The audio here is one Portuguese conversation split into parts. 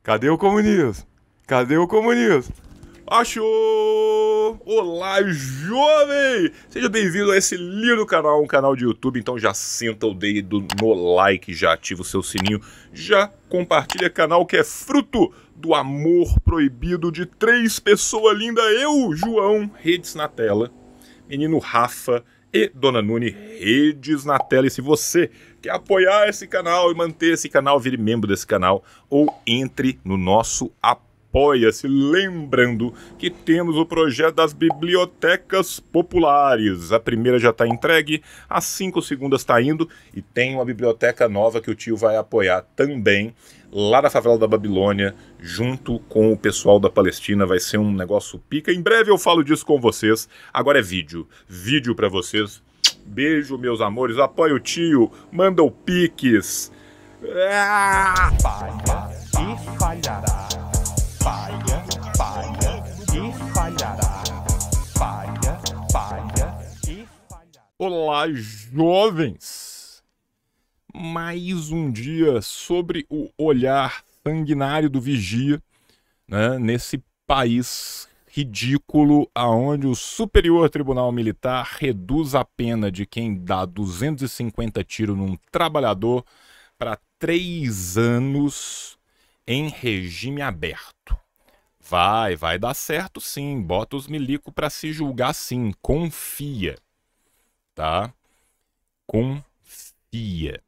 Cadê o comunismo? Cadê o comunismo? Achou! Olá, jovem! Seja bem-vindo a esse lindo canal, um canal de YouTube. Então já senta o dedo no like, já ativa o seu sininho, já compartilha canal que é fruto do amor proibido de 3 pessoas lindas. Eu, João, redes na tela, menino Rafa e Dona Nune, redes na tela. E se você quer apoiar esse canal e manter esse canal, vire membro desse canal ou entre no nosso Apoia-se. Lembrando que temos o projeto das bibliotecas populares. A primeira já está entregue, a 5 segundas está indo e tem uma biblioteca nova que o tio vai apoiar também, lá na favela da Babilônia, junto com o pessoal da Palestina. Vai ser um negócio pica. Em breve eu falo disso com vocês. Agora é vídeo para vocês. Beijo, meus amores. Apoia o tio, manda o Pix. Falha e falhará. Falha, falha e falhará. Falha, falha e falhará. Olá, jovens! Mais um dia sobre o olhar sanguinário do vigia, né, nesse país ridículo aonde o Superior Tribunal Militar reduz a pena de quem dá 250 tiros num trabalhador para 3 anos em regime aberto. Vai dar certo sim, bota os milico para se julgar sim, confia, tá? Confia,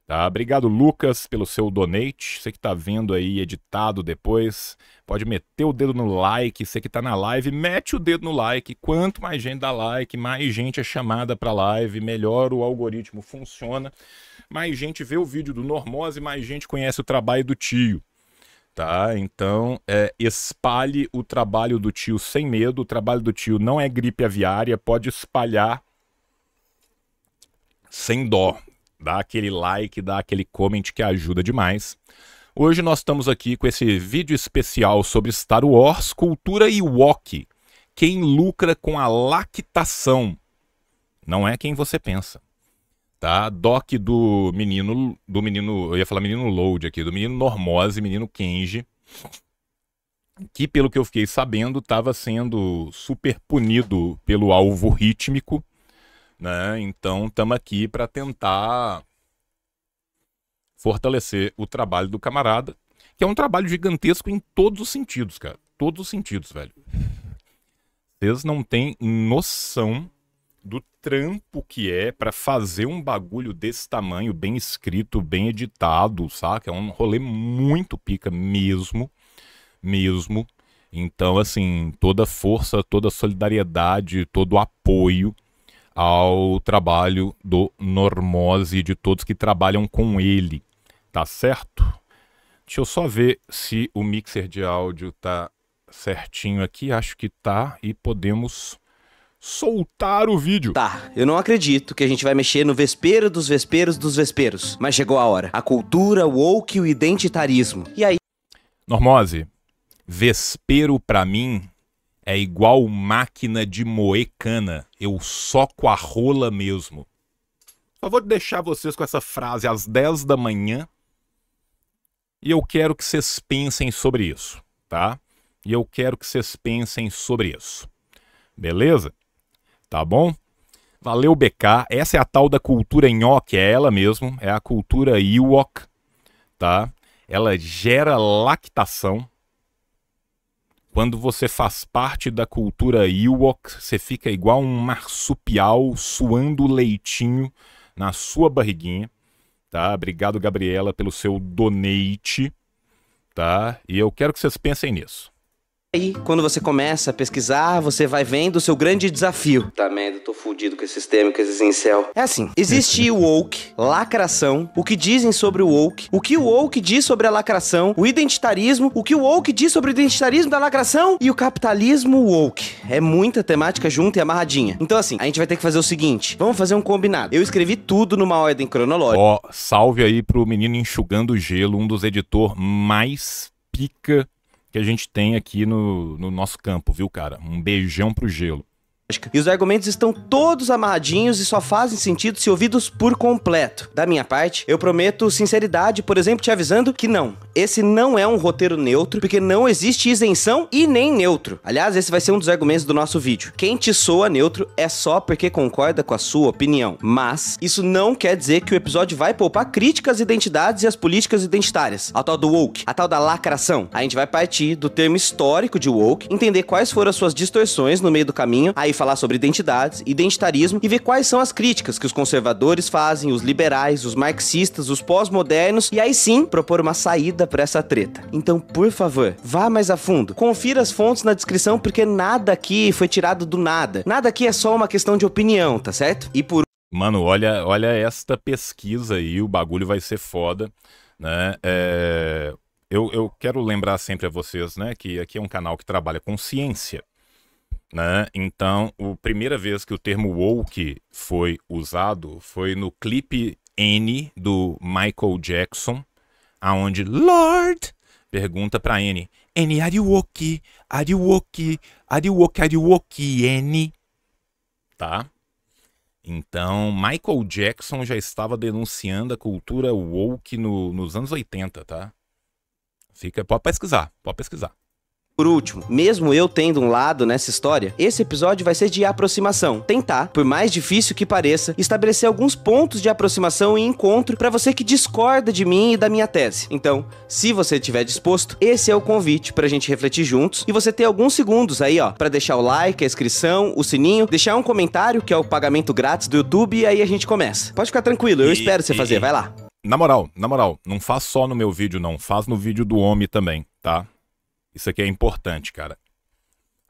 tá? Obrigado, Lucas, pelo seu donate. Você que tá vendo aí editado depois, pode meter o dedo no like. Você que tá na live, mete o dedo no like. Quanto mais gente dá like, mais gente é chamada pra live, melhor o algoritmo funciona, mais gente vê o vídeo do Normose, mais gente conhece o trabalho do tio. Tá, então espalhe o trabalho do tio sem medo. O trabalho do tio não é gripe aviária, pode espalhar sem dó. Dá aquele like, dá aquele comment que ajuda demais. Hoje nós estamos aqui com esse vídeo especial sobre Star Wars, cultura Ewok. Quem lucra com a lactação não é quem você pensa. Tá? Doc do menino, eu ia falar menino Load aqui, do menino Normose, menino Kenji, que pelo que eu fiquei sabendo estava sendo super punido pelo alvo rítmico, né? Então estamos aqui para tentar fortalecer o trabalho do camarada, que é um trabalho gigantesco em todos os sentidos, cara, todos os sentidos, velho. Vocês não têm noção do trampo que é para fazer um bagulho desse tamanho, bem escrito, bem editado, saca? É um rolê muito pica mesmo. Então, assim, toda força, toda solidariedade, todo apoio ao trabalho do Normose e de todos que trabalham com ele, tá certo? Deixa eu só ver se o mixer de áudio tá certinho aqui, acho que tá, e podemos soltar o vídeo. Tá, eu não acredito que a gente vai mexer no vespero dos vesperos dos vesperos. Mas chegou a hora. A cultura, o woke e o identitarismo. E aí? Normose, vespero pra mim é igual máquina de moer cana. Eu soco a rola mesmo. Só vou deixar vocês com essa frase às 10 da manhã. E eu quero que vocês pensem sobre isso, tá? E eu quero que vocês pensem sobre isso. Beleza? Tá bom? Valeu, BK. Essa é a tal da cultura Nhoque, é ela mesmo. É a cultura Ewok, tá? Ela gera lactação. Quando você faz parte da cultura Ewok, você fica igual um marsupial suando leitinho na sua barriguinha, tá? Obrigado, Gabriela, pelo seu donate, tá? E eu quero que vocês pensem nisso. Aí, quando você começa a pesquisar, você vai vendo o seu grande desafio. Tá merda, eu tô fudido com esses termos, com esses incel. É assim, existe o woke, lacração, o que dizem sobre o woke, o que o woke diz sobre a lacração, o identitarismo, o que o woke diz sobre o identitarismo da lacração e o capitalismo woke. É muita temática junta e amarradinha. Então assim, a gente vai ter que fazer o seguinte, vamos fazer um combinado. Eu escrevi tudo numa ordem cronológica. Ó, salve aí pro menino Enxugando Gelo, um dos editores mais pica que a gente tem aqui no nosso campo, viu, cara? Um beijão pro Gelo. E os argumentos estão todos amarradinhos e só fazem sentido se ouvidos por completo. Da minha parte, eu prometo sinceridade, por exemplo, te avisando que não. Esse não é um roteiro neutro, porque não existe isenção e nem neutro. Aliás, esse vai ser um dos argumentos do nosso vídeo. Quem te soa neutro é só porque concorda com a sua opinião. Mas isso não quer dizer que o episódio vai poupar críticas às identidades e às políticas identitárias. A tal do woke, a tal da lacração. A gente vai partir do termo histórico de woke, entender quais foram as suas distorções no meio do caminho, aí falar sobre identidades, identitarismo e ver quais são as críticas que os conservadores fazem, os liberais, os marxistas, os pós-modernos e aí sim propor uma saída para essa treta. Então, por favor, vá mais a fundo. Confira as fontes na descrição porque nada aqui foi tirado do nada. Nada aqui é só uma questão de opinião, tá certo? E por Mano, olha esta pesquisa aí, o bagulho vai ser foda, né? Eu quero lembrar sempre a vocês, né, que aqui é um canal que trabalha com ciência, né? Então, a primeira vez que o termo woke foi usado foi no clipe N do Michael Jackson, aonde Lord pergunta pra N, are you woke? Are you woke? Are you woke? Are you woke, N? Tá? Então, Michael Jackson já estava denunciando a cultura woke nos anos 80, tá? Pode pesquisar, pode pesquisar. Por último, mesmo eu tendo um lado nessa história, esse episódio vai ser de aproximação. Tentar, por mais difícil que pareça, estabelecer alguns pontos de aproximação e encontro para você que discorda de mim e da minha tese. Então, se você estiver disposto, esse é o convite pra gente refletir juntos e você ter alguns segundos aí, ó, pra deixar o like, a inscrição, o sininho, deixar um comentário, que é o pagamento grátis do YouTube, e aí a gente começa. Pode ficar tranquilo, eu espero você fazer, vai lá. Na moral, não faz só no meu vídeo não, faz no vídeo do homem também, tá? Isso aqui é importante, cara.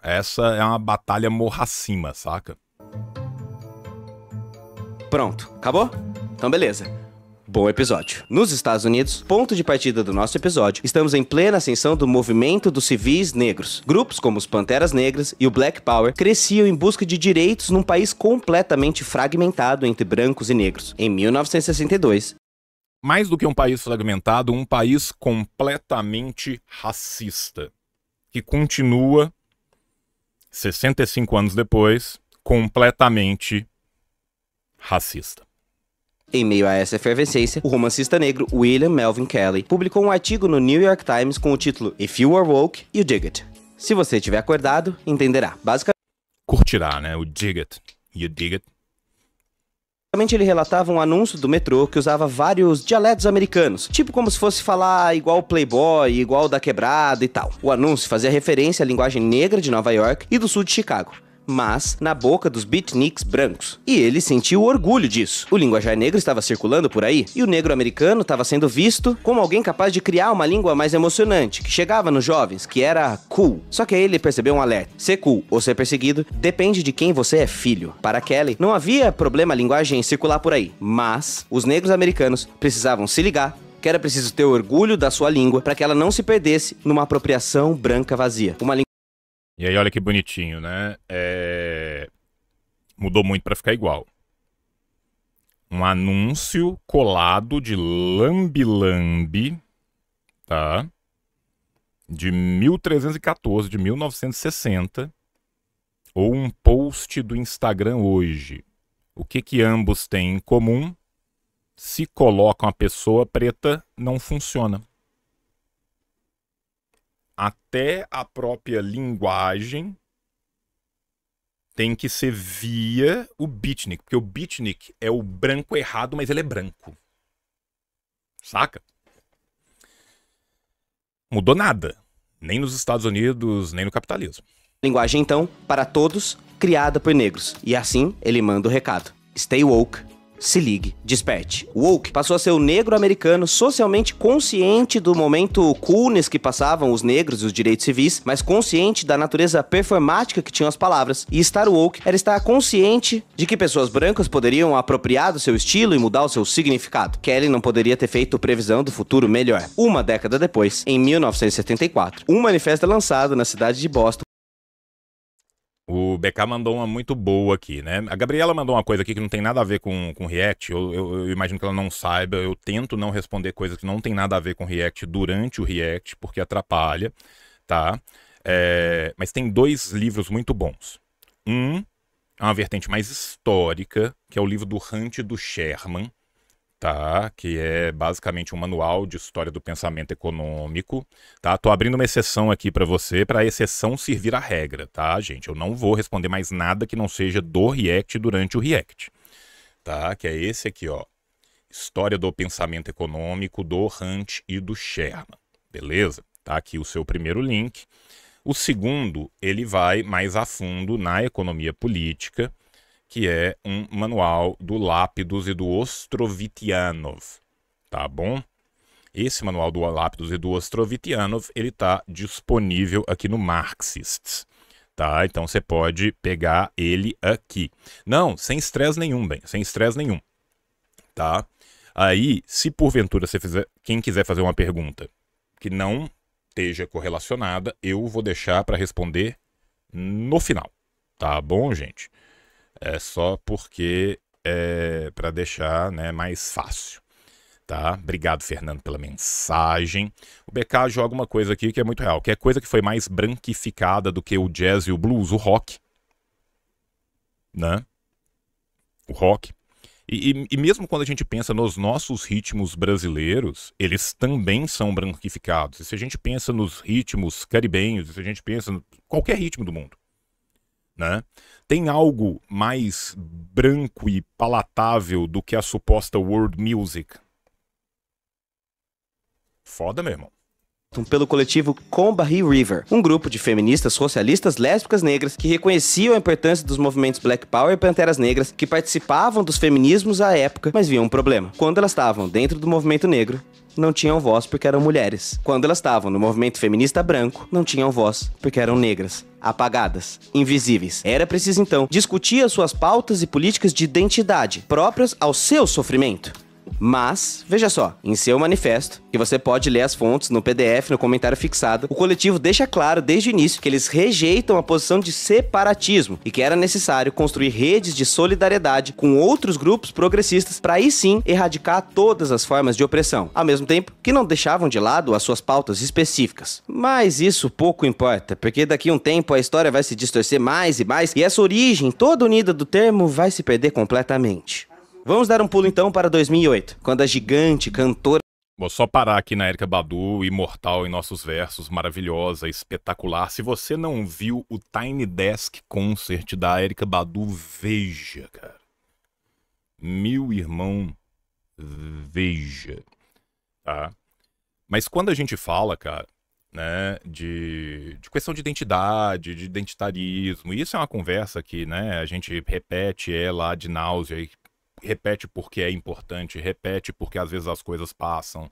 Essa é uma batalha morra acima, saca? Pronto, acabou? Então beleza. Bom episódio. Nos Estados Unidos, ponto de partida do nosso episódio, estamos em plena ascensão do movimento dos civis negros. Grupos como os Panteras Negras e o Black Power cresciam em busca de direitos num país completamente fragmentado entre brancos e negros. Em 1962, mais do que um país fragmentado, um país completamente racista, que continua, 65 anos depois, completamente racista. Em meio a essa efervescência, o romancista negro William Melvin Kelley publicou um artigo no New York Times com o título If You Are Woke, You Dig It. Se você estiver acordado, entenderá. Basicamente, curtirá, né? O dig it. You dig it. ele relatava um anúncio do metrô que usava vários dialetos americanos, tipo como se fosse falar igual o Playboy, igual o da Quebrada e tal. O anúncio fazia referência à linguagem negra de Nova York e do sul de Chicago, mas na boca dos beatniks brancos. E ele sentiu orgulho disso. O linguajar negro estava circulando por aí, e o negro americano estava sendo visto como alguém capaz de criar uma língua mais emocionante, que chegava nos jovens, que era cool. Só que aí ele percebeu um alerta. Ser cool ou ser perseguido depende de quem você é filho. Para Kelley, não havia problema a linguagem circular por aí, mas os negros americanos precisavam se ligar que era preciso ter orgulho da sua língua para que ela não se perdesse numa apropriação branca vazia. Uma língua. E aí olha que bonitinho, né? Mudou muito pra ficar igual. Um anúncio colado de lambi-lambi, tá? De 1314, de 1960. Ou um post do Instagram hoje. O que ambos têm em comum? Se colocam a pessoa preta, não funciona. Até a própria linguagem tem que ser via o beatnik, porque o beatnik é o branco errado, mas ele é branco. Saca? Mudou nada, nem nos Estados Unidos, nem no capitalismo. Linguagem, então, para todos, criada por negros. E assim, ele manda o recado. Stay woke. Se ligue, desperte. Woke passou a ser o negro americano socialmente consciente do momento coolness que passavam os negros e os direitos civis, mas consciente da natureza performática que tinham as palavras. E estar woke era estar consciente de que pessoas brancas poderiam apropriar do seu estilo e mudar o seu significado. Kelley não poderia ter feito previsão do futuro melhor. Uma década depois, em 1974, um manifesto é lançado na cidade de Boston. O BK mandou uma muito boa aqui, né? A Gabriela mandou uma coisa aqui que não tem nada a ver com React. Eu imagino que ela não saiba. Eu tento não responder coisas que não tem nada a ver com React durante o React, porque atrapalha, tá? Mas tem dois livros muito bons. Um é uma vertente mais histórica, que é o livro do Hunt e do Sherman, tá? Que é basicamente um manual de história do pensamento econômico, tá? Tô abrindo uma exceção aqui para você, para a exceção servir a regra, tá, gente? Eu não vou responder mais nada que não seja do React durante o React, tá? Que é esse aqui, ó. História do pensamento econômico do Hunt e do Sherman, beleza? Tá aqui o seu primeiro link. O segundo, ele vai mais a fundo na economia política, que é um manual do Lápidos e do Ostrovitianov, tá bom? Esse manual do Lápidos e do Ostrovitianov, ele tá disponível aqui no Marxists, tá? Então você pode pegar ele aqui. Não, sem estresse nenhum, bem, sem estresse nenhum, tá? Aí, se porventura você fizer, quem quiser fazer uma pergunta que não esteja correlacionada, eu vou deixar para responder no final, tá bom, gente? É só porque é para deixar, né, mais fácil, tá? Obrigado, Fernando, pela mensagem. O BK joga uma coisa aqui que é muito real, que é coisa que foi mais branquificada do que o jazz e o blues, o rock, né? O rock. E mesmo quando a gente pensa nos nossos ritmos brasileiros, eles também são branquificados. E se a gente pensa nos ritmos caribenhos, se a gente pensa em qualquer ritmo do mundo, né? Tem algo mais branco e palatável do que a suposta world music? Foda, meu irmão. Pelo coletivo Combahee River, um grupo de feministas socialistas lésbicas negras que reconheciam a importância dos movimentos Black Power e Panteras Negras, que participavam dos feminismos à época, mas viam um problema. Quando elas estavam dentro do movimento negro, não tinham voz porque eram mulheres. Quando elas estavam no movimento feminista branco, não tinham voz porque eram negras, apagadas, invisíveis. Era preciso então discutir as suas pautas e políticas de identidade próprias ao seu sofrimento. Mas, veja só, em seu manifesto, que você pode ler as fontes no PDF, no comentário fixado, o coletivo deixa claro desde o início que eles rejeitam a posição de separatismo e que era necessário construir redes de solidariedade com outros grupos progressistas para aí sim erradicar todas as formas de opressão, ao mesmo tempo que não deixavam de lado as suas pautas específicas. Mas isso pouco importa, porque daqui a um tempo a história vai se distorcer mais e mais e essa origem toda unida do termo vai se perder completamente. Vamos dar um pulo então para 2008, quando a gigante cantora... Vou só parar aqui na Erykah Badu, imortal em nossos versos, maravilhosa, espetacular. Se você não viu o Tiny Desk Concert da Erykah Badu, veja, cara. Meu irmão, veja. Tá? Mas quando a gente fala, cara, né, de questão de identidade, de identitarismo, isso é uma conversa que, né, a gente repete ela ad náusea, repete porque é importante, repete porque às vezes as coisas passam.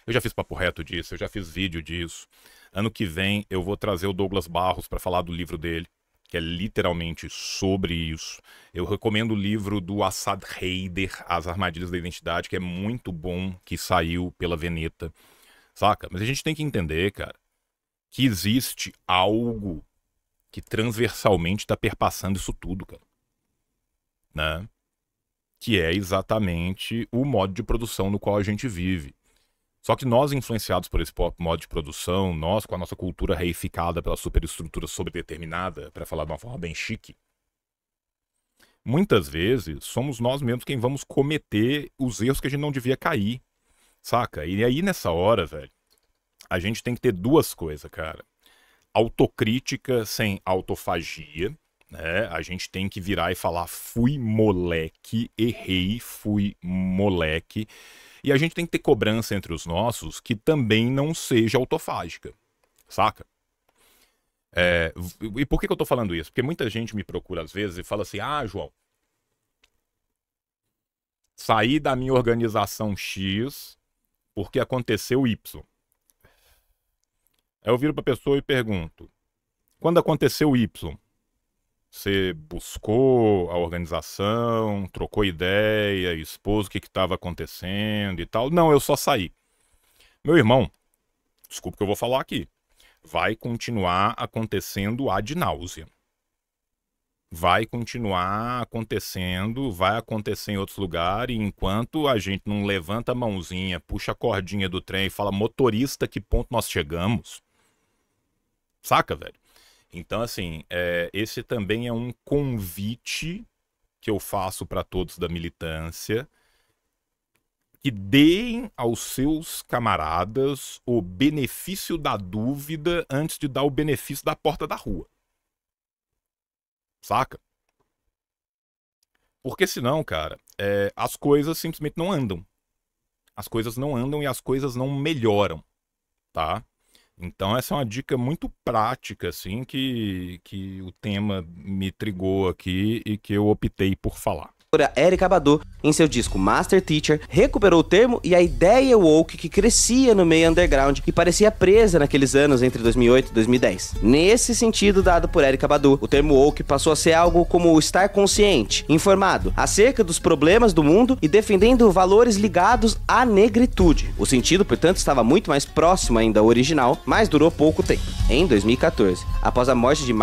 Eu já fiz papo reto disso, eu já fiz vídeo disso. Ano que vem eu vou trazer o Douglas Barros para falar do livro dele, que é literalmente sobre isso. Eu recomendo o livro do Assad Haider, As Armadilhas da Identidade, que é muito bom, que saiu pela Veneta, saca? Mas a gente tem que entender, cara, que existe algo que transversalmente está perpassando isso tudo, cara, né? Que é exatamente o modo de produção no qual a gente vive. Só que nós, influenciados por esse modo de produção, nós, com a nossa cultura reificada pela superestrutura sobredeterminada, para falar de uma forma bem chique, muitas vezes somos nós mesmos quem vamos cometer os erros que a gente não devia cair, saca? E aí, nessa hora, velho, a gente tem que ter duas coisas, cara. Autocrítica sem autofagia, né? A gente tem que virar e falar, fui moleque, errei, fui moleque. E a gente tem que ter cobrança entre os nossos que também não seja autofágica, saca? E por que eu tô falando isso? Porque muita gente me procura às vezes e fala assim, ah, João, saí da minha organização X porque aconteceu Y. Aí eu viro pra pessoa e pergunto, quando aconteceu Y, você buscou a organização, trocou ideia, expôs o que estava acontecendo e tal? Não, eu só saí. Meu irmão, desculpa o que eu vou falar aqui. Vai continuar acontecendo ad náusea. Vai continuar acontecendo, vai acontecer em outros lugares, e enquanto a gente não levanta a mãozinha, puxa a cordinha do trem e fala, motorista, que ponto nós chegamos? Saca, velho? Então, assim, esse também é um convite que eu faço para todos da militância, que deem aos seus camaradas o benefício da dúvida antes de dar o benefício da porta da rua. Saca? Porque senão, cara, as coisas simplesmente não andam. As coisas não andam e as coisas não melhoram, tá? Então essa é uma dica muito prática, assim, que o tema me trigou aqui e que eu optei por falar. Erykah Badu, em seu disco Master Teacher, recuperou o termo e a ideia woke que crescia no meio underground e parecia presa naqueles anos entre 2008 e 2010. Nesse sentido dado por Erykah Badu, o termo woke passou a ser algo como estar consciente, informado acerca dos problemas do mundo e defendendo valores ligados à negritude. O sentido, portanto, estava muito mais próximo ainda ao original, mas durou pouco tempo. Em 2014, após a morte de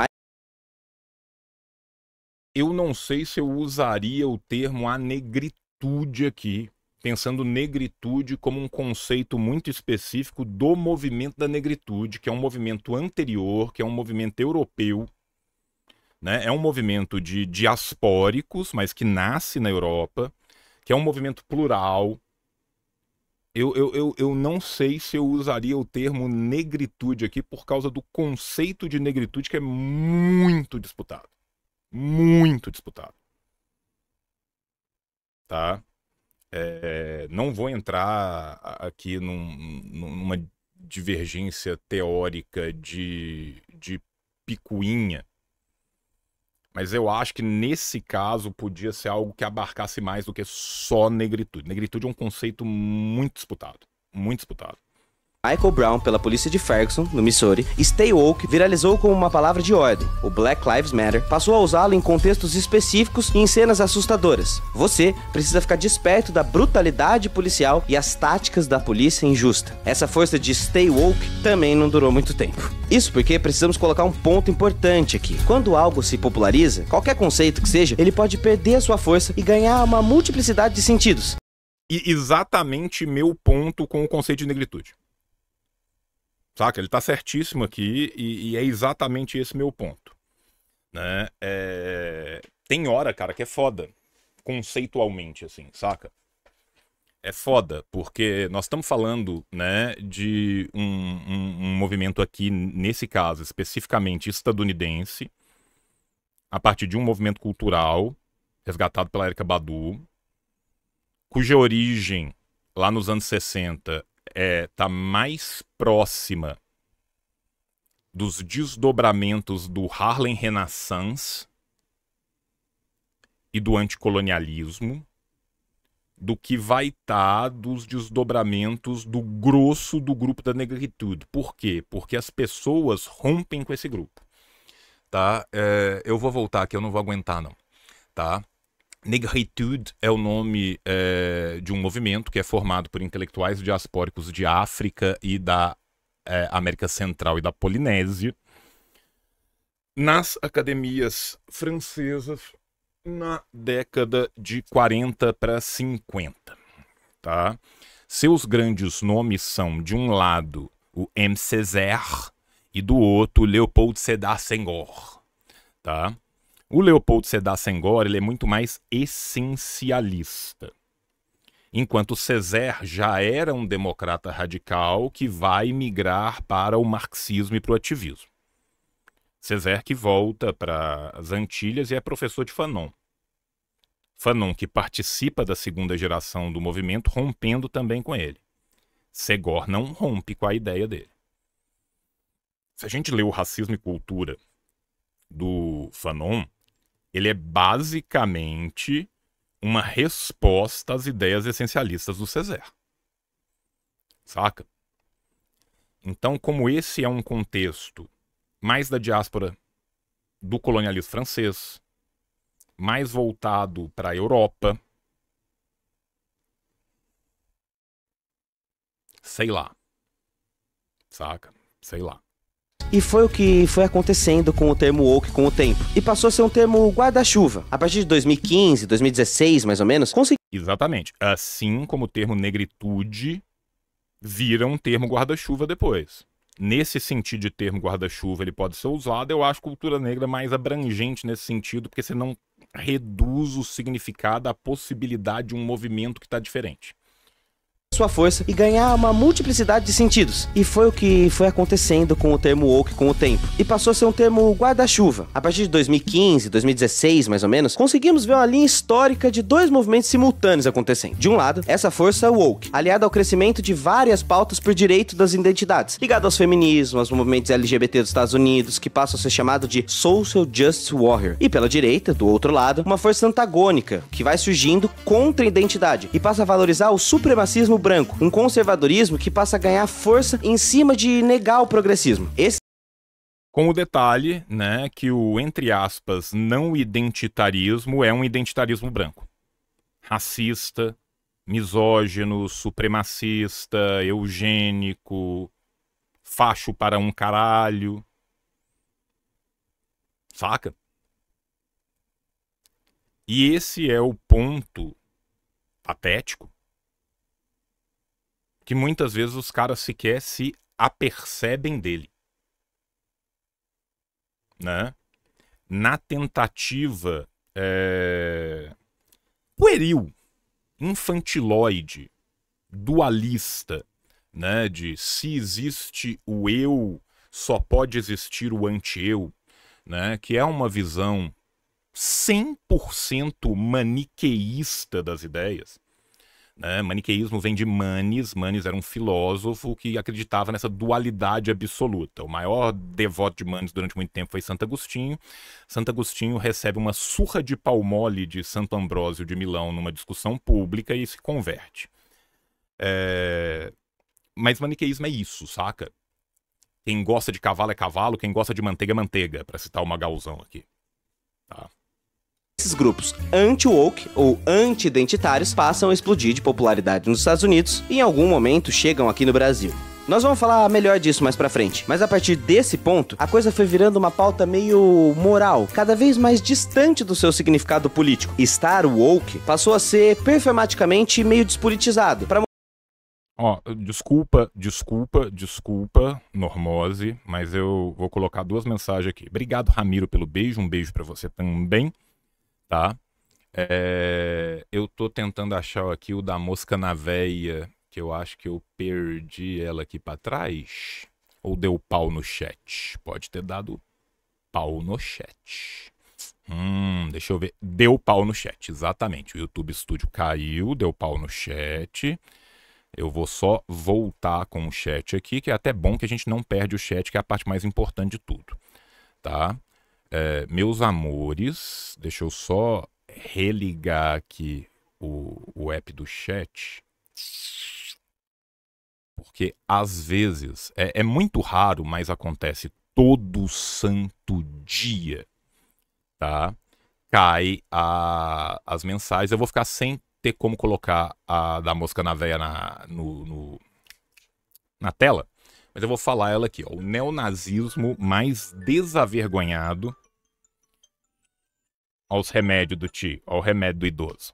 Eu não sei se eu usaria o termo a negritude aqui, pensando negritude como um conceito muito específico do movimento da negritude, que é um movimento anterior, que é um movimento europeu, né? É um movimento de diaspóricos, mas que nasce na Europa, que é um movimento plural. Eu não sei se eu usaria o termo negritude aqui por causa do conceito de negritude que é muito disputado. Muito disputado, tá? Não vou entrar aqui numa divergência teórica de picuinha, mas eu acho que nesse caso podia ser algo que abarcasse mais do que só negritude. Negritude é um conceito muito disputado, muito disputado. Michael Brown pela polícia de Ferguson, no Missouri, Stay Woke viralizou como uma palavra de ordem. O Black Lives Matter passou a usá-lo em contextos específicos e em cenas assustadoras. Você precisa ficar desperto da brutalidade policial e as táticas da polícia injusta. Essa força de Stay Woke também não durou muito tempo. Isso porque precisamos colocar um ponto importante aqui. Quando algo se populariza, qualquer conceito que seja, ele pode perder a sua força e ganhar uma multiplicidade de sentidos. E exatamente meu ponto com o conceito de negritude. Saca? Ele tá certíssimo aqui e é exatamente esse meu ponto, né? Tem hora, cara, que é foda, conceitualmente, assim, saca? É foda, porque nós estamos falando, né, de um movimento aqui, nesse caso, especificamente estadunidense, a partir de um movimento cultural resgatado pela Erykah Badu, cuja origem, lá nos anos 60, tá mais próxima dos desdobramentos do Harlem Renaissance e do anticolonialismo do que vai estar dos desdobramentos do grosso do grupo da negritude. Por quê? Porque as pessoas rompem com esse grupo, tá? Eu vou voltar aqui, eu não vou aguentar não, tá? Negritude é o nome de um movimento que é formado por intelectuais diaspóricos de África e da América Central e da Polinésia, nas academias francesas na década de 40 para 50. Tá? Seus grandes nomes são, de um lado, o M. Césaire e do outro, Léopold Sédar Senghor. Tá? O Léopold Sédar Senghor ele é muito mais essencialista, enquanto Césaire já era um democrata radical que vai migrar para o marxismo e para o ativismo. Césaire que volta para as Antilhas e é professor de Fanon. Fanon que participa da segunda geração do movimento, rompendo também com ele. Senghor não rompe com a ideia dele. Se a gente lê o Racismo e Cultura do Fanon, ele é basicamente uma resposta às ideias essencialistas do Césaire. Saca? Então, como esse é um contexto mais da diáspora do colonialismo francês, mais voltado para a Europa, sei lá. Saca? Sei lá. E foi o que foi acontecendo com o termo woke com o tempo. E passou a ser um termo guarda-chuva. A partir de 2015, 2016, mais ou menos, Exatamente. Assim como o termo negritude vira um termo guarda-chuva depois. nesse sentido de termo guarda-chuva, ele pode ser usado. Eu acho cultura negra mais abrangente nesse sentido, porque você não reduz o significado à possibilidade de um movimento que está diferente. Sua força e ganhar uma multiplicidade de sentidos. E foi o que foi acontecendo com o termo woke com o tempo. E passou a ser um termo guarda-chuva. A partir de 2015, 2016 mais ou menos, conseguimos ver uma linha histórica de dois movimentos simultâneos acontecendo. De um lado, essa força woke, aliada ao crescimento de várias pautas por direito das identidades, ligado aos feminismos, aos movimentos LGBT dos Estados Unidos, que passam a ser chamado de Social Justice Warrior. E pela direita, do outro lado, uma força antagônica, que vai surgindo contra a identidade e passa a valorizar o supremacismo branco, um conservadorismo que passa a ganhar força em cima de negar o progressismo. Com o detalhe, né, que o, entre aspas, não identitarismo é um identitarismo branco. Racista, misógino, supremacista, eugênico, facho para um caralho. Saca? E esse é o ponto patético que muitas vezes os caras sequer se apercebem dele, né? Na tentativa pueril, infantiloide, dualista, né? De se existe o eu, só pode existir o anti-eu, né? Que é uma visão 100% maniqueísta das ideias. Né? Maniqueísmo vem de Manes. Manes era um filósofo que acreditava nessa dualidade absoluta. O maior devoto de Manes durante muito tempo foi Santo Agostinho. Santo Agostinho recebe uma surra de pau mole de Santo Ambrósio de Milão numa discussão pública e se converte. Mas maniqueísmo é isso, saca? Quem gosta de cavalo é cavalo, quem gosta de manteiga é manteiga, para citar o Magalzão aqui. Tá? Esses grupos anti-woke ou anti-identitários passam a explodir de popularidade nos Estados Unidos e em algum momento chegam aqui no Brasil. Nós vamos falar melhor disso mais pra frente, mas a partir desse ponto, a coisa foi virando uma pauta meio moral, cada vez mais distante do seu significado político. Estar woke passou a ser performaticamente meio despolitizado. Desculpa, Normose, mas eu vou colocar duas mensagens aqui. Obrigado, Ramiro, pelo beijo, um beijo pra você também. Tá? Eu tô tentando achar aqui o da mosca na veia, que eu acho que eu perdi ela aqui pra trás. Ou deu pau no chat? Pode ter dado pau no chat. Deixa eu ver. Deu pau no chat, exatamente. O YouTube Studio caiu, deu pau no chat. Eu vou só voltar com o chat aqui, que é até bom que a gente não perde o chat, que é a parte mais importante de tudo. Tá? Meus amores, deixa eu só religar aqui o app do chat, porque às vezes, é muito raro, mas acontece todo santo dia, tá? Cai as mensagens, eu vou ficar sem ter como colocar a da mosca na veia na tela, mas eu vou falar ela aqui, ó. O neonazismo mais desavergonhado aos remédios do tio, ao remédio do idoso.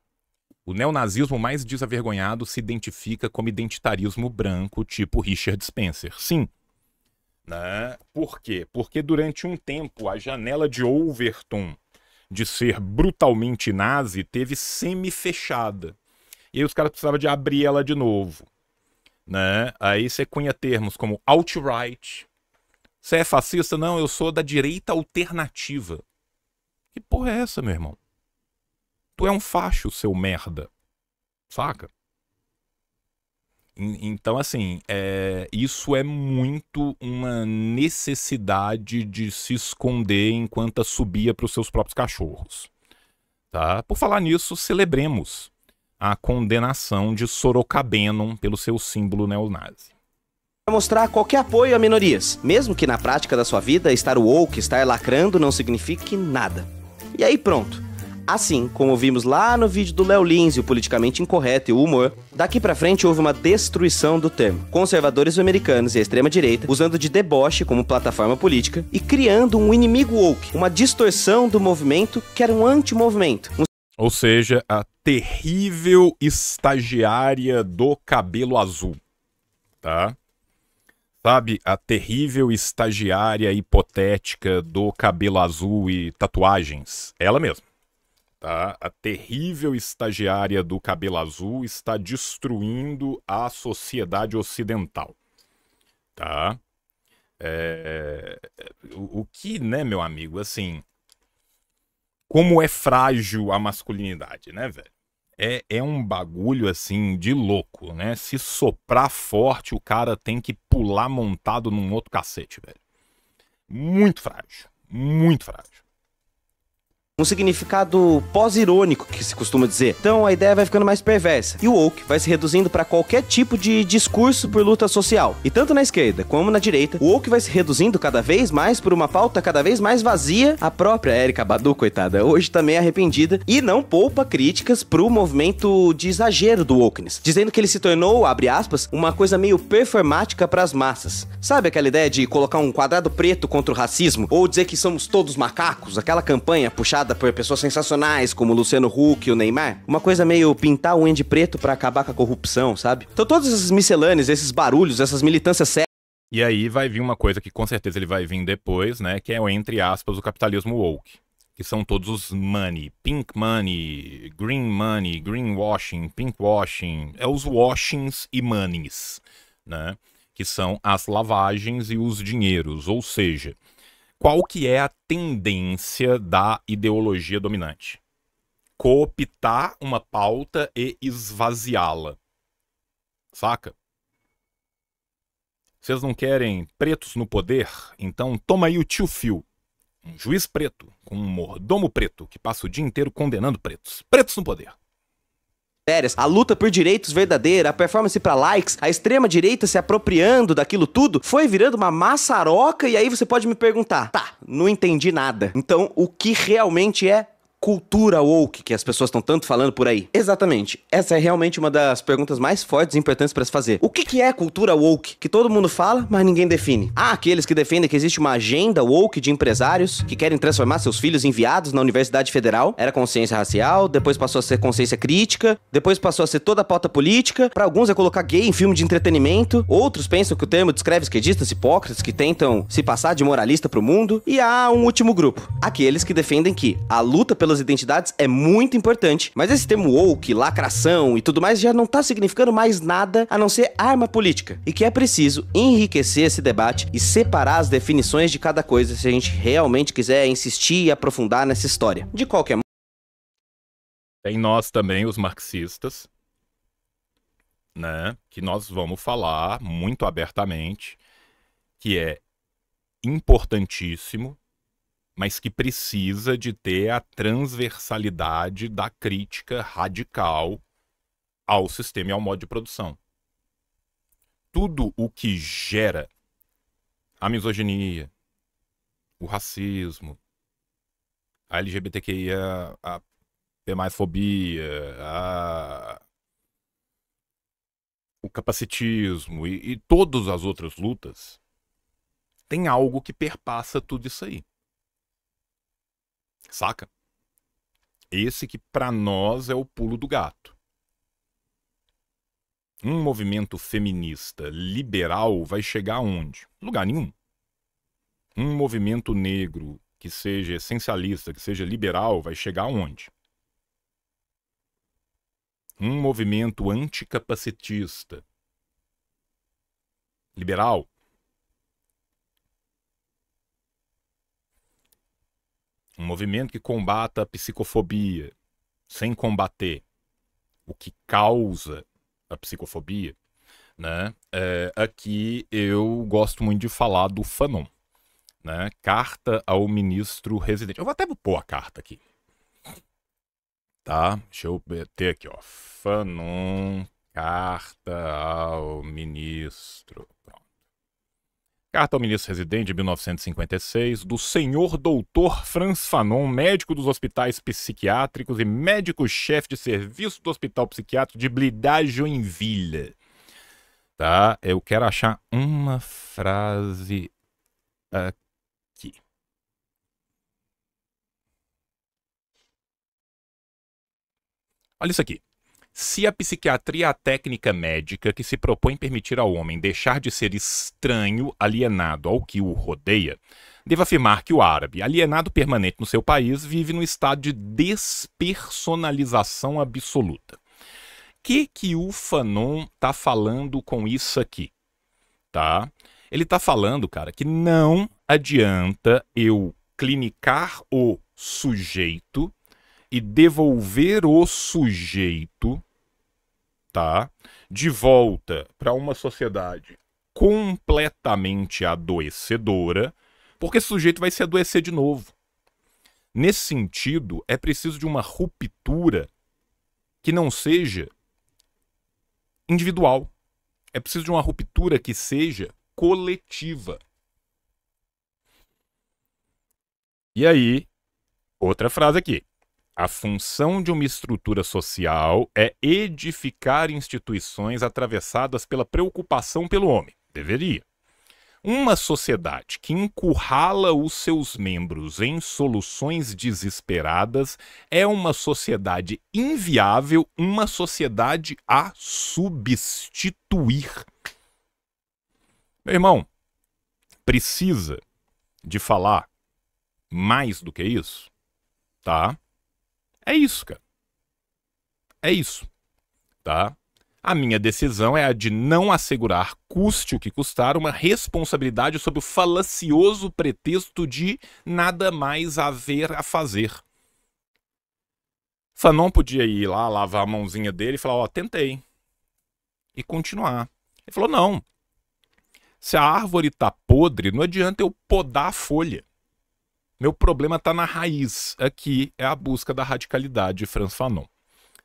O neonazismo mais desavergonhado se identifica como identitarismo branco, tipo Richard Spencer. Sim. Né? Por quê? Porque durante um tempo a janela de Overton de ser brutalmente nazi teve semi-fechada. E aí os caras precisavam de abrir ela de novo. Né? Aí você cunha termos como alt-right. Você é fascista? Não, eu sou da direita alternativa. Que porra é essa, meu irmão? Tu é um facho, seu merda. Saca? Então, assim, isso é muito uma necessidade de se esconder enquanto subia para os seus próprios cachorros. Tá? Por falar nisso, celebremos a condenação de Sorocabenon pelo seu símbolo neonazi. Para mostrar qualquer apoio a minorias, mesmo que na prática da sua vida estar woke, estar lacrando não signifique nada. E aí pronto. Assim como vimos lá no vídeo do Léo Lins, o politicamente incorreto e o humor, daqui pra frente houve uma destruição do termo. Conservadores americanos e a extrema-direita usando de deboche como plataforma política e criando um inimigo woke, uma distorção do movimento que era um anti-movimento. Ou seja, a terrível estagiária do cabelo azul, tá? Sabe, a terrível estagiária hipotética do cabelo azul e tatuagens. Ela mesma, tá? A terrível estagiária do cabelo azul está destruindo a sociedade ocidental, tá? O que, né, meu amigo, assim, como é frágil a masculinidade, né, velho? É um bagulho, assim, de louco, né? Se soprar forte, o cara tem que pular montado num outro cacete, velho. Muito frágil. Muito frágil. Um significado pós-irônico, que se costuma dizer. Então a ideia vai ficando mais perversa. E o woke vai se reduzindo para qualquer tipo de discurso por luta social. E tanto na esquerda como na direita, o woke vai se reduzindo cada vez mais por uma pauta cada vez mais vazia. A própria Erykah Badu, coitada, hoje também é arrependida e não poupa críticas pro movimento de exagero do wokeness, dizendo que ele se tornou, abre aspas, uma coisa meio performática pras massas. Sabe aquela ideia de colocar um quadrado preto contra o racismo? Ou dizer que somos todos macacos? Aquela campanha puxada por pessoas sensacionais como Luciano Huck e o Neymar. Uma coisa meio pintar a unha de preto pra acabar com a corrupção, sabe? Então todos esses miscelâneos, esses barulhos, essas militâncias sérias. E aí vai vir uma coisa que com certeza ele vai vir depois, né? Que é o, entre aspas, o capitalismo woke. Que são todos os money, pink money, greenwashing, pinkwashing. É os washings e moneys, né? Que são as lavagens e os dinheiros. Ou seja, qual que é a tendência da ideologia dominante? Cooptar uma pauta e esvaziá-la. Saca? Vocês não querem pretos no poder? Então toma aí o tio Phil. Um juiz preto, com um mordomo preto, que passa o dia inteiro condenando pretos. Pretos no poder. A luta por direitos verdadeira, a performance pra likes, a extrema-direita se apropriando daquilo tudo, foi virando uma maçaroca e aí você pode me perguntar, tá, não entendi nada. Então, o que realmente é cultura woke que as pessoas estão tanto falando por aí? Exatamente. Essa é realmente uma das perguntas mais fortes e importantes para se fazer. O que é cultura woke? Que todo mundo fala, mas ninguém define. Há aqueles que defendem que existe uma agenda woke de empresários que querem transformar seus filhos em viados na Universidade Federal. Era consciência racial, depois passou a ser consciência crítica, depois passou a ser toda a pauta política. Para alguns é colocar gay em filme de entretenimento. Outros pensam que o termo descreve esquerdistas hipócritas que tentam se passar de moralista pro mundo. E há um último grupo. Aqueles que defendem que a luta pelas identidades é muito importante, mas esse termo woke, lacração e tudo mais já não tá significando mais nada a não ser arma política, e que é preciso enriquecer esse debate e separar as definições de cada coisa se a gente realmente quiser insistir e aprofundar nessa história. De qualquer modo, tem nós também, os marxistas, né, que nós vamos falar muito abertamente que é importantíssimo, mas que precisa de ter a transversalidade da crítica radical ao sistema e ao modo de produção. Tudo o que gera a misoginia, o racismo, a LGBTQIA, a P+fobia, o capacitismo e todas as outras lutas, tem algo que perpassa tudo isso aí. Saca? Esse que pra nós é o pulo do gato. Um movimento feminista liberal vai chegar aonde? Lugar nenhum. Um movimento negro que seja essencialista, que seja liberal, vai chegar aonde? Um movimento anticapacitista liberal um movimento que combata a psicofobia, sem combater o que causa a psicofobia, né? Aqui eu gosto muito de falar do Fanon, né? Carta ao ministro residente. Eu vou até pôr a carta aqui. Tá? Deixa eu ter aqui, ó. Fanon, carta ao ministro. Pronto. Carta ao ministro residente de 1956, do senhor doutor Franz Fanon, médico dos hospitais psiquiátricos e médico-chefe de serviço do Hospital Psiquiátrico de Blida, Joinville. Tá? Eu quero achar uma frase aqui. Olha isso aqui. Se a psiquiatria é a técnica médica que se propõe permitir ao homem deixar de ser estranho, alienado ao que o rodeia, devo afirmar que o árabe, alienado permanente no seu país, vive num estado de despersonalização absoluta. Que o Fanon tá falando com isso aqui? Tá? Ele tá falando, cara, que não adianta eu clinicar o sujeito e devolver o sujeito, tá, de volta para uma sociedade completamente adoecedora, porque esse sujeito vai se adoecer de novo. Nesse sentido, é preciso de uma ruptura que não seja individual. É preciso de uma ruptura que seja coletiva. E aí, outra frase aqui. A função de uma estrutura social é edificar instituições atravessadas pela preocupação pelo homem. Deveria. Uma sociedade que encurrala os seus membros em soluções desesperadas é uma sociedade inviável, uma sociedade a substituir. Meu irmão, precisa de falar mais do que isso, tá? É isso, cara. É isso, tá? A minha decisão é a de não assegurar, custe o que custar, uma responsabilidade sob o falacioso pretexto de nada mais haver a fazer. Fanon podia ir lá, lavar a mãozinha dele e falar, ó, tentei. E continuar. Ele falou, não. Se a árvore tá podre, não adianta eu podar a folha. Meu problema tá na raiz. Aqui é a busca da radicalidade de Frantz Fanon.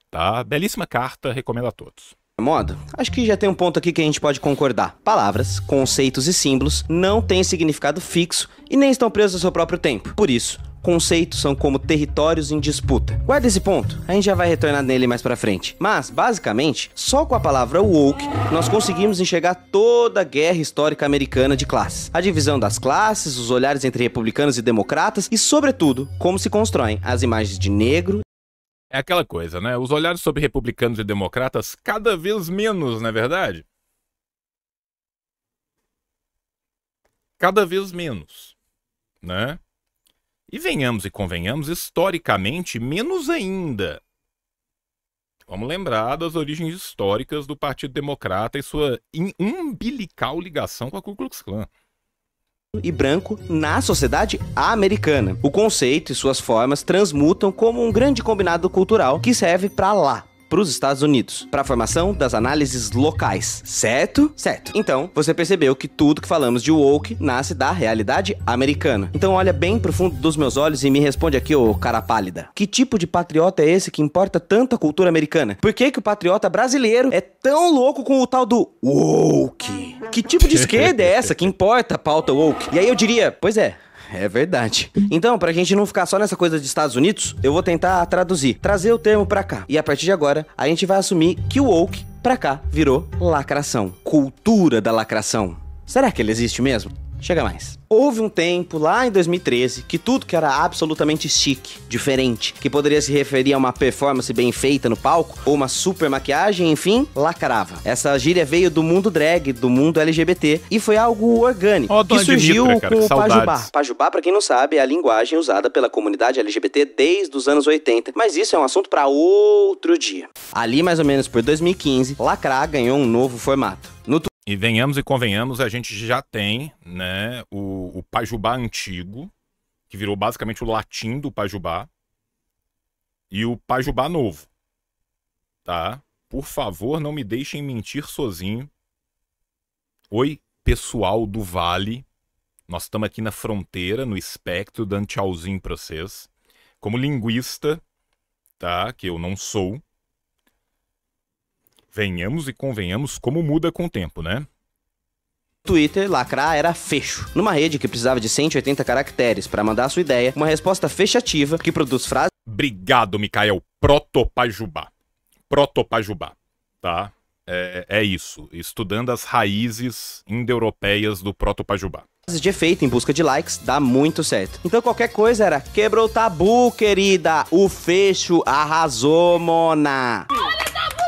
Tá? Belíssima carta, recomendo a todos. Modo, acho que já tem um ponto aqui que a gente pode concordar. Palavras, conceitos e símbolos não têm significado fixo e nem estão presos ao seu próprio tempo. Por isso, conceitos são como territórios em disputa. Guarda esse ponto, a gente já vai retornar nele mais pra frente. Mas, basicamente, só com a palavra woke, nós conseguimos enxergar toda a guerra histórica americana de classes. A divisão das classes, os olhares entre republicanos e democratas e, sobretudo, como se constroem as imagens de negro. É aquela coisa, né? Os olhares sobre republicanos e democratas cada vez menos, não é verdade? Cada vez menos, né? E venhamos e convenhamos, historicamente, menos ainda. Vamos lembrar das origens históricas do Partido Democrata e sua umbilical ligação com a Ku Klux Klan. E branco na sociedade americana. O conceito e suas formas transmutam como um grande combinado cultural que serve para lá, para os Estados Unidos, para a formação das análises locais, certo? Certo. Então, você percebeu que tudo que falamos de woke nasce da realidade americana. Então olha bem pro fundo dos meus olhos e me responde aqui, ô cara pálida. Que tipo de patriota é esse que importa tanto a cultura americana? Por que que o patriota brasileiro é tão louco com o tal do woke? Que tipo de esquerda é essa que importa a pauta woke? E aí eu diria, pois é verdade. Então, pra gente não ficar só nessa coisa de Estados Unidos, eu vou tentar traduzir, trazer o termo pra cá. E a partir de agora, a gente vai assumir que o woke pra cá virou lacração. Cultura da lacração. Será que ele existe mesmo? Chega mais. Houve um tempo, lá em 2013, que tudo que era absolutamente chique, diferente, que poderia se referir a uma performance bem feita no palco, ou uma super maquiagem, enfim, lacrava. Essa gíria veio do mundo drag, do mundo LGBT, e foi algo orgânico, que surgiu com o Pajubá. Pajubá, pra quem não sabe, é a linguagem usada pela comunidade LGBT desde os anos 80, mas isso é um assunto pra outro dia. Ali, mais ou menos por 2015, lacrar ganhou um novo formato. E venhamos e convenhamos, a gente já tem, né, o Pajubá antigo, que virou basicamente o latim do Pajubá, e o Pajubá novo, tá? Por favor, não me deixem mentir sozinho. Oi, pessoal do Vale, nós estamos aqui na fronteira, no espectro, dando tchauzinho pra vocês. Como linguista, tá, que eu não sou, venhamos e convenhamos como muda com o tempo, né? Twitter, lacrar era fecho. Numa rede que precisava de 180 caracteres para mandar a sua ideia, uma resposta fechativa que produz frases... Obrigado, Mikael. Protopajubá. Protopajubá, tá? É isso. Estudando as raízes indo-europeias do Protopajubá. De efeito em busca de likes dá muito certo. Então qualquer coisa era quebrou o tabu, querida. O fecho arrasou, mona. Olha o tabu!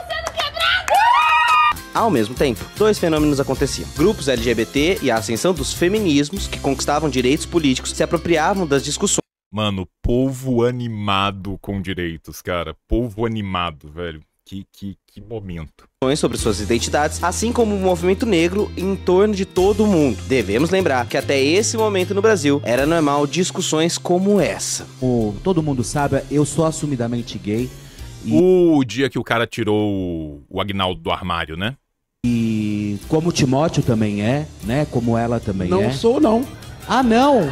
Ao mesmo tempo, dois fenômenos aconteciam. Grupos LGBT e a ascensão dos feminismos, que conquistavam direitos políticos, se apropriavam das discussões. Mano, povo animado com direitos, cara. Povo animado, velho. Que momento. Sobre suas identidades, assim como o movimento negro em torno de todo o mundo. Devemos lembrar que até esse momento no Brasil era normal discussões como essa. Todo mundo sabe, eu sou assumidamente gay. O dia que o cara tirou o Agnaldo do armário, né? E como o Timóteo também é, né? Como ela também é. Não sou, não. Ah, não?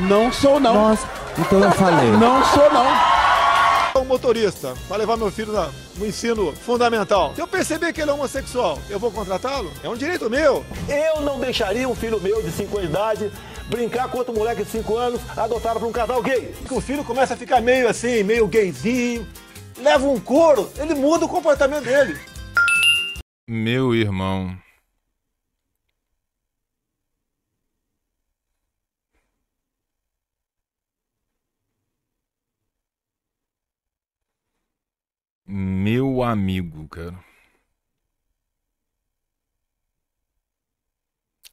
Não sou, não. Nossa, então eu falei. Não sou, não. Um motorista para levar meu filho no ensino fundamental. Se eu perceber que ele é homossexual, eu vou contratá-lo? É um direito meu. Eu não deixaria um filho meu de 5 anos de idade brincar com outro moleque de 5 anos adotado por um casal gay. Que o filho começa a ficar meio assim, meio gayzinho, leva um couro, ele muda o comportamento dele. Meu irmão. Meu amigo, cara.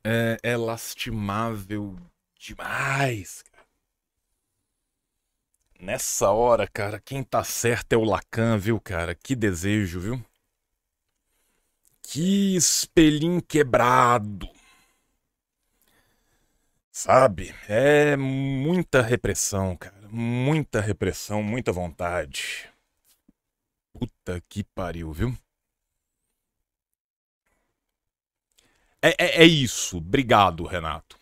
É lastimável demais, cara. Nessa hora, cara, quem tá certo é o Lacan, viu, cara? Que desejo, viu? Que espelhinho quebrado. Sabe? É muita repressão, cara. Muita repressão, muita vontade. Puta que pariu, viu? É isso. Obrigado, Renato.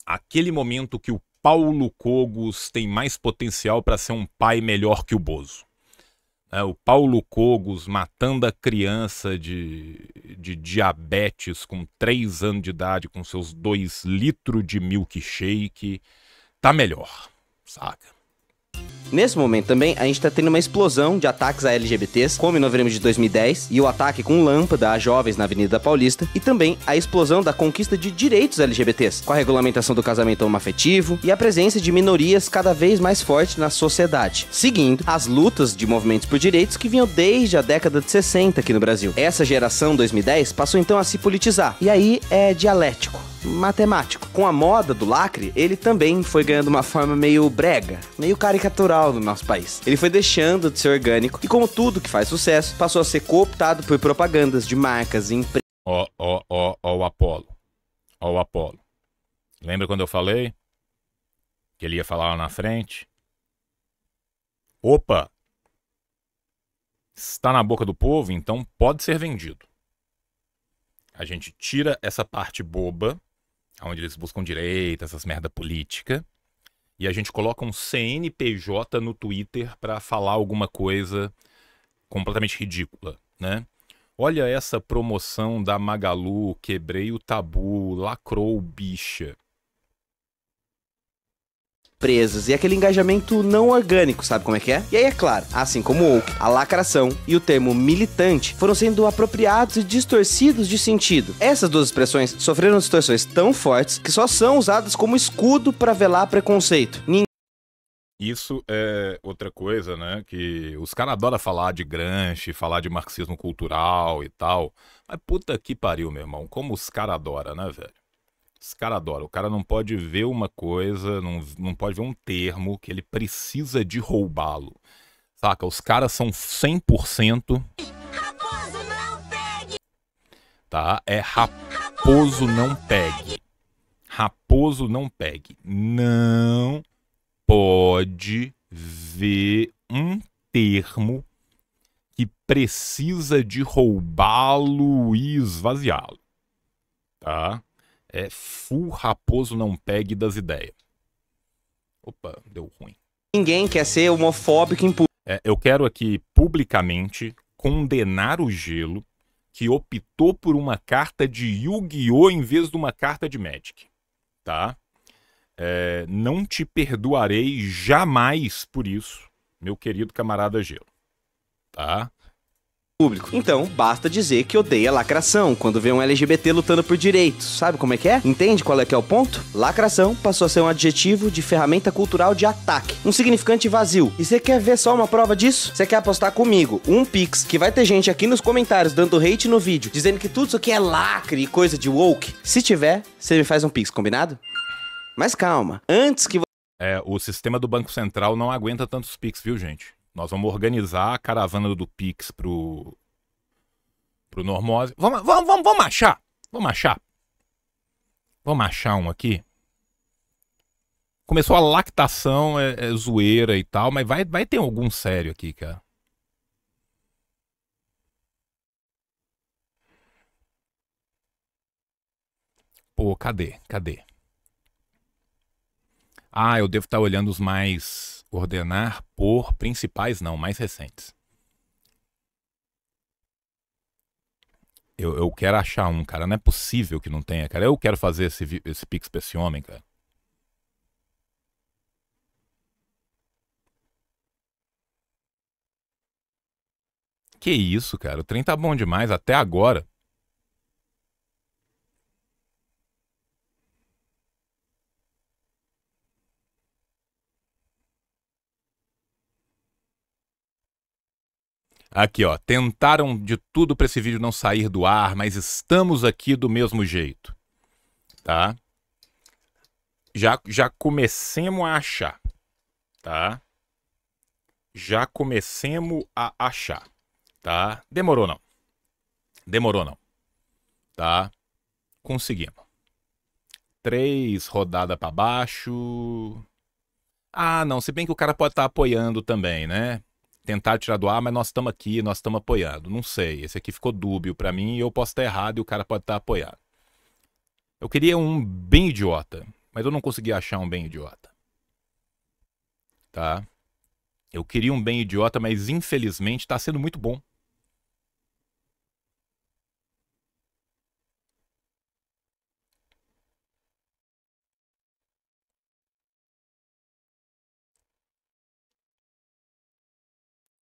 Aquele momento que o Paulo Cogos tem mais potencial para ser um pai melhor que o Bozo. O Paulo Cogos matando a criança de diabetes com 3 anos de idade, com seus 2 litros de milkshake, tá melhor, saca? Nesse momento também, a gente tá tendo uma explosão de ataques a LGBTs, como em novembro de 2010, e o ataque com lâmpada a jovens na Avenida Paulista, e também a explosão da conquista de direitos LGBTs, com a regulamentação do casamento homoafetivo e a presença de minorias cada vez mais forte na sociedade, seguindo as lutas de movimentos por direitos que vinham desde a década de 60 aqui no Brasil. Essa geração 2010 passou então a se politizar, e aí é dialético, matemático. Com a moda do lacre, ele também foi ganhando uma forma meio brega, meio caricatural no nosso país. Ele foi deixando de ser orgânico e, como tudo que faz sucesso, passou a ser cooptado por propagandas de marcas e empresas. Ó o Apolo. Ó o Apolo. Lembra quando eu falei que ele ia falar lá na frente? Opa! Está na boca do povo, então pode ser vendido. A gente tira essa parte boba, onde eles buscam direito, essas merda política, e a gente coloca um CNPJ no Twitter pra falar alguma coisa completamente ridícula, né? Olha essa promoção da Magalu, quebrei o tabu, lacrou bicha. Presas e aquele engajamento não orgânico, sabe como é que é? E aí, é claro, assim como o woke, a lacração e o termo militante foram sendo apropriados e distorcidos de sentido. Essas duas expressões sofreram distorções tão fortes que só são usadas como escudo para velar preconceito. Isso é outra coisa, né? Que os caras adoram falar de Gramsci, falar de marxismo cultural e tal. Mas puta que pariu, meu irmão. Como os caras adoram, né, velho? Os caras adoram. O cara não pode ver uma coisa, não pode ver um termo que ele precisa de roubá-lo. Saca? Os caras são 100%... Raposo não pegue! Tá? É raposo não pegue. Raposo não pegue. Não pode ver um termo que precisa de roubá-lo e esvaziá-lo. Tá? É full raposo não pegue das ideias. Opa, deu ruim. Ninguém quer ser homofóbico em público. Eu quero aqui publicamente condenar o Gelo que optou por uma carta de Yu-Gi-Oh! Em vez de uma carta de Magic. Tá? Não te perdoarei jamais por isso, meu querido camarada Gelo. Tá? público. Então, basta dizer que odeia lacração quando vê um LGBT lutando por direitos. Sabe como é que é? Entende qual é que é o ponto? Lacração passou a ser um adjetivo de ferramenta cultural de ataque, um significante vazio. E você quer ver só uma prova disso? Você quer apostar comigo um pix que vai ter gente aqui nos comentários dando hate no vídeo, dizendo que tudo isso aqui é lacre e coisa de woke? Se tiver, você me faz um pix, combinado? Mas calma, antes que O sistema do Banco Central não aguenta tantos Pix, viu, gente? Nós vamos organizar a caravana do Pix pro Normose. Vamos achar. Vamos achar um aqui. Começou a lactação, é zoeira e tal, mas vai ter algum sério aqui, cara. Pô, cadê? Ah, eu devo estar olhando os mais... Ordenar por principais, não, mais recentes. Eu quero achar um, cara. Não é possível que não tenha, cara. Eu quero fazer esse pix pra esse homem, cara. Que isso, cara. O trem tá bom demais até agora. Aqui, ó. Tentaram de tudo pra esse vídeo não sair do ar, mas estamos aqui do mesmo jeito. Tá? Já comecemos a achar. Tá? Já comecemos a achar. Tá? Demorou não. Tá? Conseguimos. 3 rodadas pra baixo. Ah, não. Se bem que o cara pode estar apoiando também, né? Tentar tirar do ar, mas nós estamos aqui, nós estamos apoiando. Não sei, esse aqui ficou dúbio pra mim e eu posso estar errado e o cara pode estar apoiado. Eu queria um bem idiota, mas eu não consegui achar um bem idiota. Tá? Eu queria um bem idiota, mas infelizmente tá sendo muito bom.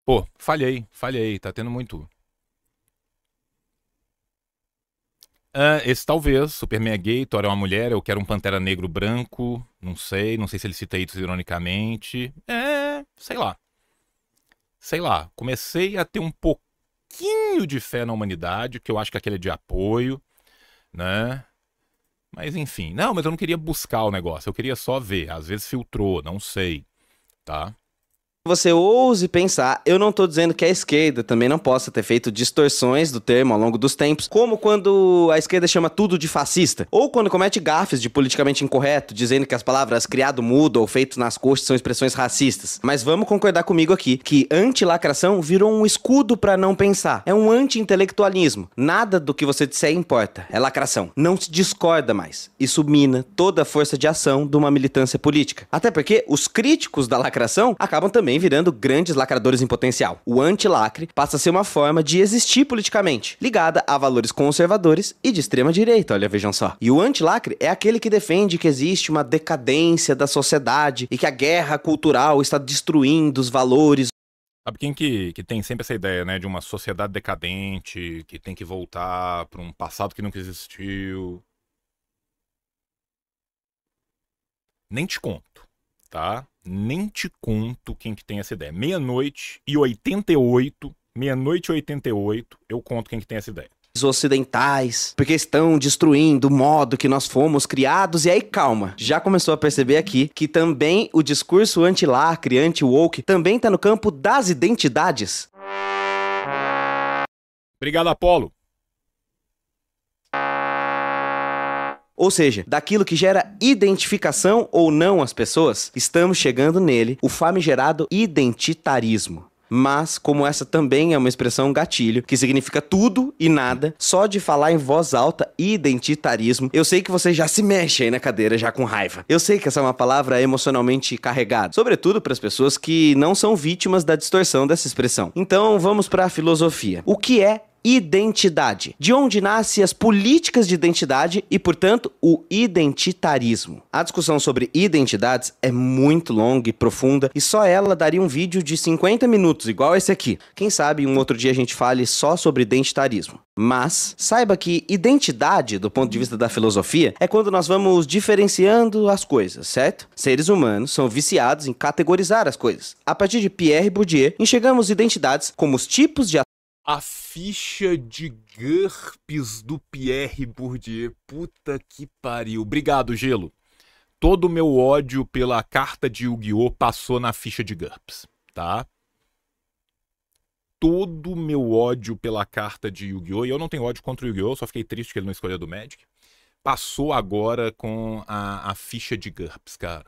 Pô, falhei, tá tendo muito. Esse talvez, Superman é gay, Thor é uma mulher, eu quero um Pantera Negro branco, não sei se ele cita isso ironicamente. Sei lá, comecei a ter um pouquinho de fé na humanidade, que eu acho que aquele é de apoio, né? Mas enfim, não, mas eu não queria buscar o negócio, eu queria só ver, às vezes filtrou, não sei, tá? você ouse pensar, eu não tô dizendo que a esquerda também não possa ter feito distorções do termo ao longo dos tempos, como quando a esquerda chama tudo de fascista, ou quando comete gafes de politicamente incorreto, dizendo que as palavras criado mudo ou feitos nas coxas são expressões racistas. Mas vamos concordar comigo aqui, que anti-lacração virou um escudo pra não pensar. É um anti-intelectualismo. Nada do que você disser importa. É lacração. Não se discorda mais. Isso mina toda a força de ação de uma militância política. Até porque os críticos da lacração acabam também virando grandes lacradores em potencial. O anti-lacre passa a ser uma forma de existir politicamente, ligada a valores conservadores e de extrema direita, olha, vejam só. E o anti-lacre é aquele que defende que existe uma decadência da sociedade e que a guerra cultural está destruindo os valores. Sabe quem que tem sempre essa ideia, né, de uma sociedade decadente, que tem que voltar para um passado que nunca existiu? Nem te conto, tá? Nem te conto quem que tem essa ideia. Meia-noite e 88, eu conto quem que tem essa ideia. Ocidentais, porque estão destruindo o modo que nós fomos criados. E aí, calma, já começou a perceber aqui que também o discurso anti-lacre, anti-woke, também tá no campo das identidades. Obrigado, Apolo. Ou seja, daquilo que gera identificação ou não às pessoas, estamos chegando nele, o famigerado identitarismo. Mas, como essa também é uma expressão gatilho, que significa tudo e nada, só de falar em voz alta identitarismo, eu sei que você já se mexe aí na cadeira já com raiva. Eu sei que essa é uma palavra emocionalmente carregada, sobretudo para as pessoas que não são vítimas da distorção dessa expressão. Então, vamos para a filosofia. O que é identidade, de onde nascem as políticas de identidade e, portanto, o identitarismo. A discussão sobre identidades é muito longa e profunda e só ela daria um vídeo de 50 minutos, igual esse aqui. Quem sabe um outro dia a gente fale só sobre identitarismo. Mas saiba que identidade, do ponto de vista da filosofia, é quando nós vamos diferenciando as coisas, certo? Seres humanos são viciados em categorizar as coisas. A partir de Pierre Bourdieu, enxergamos identidades como os tipos de A ficha de GURPS do Pierre Bourdieu. Puta que pariu. Obrigado, Gelo. Todo o meu ódio pela carta de Yu-Gi-Oh! Passou na ficha de GURPS, tá? Todo o meu ódio pela carta de Yu-Gi-Oh! E eu não tenho ódio contra o Yu-Gi-Oh! Só fiquei triste que ele não escolheu do Magic. Passou agora com a ficha de GURPS, cara.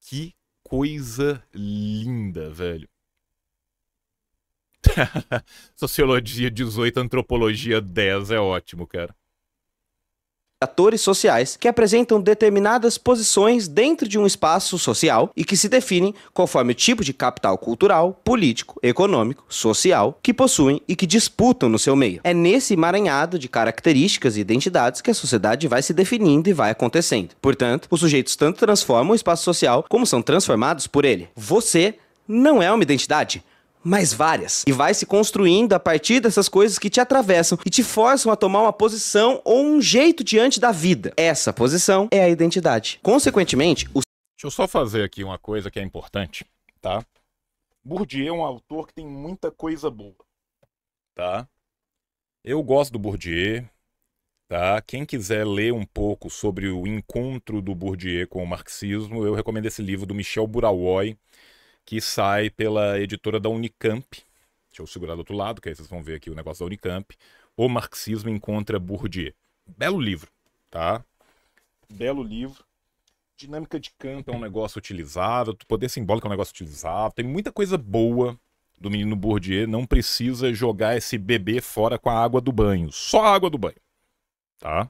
Que coisa linda, velho. Sociologia 18, Antropologia 10, é ótimo, cara. atores sociais que apresentam determinadas posições dentro de um espaço social e que se definem conforme o tipo de capital cultural, político, econômico, social que possuem e que disputam no seu meio. É nesse emaranhado de características e identidades que a sociedade vai se definindo e vai acontecendo. Portanto, os sujeitos tanto transformam o espaço social como são transformados por ele. Você não é uma identidade, mas várias. E vai se construindo a partir dessas coisas que te atravessam e te forçam a tomar uma posição ou um jeito diante da vida. Essa posição é a identidade. Consequentemente, Deixa eu só fazer aqui uma coisa que é importante, tá? Bourdieu é um autor que tem muita coisa boa, tá? Eu gosto do Bourdieu, tá? Quem quiser ler um pouco sobre o encontro do Bourdieu com o marxismo, eu recomendo esse livro do Michel Burawoy, que sai pela editora da Unicamp. Deixa eu segurar do outro lado, que aí vocês vão ver aqui o negócio da Unicamp. O Marxismo encontra Bourdieu. Belo livro, tá? Belo livro. Dinâmica de campo é um negócio utilizável. Poder simbólico é um negócio utilizável. Tem muita coisa boa do menino Bourdieu. Não precisa jogar esse bebê fora com a água do banho. Só a água do banho, tá?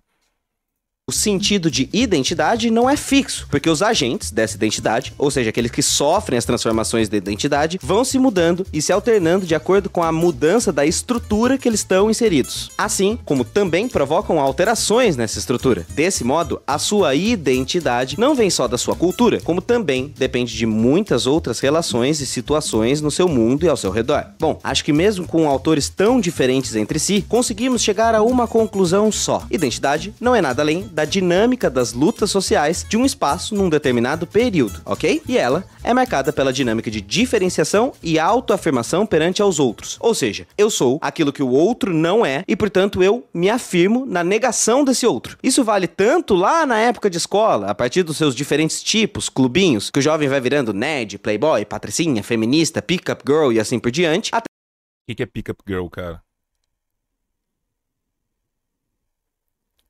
o sentido de identidade não é fixo, porque os agentes dessa identidade, ou seja, aqueles que sofrem as transformações da identidade, vão se mudando e se alternando de acordo com a mudança da estrutura que eles estão inseridos. Assim como também provocam alterações nessa estrutura. Desse modo, a sua identidade não vem só da sua cultura, como também depende de muitas outras relações e situações no seu mundo e ao seu redor. Bom, acho que mesmo com autores tão diferentes entre si, conseguimos chegar a uma conclusão só. Identidade não é nada além da dinâmica das lutas sociais de um espaço num determinado período, ok? E ela é marcada pela dinâmica de diferenciação e autoafirmação perante aos outros. Ou seja, eu sou aquilo que o outro não é e, portanto, eu me afirmo na negação desse outro. Isso vale tanto lá na época de escola, a partir dos seus diferentes tipos, clubinhos, que o jovem vai virando nerd, playboy, patricinha, feminista, pick-up girl e assim por diante. O que é pick-up girl, cara?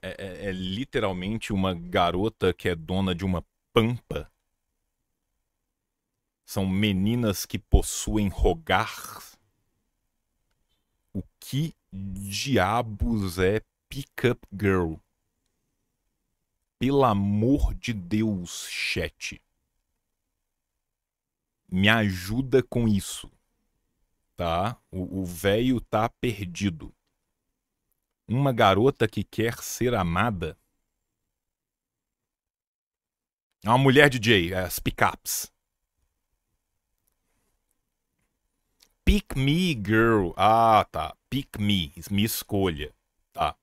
É literalmente uma garota que é dona de uma pampa. São meninas que possuem rogar. O que diabos é pick-up girl? Pelo amor de Deus, chat. Me ajuda com isso, tá? O velho tá perdido. Uma garota que quer ser amada. É uma mulher DJ, as pick-ups. Pick me, girl. Ah, tá. Pick me, me escolha. Tá.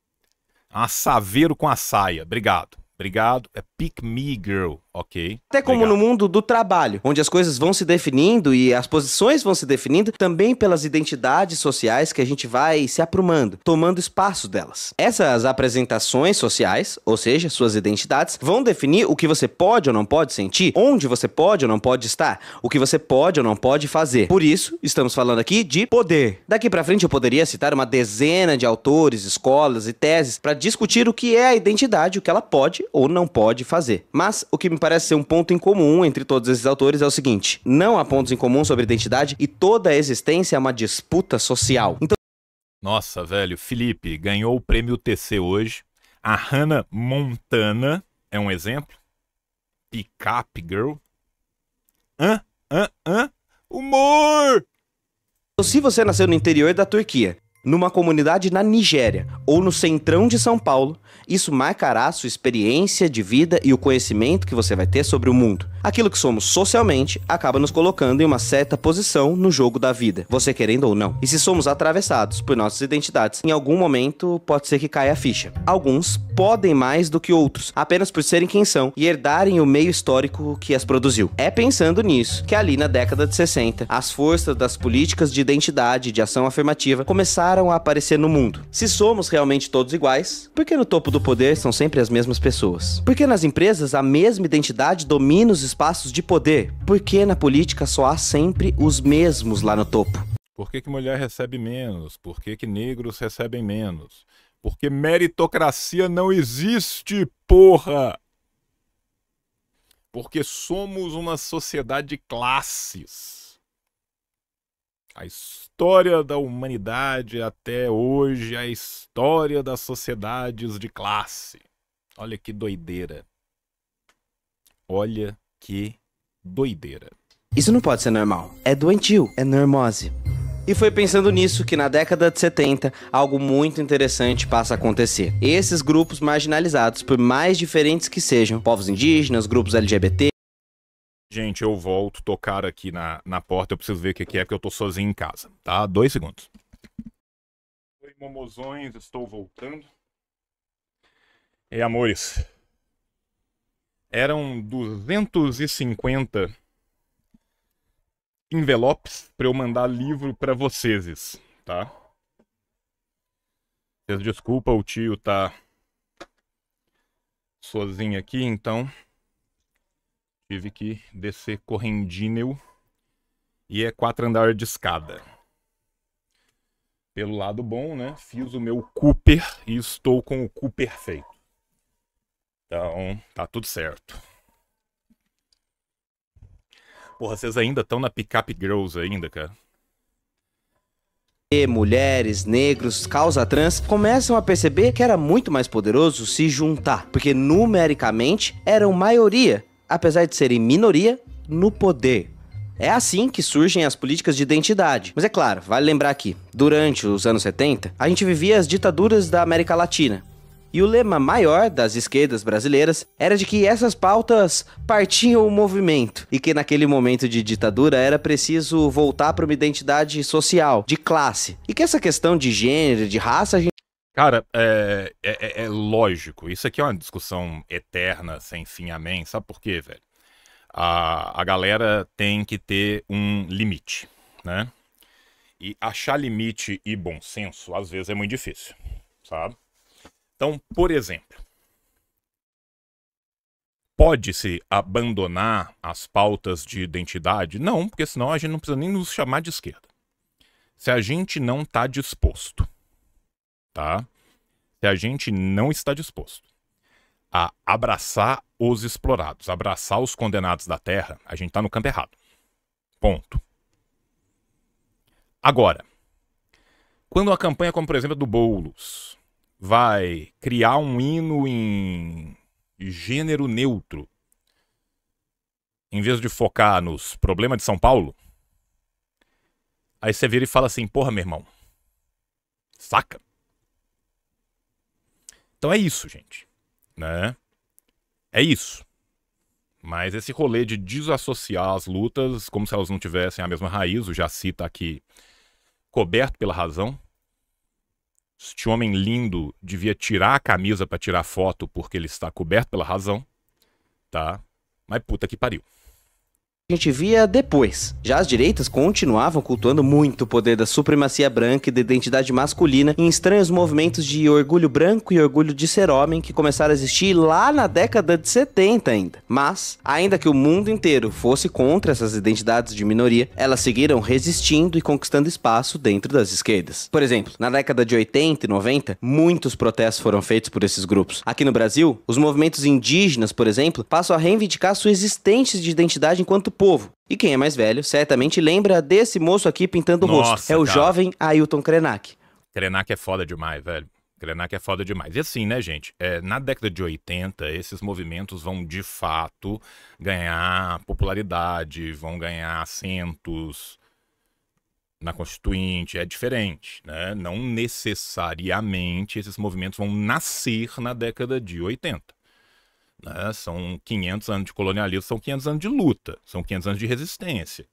A saveiro com a saia. Obrigado. Obrigado. É pick me, girl. Ok. Até como no mundo do trabalho, onde as coisas vão se definindo e as posições vão se definindo também pelas identidades sociais que a gente vai se aprumando, tomando espaço delas. Essas apresentações sociais, ou seja, suas identidades, vão definir o que você pode ou não pode sentir, onde você pode ou não pode estar, o que você pode ou não pode fazer. Por isso, estamos falando aqui de poder. Daqui pra frente eu poderia citar uma dezena de autores, escolas e teses para discutir o que é a identidade, o que ela pode ou não pode fazer. Mas o que me parece ser um ponto em comum entre todos esses autores é o seguinte: não há pontos em comum sobre identidade e toda a existência é uma disputa social. Então... Nossa, velho, Felipe ganhou o prêmio TC hoje. A Hannah Montana é um exemplo. Pick-up girl. Humor! Se você nasceu no interior da Turquia numa comunidade na Nigéria ou no centrão de São Paulo, isso marcará a sua experiência de vida e o conhecimento que você vai ter sobre o mundo. Aquilo que somos socialmente acaba nos colocando em uma certa posição no jogo da vida, você querendo ou não. E se somos atravessados por nossas identidades, em algum momento pode ser que caia a ficha. Alguns podem mais do que outros, apenas por serem quem são e herdarem o meio histórico que as produziu. É pensando nisso que ali na década de 60, as forças das políticas de identidade e de ação afirmativa começaram a aparecer no mundo. Se somos realmente todos iguais, por que no topo do poder são sempre as mesmas pessoas? Por que nas empresas a mesma identidade domina os espaços de poder? Por que na política só há sempre os mesmos lá no topo? Por que mulher recebe menos? Por que negros recebem menos? Porque meritocracia não existe, porra! Porque somos uma sociedade de classes. A história da humanidade até hoje é a história das sociedades de classe. Olha que doideira. Olha que doideira. Isso não pode ser normal. É doentio, é normose. E foi pensando nisso que na década de 70, algo muito interessante passa a acontecer. Esses grupos marginalizados, por mais diferentes que sejam, povos indígenas, grupos LGBT... Gente, eu volto, tocar aqui na porta, eu preciso ver o que é, porque eu tô sozinho em casa, tá? 2 segundos. Oi, momozões, estou voltando. E amores, eram 250 envelopes para eu mandar livro para vocês, tá? Vocês desculpa, o tio tá sozinho aqui, então tive que descer correndinho e é 4 andares de escada. Pelo lado bom, né? Fiz o meu Cooper e estou com o cu perfeito. Então, tá tudo certo. Porra, vocês ainda estão na Pickup Girls ainda, cara? Mulheres, negros, causa trans começam a perceber que era muito mais poderoso se juntar, porque numericamente eram maioria, apesar de serem minoria no poder. É assim que surgem as políticas de identidade. Mas é claro, vale lembrar aqui, durante os anos 70, a gente vivia as ditaduras da América Latina. E o lema maior das esquerdas brasileiras era de que essas pautas partiam o movimento e que naquele momento de ditadura era preciso voltar para uma identidade social, de classe. E que essa questão de gênero, de raça, a gente... Cara, é lógico. Isso aqui é uma discussão eterna, sem fim, amém. Sabe por quê, velho? A galera tem que ter um limite, né? E achar limite e bom senso, às vezes, é muito difícil, sabe? Então, por exemplo, pode-se abandonar as pautas de identidade? Não, porque senão a gente não precisa nem nos chamar de esquerda. Se a gente não está disposto, tá? Se a gente não está disposto a abraçar os explorados, abraçar os condenados da terra, a gente está no campo errado. Ponto. Agora, quando uma campanha como, por exemplo, a do Boulos vai criar um hino em gênero neutro, em vez de focar nos problemas de São Paulo, aí você vira e fala assim, porra, meu irmão, saca? Então é isso, gente, né? É isso. Mas esse rolê de desassociar as lutas como se elas não tivessem a mesma raiz, o Jaci tá aqui coberto pela razão. Este homem lindo devia tirar a camisa pra tirar foto porque ele está coberto pela razão, tá? Mas puta que pariu. A gente via depois. Já as direitas continuavam cultuando muito o poder da supremacia branca e da identidade masculina em estranhos movimentos de orgulho branco e orgulho de ser homem que começaram a existir lá na década de 70 ainda. Mas, ainda que o mundo inteiro fosse contra essas identidades de minoria, elas seguiram resistindo e conquistando espaço dentro das esquerdas. Por exemplo, na década de 80 e 90, muitos protestos foram feitos por esses grupos. Aqui no Brasil, os movimentos indígenas, por exemplo, passam a reivindicar sua existência de identidade enquanto povo. E quem é mais velho certamente lembra desse moço aqui pintando o rosto. É o jovem Ailton Krenak. Krenak é foda demais, velho. Krenak é foda demais. E assim, né, gente? Na década de 80, esses movimentos vão, de fato, ganhar popularidade, vão ganhar assentos. na Constituinte, é diferente, né? Não necessariamente esses movimentos vão nascer na década de 80. Né? São 500 anos de colonialismo, são 500 anos de luta, são 500 anos de resistência.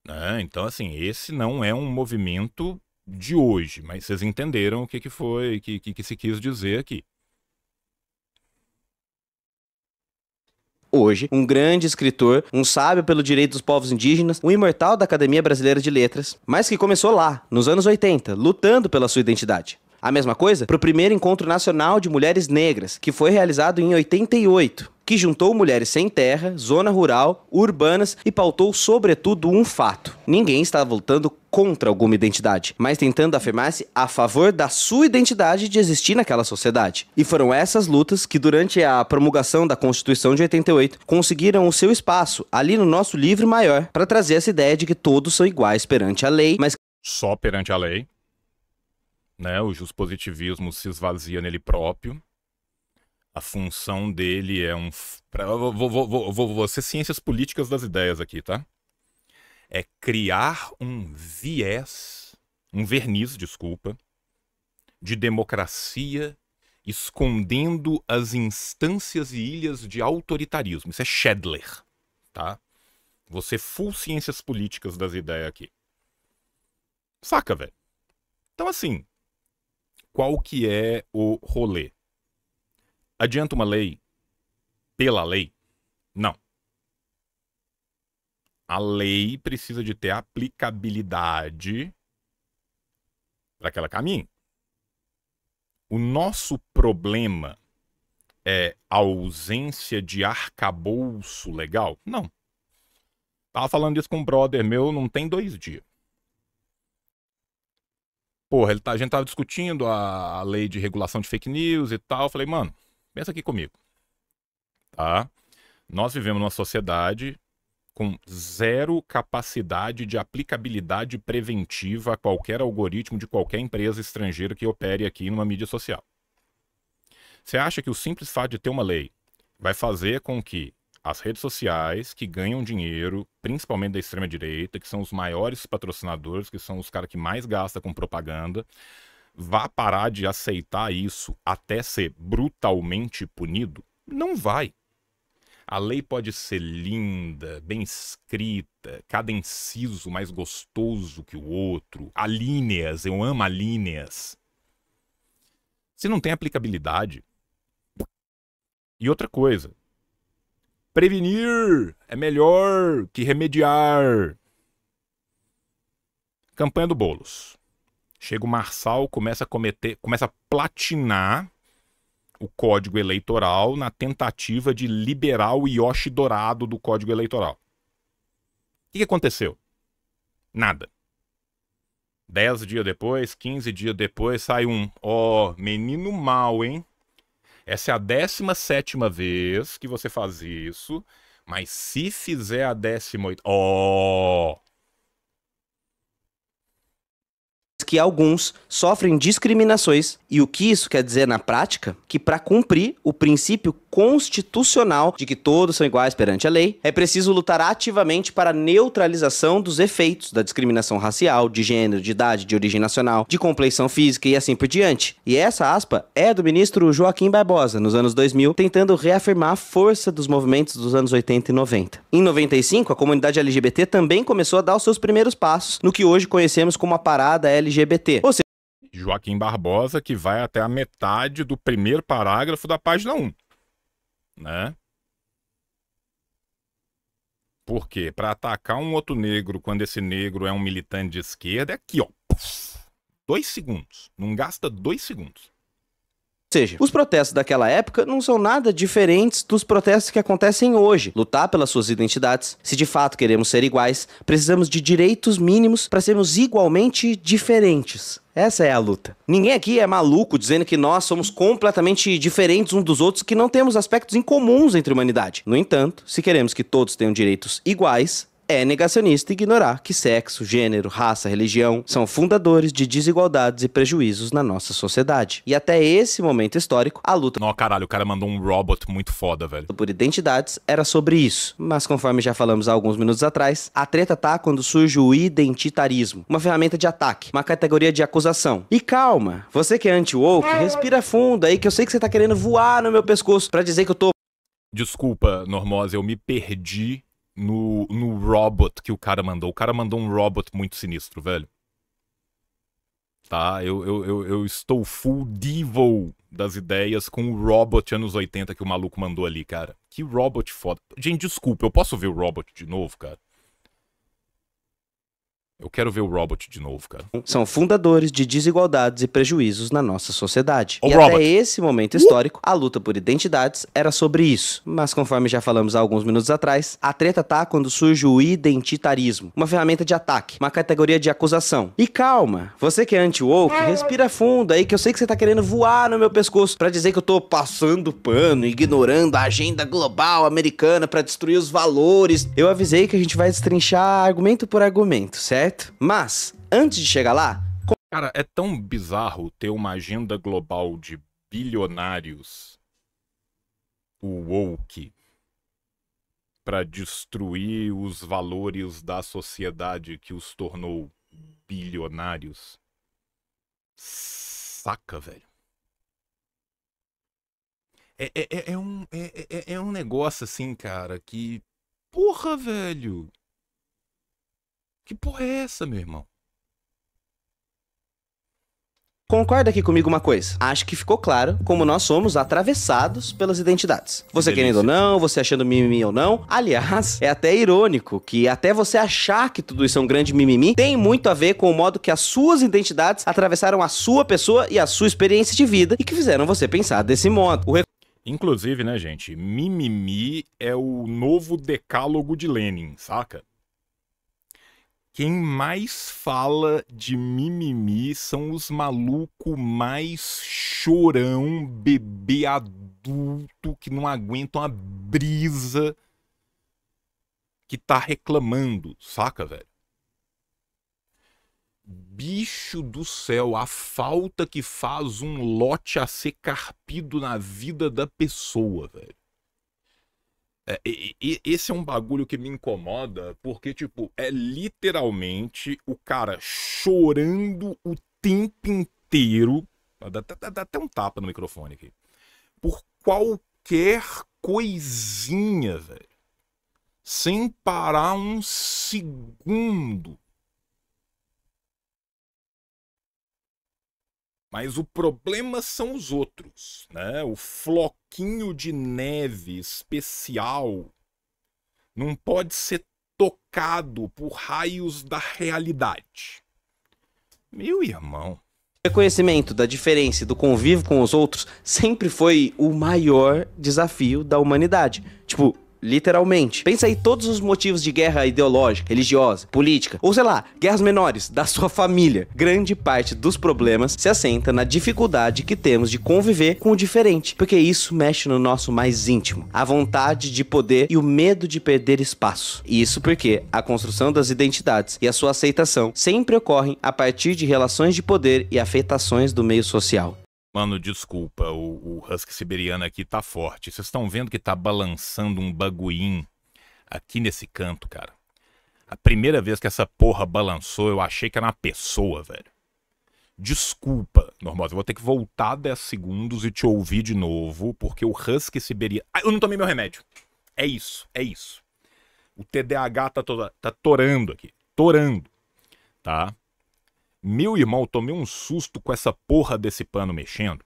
Né? Então, assim, esse não é um movimento de hoje, mas vocês entenderam o que foi, que se quis dizer aqui. Hoje, um grande escritor, um sábio pelo direito dos povos indígenas, um imortal da Academia Brasileira de Letras, mas que começou lá, nos anos 80, lutando pela sua identidade. A mesma coisa para o primeiro Encontro Nacional de Mulheres Negras, que foi realizado em 88, que juntou mulheres sem terra, zona rural, urbanas e pautou sobretudo um fato. Ninguém estava lutando contra alguma identidade, mas tentando afirmar-se a favor da sua identidade de existir naquela sociedade. E foram essas lutas que, durante a promulgação da Constituição de 88, conseguiram o seu espaço ali no nosso livro maior para trazer essa ideia de que todos são iguais perante a lei, mas só perante a lei, né? O juspositivismo se esvazia nele próprio. A função dele é vou ser ciências políticas das ideias aqui, tá? É criar um viés, um verniz, desculpa, de democracia, escondendo as instâncias e ilhas de autoritarismo. Isso é Schedler, tá? Você full ciências políticas das ideias aqui. Saca, velho? Então, assim, qual que é o rolê? Adianta uma lei pela lei? Não. A lei precisa de ter aplicabilidade para que ela caminhe. O nosso problema é a ausência de arcabouço legal? Não. Tava falando isso com um brother meu, não tem 2 dias. Porra, a gente tava discutindo a lei de regulação de fake news e tal. Eu falei, mano, pensa aqui comigo. Tá? Nós vivemos numa sociedade com zero capacidade de aplicabilidade preventiva a qualquer algoritmo de qualquer empresa estrangeira que opere aqui numa mídia social. Você acha que o simples fato de ter uma lei vai fazer com que as redes sociais, que ganham dinheiro, principalmente da extrema-direita, que são os maiores patrocinadores, que são os caras que mais gastam com propaganda, vá parar de aceitar isso até ser brutalmente punido? Não vai. A lei pode ser linda, bem escrita, cada inciso mais gostoso que o outro, alíneas, eu amo alíneas. Se não tem aplicabilidade. E outra coisa, prevenir é melhor que remediar. Campanha do Boulos. Chega o Marçal, começa a platinar o Código Eleitoral na tentativa de liberar o Yoshi dourado do Código Eleitoral. O que aconteceu? Nada. 10 dias depois, 15 dias depois, sai menino mau, hein? Essa é a 17ª vez que você faz isso, mas se fizer a 18ª... que alguns sofrem discriminações. E o que isso quer dizer na prática? Que para cumprir o princípio constitucional de que todos são iguais perante a lei, é preciso lutar ativamente para a neutralização dos efeitos da discriminação racial, de gênero, de idade, de origem nacional, de compleição física e assim por diante. E essa aspa é do ministro Joaquim Barbosa, nos anos 2000, tentando reafirmar a força dos movimentos dos anos 80 e 90. Em 95, a comunidade LGBT também começou a dar os seus primeiros passos no que hoje conhecemos como a Parada LGBT. Ou seja, Joaquim Barbosa, que vai até a metade do primeiro parágrafo da página 1. Né? Por quê? Para atacar um outro negro quando esse negro é um militante de esquerda, é aqui, ó. 2 segundos. Não gasta 2 segundos. Ou seja, os protestos daquela época não são nada diferentes dos protestos que acontecem hoje. Lutar pelas suas identidades, se de fato queremos ser iguais, precisamos de direitos mínimos para sermos igualmente diferentes. Essa é a luta. Ninguém aqui é maluco dizendo que nós somos completamente diferentes uns dos outros, que não temos aspectos incomuns entre a humanidade. No entanto, se queremos que todos tenham direitos iguais, é negacionista ignorar que sexo, gênero, raça, religião são fundadores de desigualdades e prejuízos na nossa sociedade. E até esse momento histórico, a luta Não, caralho, o cara mandou um robot muito foda, velho. por identidades era sobre isso. Mas conforme já falamos há alguns minutos atrás, a treta tá quando surge o identitarismo, uma ferramenta de ataque, uma categoria de acusação. E calma, você que é anti-woke, respira fundo aí que eu sei que você tá querendo voar no meu pescoço pra dizer que eu tô... Desculpa, Normose, eu me perdi no robot que o cara mandou. O cara mandou um robot muito sinistro, velho. Tá? Eu estou full devil das ideias com o robot anos 80 que o maluco mandou ali, cara. Que robot foda. Gente, desculpa, eu posso ver o robot de novo, cara? Eu quero ver o robot de novo, cara. São fundadores de desigualdades e prejuízos na nossa sociedade. Ô, E Robert. até esse momento histórico, a luta por identidades era sobre isso. Mas conforme já falamos há alguns minutos atrás, a treta tá quando surge o identitarismo, uma ferramenta de ataque, uma categoria de acusação. E calma, você que é anti-woke, respira fundo aí que eu sei que você tá querendo voar no meu pescoço pra dizer que eu tô passando pano, ignorando a agenda global americana pra destruir os valores. Eu avisei que a gente vai destrinchar argumento por argumento, certo? Mas, antes de chegar lá, Cara, é tão bizarro ter uma agenda global de bilionários, o woke, pra destruir os valores da sociedade que os tornou bilionários. Saca, velho? É um negócio assim, cara, que... Porra, velho! Que porra é essa, meu irmão? concorda aqui comigo uma coisa. Acho que ficou claro como nós somos atravessados pelas identidades. Você delícia. querendo ou não, você achando mimimi ou não. Aliás, é até irônico que até você achar que tudo isso é um grande mimimi, tem muito a ver com o modo que as suas identidades atravessaram a sua pessoa e a sua experiência de vida e que fizeram você pensar desse modo. Inclusive, né, gente, mimimi é o novo decálogo de Lenin, saca? Quem mais fala de mimimi são os malucos mais chorão, bebê adulto, que não aguentam a brisa que tá reclamando, saca, velho? Bicho do céu, a falta que faz um lote a ser carpido na vida da pessoa, velho. Esse é um bagulho que me incomoda, porque, tipo, é literalmente o cara chorando o tempo inteiro. Dá até um tapa no microfone aqui. Por qualquer coisinha, velho. Sem parar um segundo. Mas o problema são os outros, né? O floquinho de neve especial não pode ser tocado por raios da realidade. Meu irmão. O reconhecimento da diferença e do convívio com os outros sempre foi o maior desafio da humanidade. Tipo, literalmente. Pensa aí todos os motivos de guerra ideológica, religiosa, política, ou sei lá, guerras menores da sua família. Grande parte dos problemas se assenta na dificuldade que temos de conviver com o diferente, porque isso mexe no nosso mais íntimo, a vontade de poder e o medo de perder espaço. Isso porque a construção das identidades e a sua aceitação sempre ocorrem a partir de relações de poder e afetações do meio social. Mano, desculpa, o husky siberiano aqui tá forte. Vocês estão vendo que tá balançando um bagulhinho aqui nesse canto, cara. A primeira vez que essa porra balançou, eu achei que era uma pessoa, velho. Desculpa, Normosa, eu vou ter que voltar 10 segundos e te ouvir de novo, porque o husky siberiano... Ah, eu não tomei meu remédio. É isso, é isso. O TDAH tá torando aqui, torando, tá? Meu irmão, eu tomei um susto com essa porra desse pano mexendo.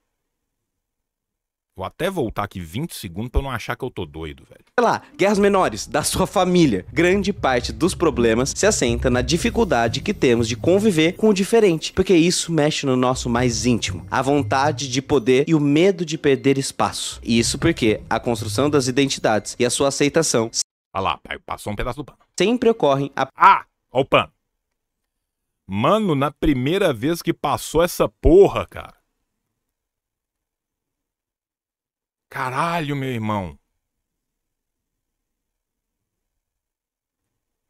Vou até voltar aqui 20 segundos pra eu não achar que eu tô doido, velho. Sei lá, guerras menores da sua família. Grande parte dos problemas se assenta na dificuldade que temos de conviver com o diferente, porque isso mexe no nosso mais íntimo, a vontade de poder e o medo de perder espaço. Isso porque a construção das identidades e a sua aceitação Olha lá, passou um pedaço do pano. sempre ocorrem a Ah, ó o pano. Mano, na primeira vez que passou essa porra, cara. Caralho, meu irmão.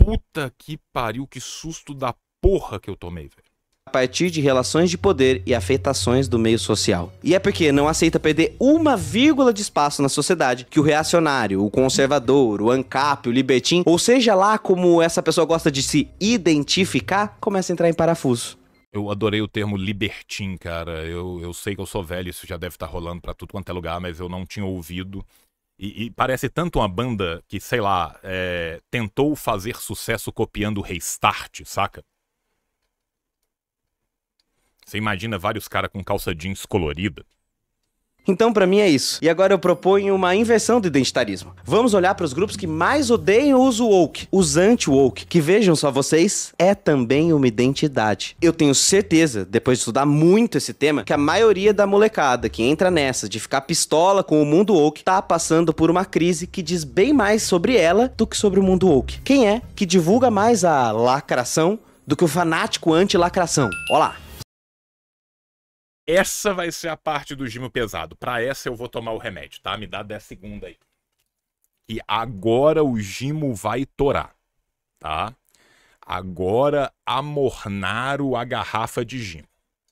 Puta que pariu, que susto da porra que eu tomei, velho. A partir de relações de poder e afetações do meio social. E é porque não aceita perder uma vírgula de espaço na sociedade que o reacionário, o conservador, o ANCAP, o libertim, ou seja lá como essa pessoa gosta de se identificar, começa a entrar em parafuso. Eu adorei o termo libertim, cara. Eu sei que eu sou velho, isso já deve estar rolando pra tudo quanto é lugar, mas eu não tinha ouvido. E parece tanto uma banda que, sei lá, tentou fazer sucesso copiando o Restart, saca? Você imagina vários caras com calça jeans colorida. Então, pra mim é isso. E agora eu proponho uma inversão do identitarismo. Vamos olhar para os grupos que mais odeiam os woke, os anti-woke, que vejam só vocês, é também uma identidade. Eu tenho certeza, depois de estudar muito esse tema, que a maioria da molecada que entra nessa de ficar pistola com o mundo woke tá passando por uma crise que diz bem mais sobre ela do que sobre o mundo woke. Quem é que divulga mais a lacração do que o fanático anti-lacração? Olha lá. Essa vai ser a parte do gimo pesado. Pra essa eu vou tomar o remédio, tá? Me dá 10 segundos aí. E agora o gimo vai torar, tá? Agora amornaram a garrafa de gimo,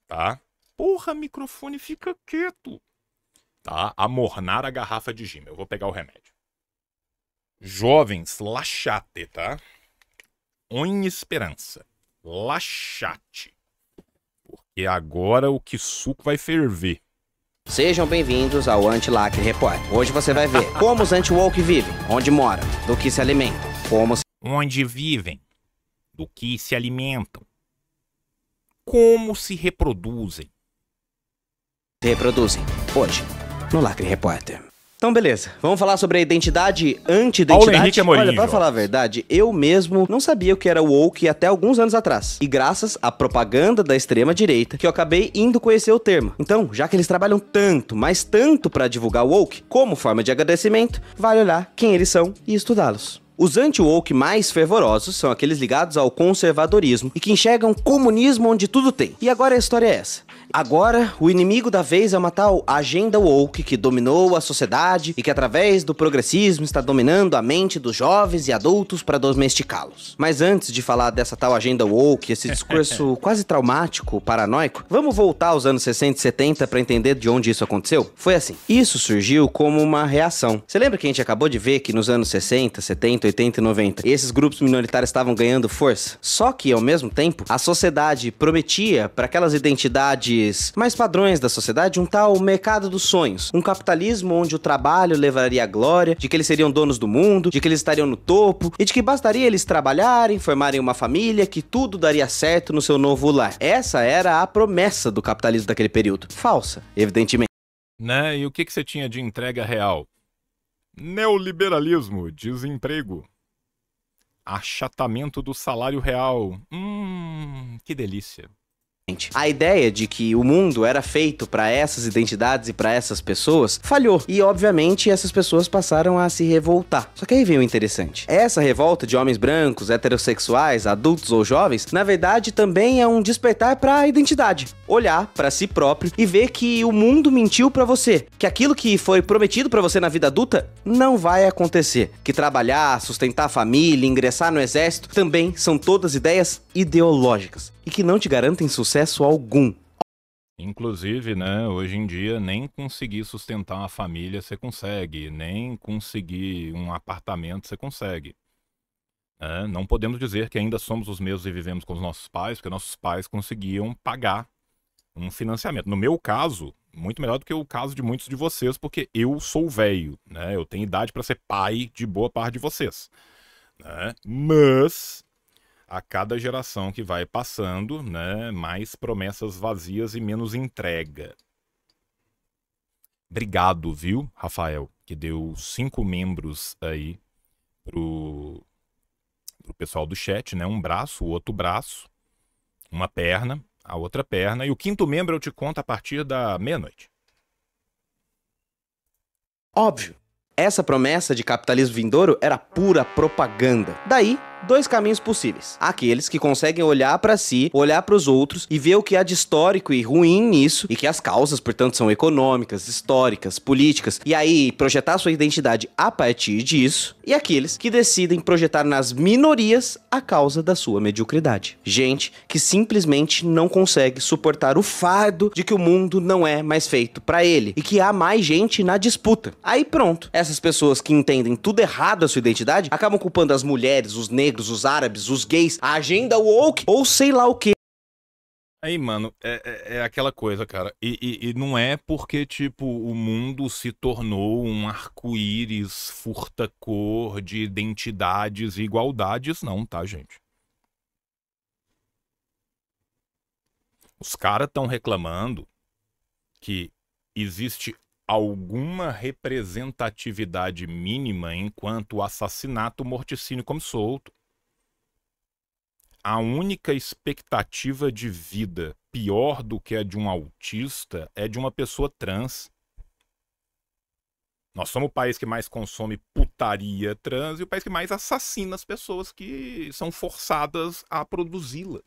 tá? Porra, microfone, fica quieto. Tá? Amornar a garrafa de gimo. Eu vou pegar o remédio. Jovens, laxate, tá? On esperança. Laxate. Porque agora o que suco vai ferver. Sejam bem-vindos ao Anti-Lacre Repórter. Hoje você vai ver como os anti-woke vivem, onde moram, do que se alimentam, onde vivem, do que se alimentam, como se reproduzem. Hoje, no Lacre Repórter. Então, beleza. Vamos falar sobre a identidade Paulo Henrique anti-identidade. Amorim, Olha, pra João. falar a verdade, eu mesmo não sabia o que era woke até alguns anos atrás. E graças à propaganda da extrema-direita, que eu acabei indo conhecer o termo. Então, já que eles trabalham tanto, mas tanto pra divulgar o woke, como forma de agradecimento, vale olhar quem eles são e estudá-los. Os anti-woke mais fervorosos são aqueles ligados ao conservadorismo e que enxergam comunismo onde tudo tem. E agora a história é essa. Agora, o inimigo da vez é uma tal agenda woke que dominou a sociedade e que através do progressismo está dominando a mente dos jovens e adultos para domesticá-los. Mas antes de falar dessa tal agenda woke, esse discurso quase traumático, paranoico, vamos voltar aos anos 60 e 70 para entender de onde isso aconteceu? Foi assim. Isso surgiu como uma reação. Você lembra que a gente acabou de ver que nos anos 60, 70, 80 e 90, esses grupos minoritários estavam ganhando força? Só que, ao mesmo tempo, a sociedade prometia para aquelas identidades mais padrões da sociedade um tal mercado dos sonhos, um capitalismo onde o trabalho levaria a glória, de que eles seriam donos do mundo, de que eles estariam no topo e de que bastaria eles trabalharem, formarem uma família, que tudo daria certo no seu novo lar. Essa era a promessa do capitalismo daquele período. Falsa, evidentemente. Né? E o que você tinha de entrega real? Neoliberalismo, desemprego, achatamento do salário real. Que delícia. A ideia de que o mundo era feito para essas identidades e para essas pessoas falhou. E, obviamente, essas pessoas passaram a se revoltar. Só que aí vem o interessante. Essa revolta de homens brancos, heterossexuais, adultos ou jovens, na verdade, também é um despertar para a identidade. Olhar para si próprio e ver que o mundo mentiu para você. Que aquilo que foi prometido para você na vida adulta não vai acontecer. Que trabalhar, sustentar a família, ingressar no exército também são todas ideias ideológicas e que não te garantem sucesso algum. Inclusive, né, hoje em dia, nem conseguir sustentar uma família você consegue, nem conseguir um apartamento você consegue. Não podemos dizer que ainda somos os mesmos e vivemos com os nossos pais, porque nossos pais conseguiam pagar um financiamento. No meu caso, muito melhor do que o caso de muitos de vocês, porque eu sou velho, né, eu tenho idade para ser pai de boa parte de vocês. Né? Mas a cada geração que vai passando, né, mais promessas vazias e menos entrega. Obrigado, viu, Rafael, que deu 5 membros aí pro pessoal do chat, né? Um braço, o outro braço, uma perna, a outra perna, e o 5º membro eu te conto a partir da meia-noite. Óbvio. Essa promessa de capitalismo vindouro era pura propaganda. Daí, dois caminhos possíveis. Aqueles que conseguem olhar pra si, olhar pros outros e ver o que há de histórico e ruim nisso, e que as causas, portanto, são econômicas, históricas, políticas, e aí projetar sua identidade a partir disso. E aqueles que decidem projetar nas minorias a causa da sua mediocridade. Gente que simplesmente não consegue suportar o fardo de que o mundo não é mais feito pra ele e que há mais gente na disputa. Aí pronto, essas pessoas que entendem tudo errado a sua identidade acabam culpando as mulheres, os negros, os árabes, os gays, a agenda woke ou sei lá o que. Aí, mano, é aquela coisa, cara. E não é porque, tipo, o mundo se tornou um arco-íris furta-cor de identidades e igualdades, não, tá, gente? Os caras estão reclamando que existe alguma representatividade mínima enquanto o assassinato, morticínio come solto. A única expectativa de vida pior do que a de um autista é de uma pessoa trans. Nós somos o país que mais consome putaria trans e o país que mais assassina as pessoas que são forçadas a produzi-la.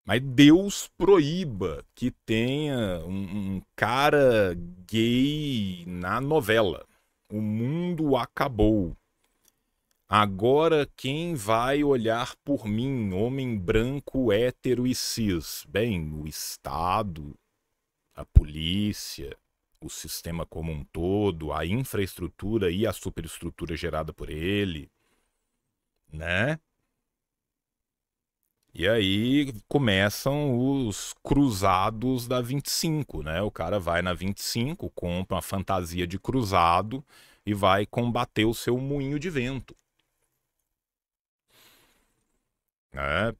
Mas Deus proíba que tenha um cara gay na novela. O mundo acabou. Agora quem vai olhar por mim, homem branco, hétero e cis? Bem, o Estado, a polícia, o sistema como um todo, a infraestrutura e a superestrutura gerada por ele, né? E aí começam os cruzados da 25, né? O cara vai na 25, compra uma fantasia de cruzado e vai combater o seu moinho de vento.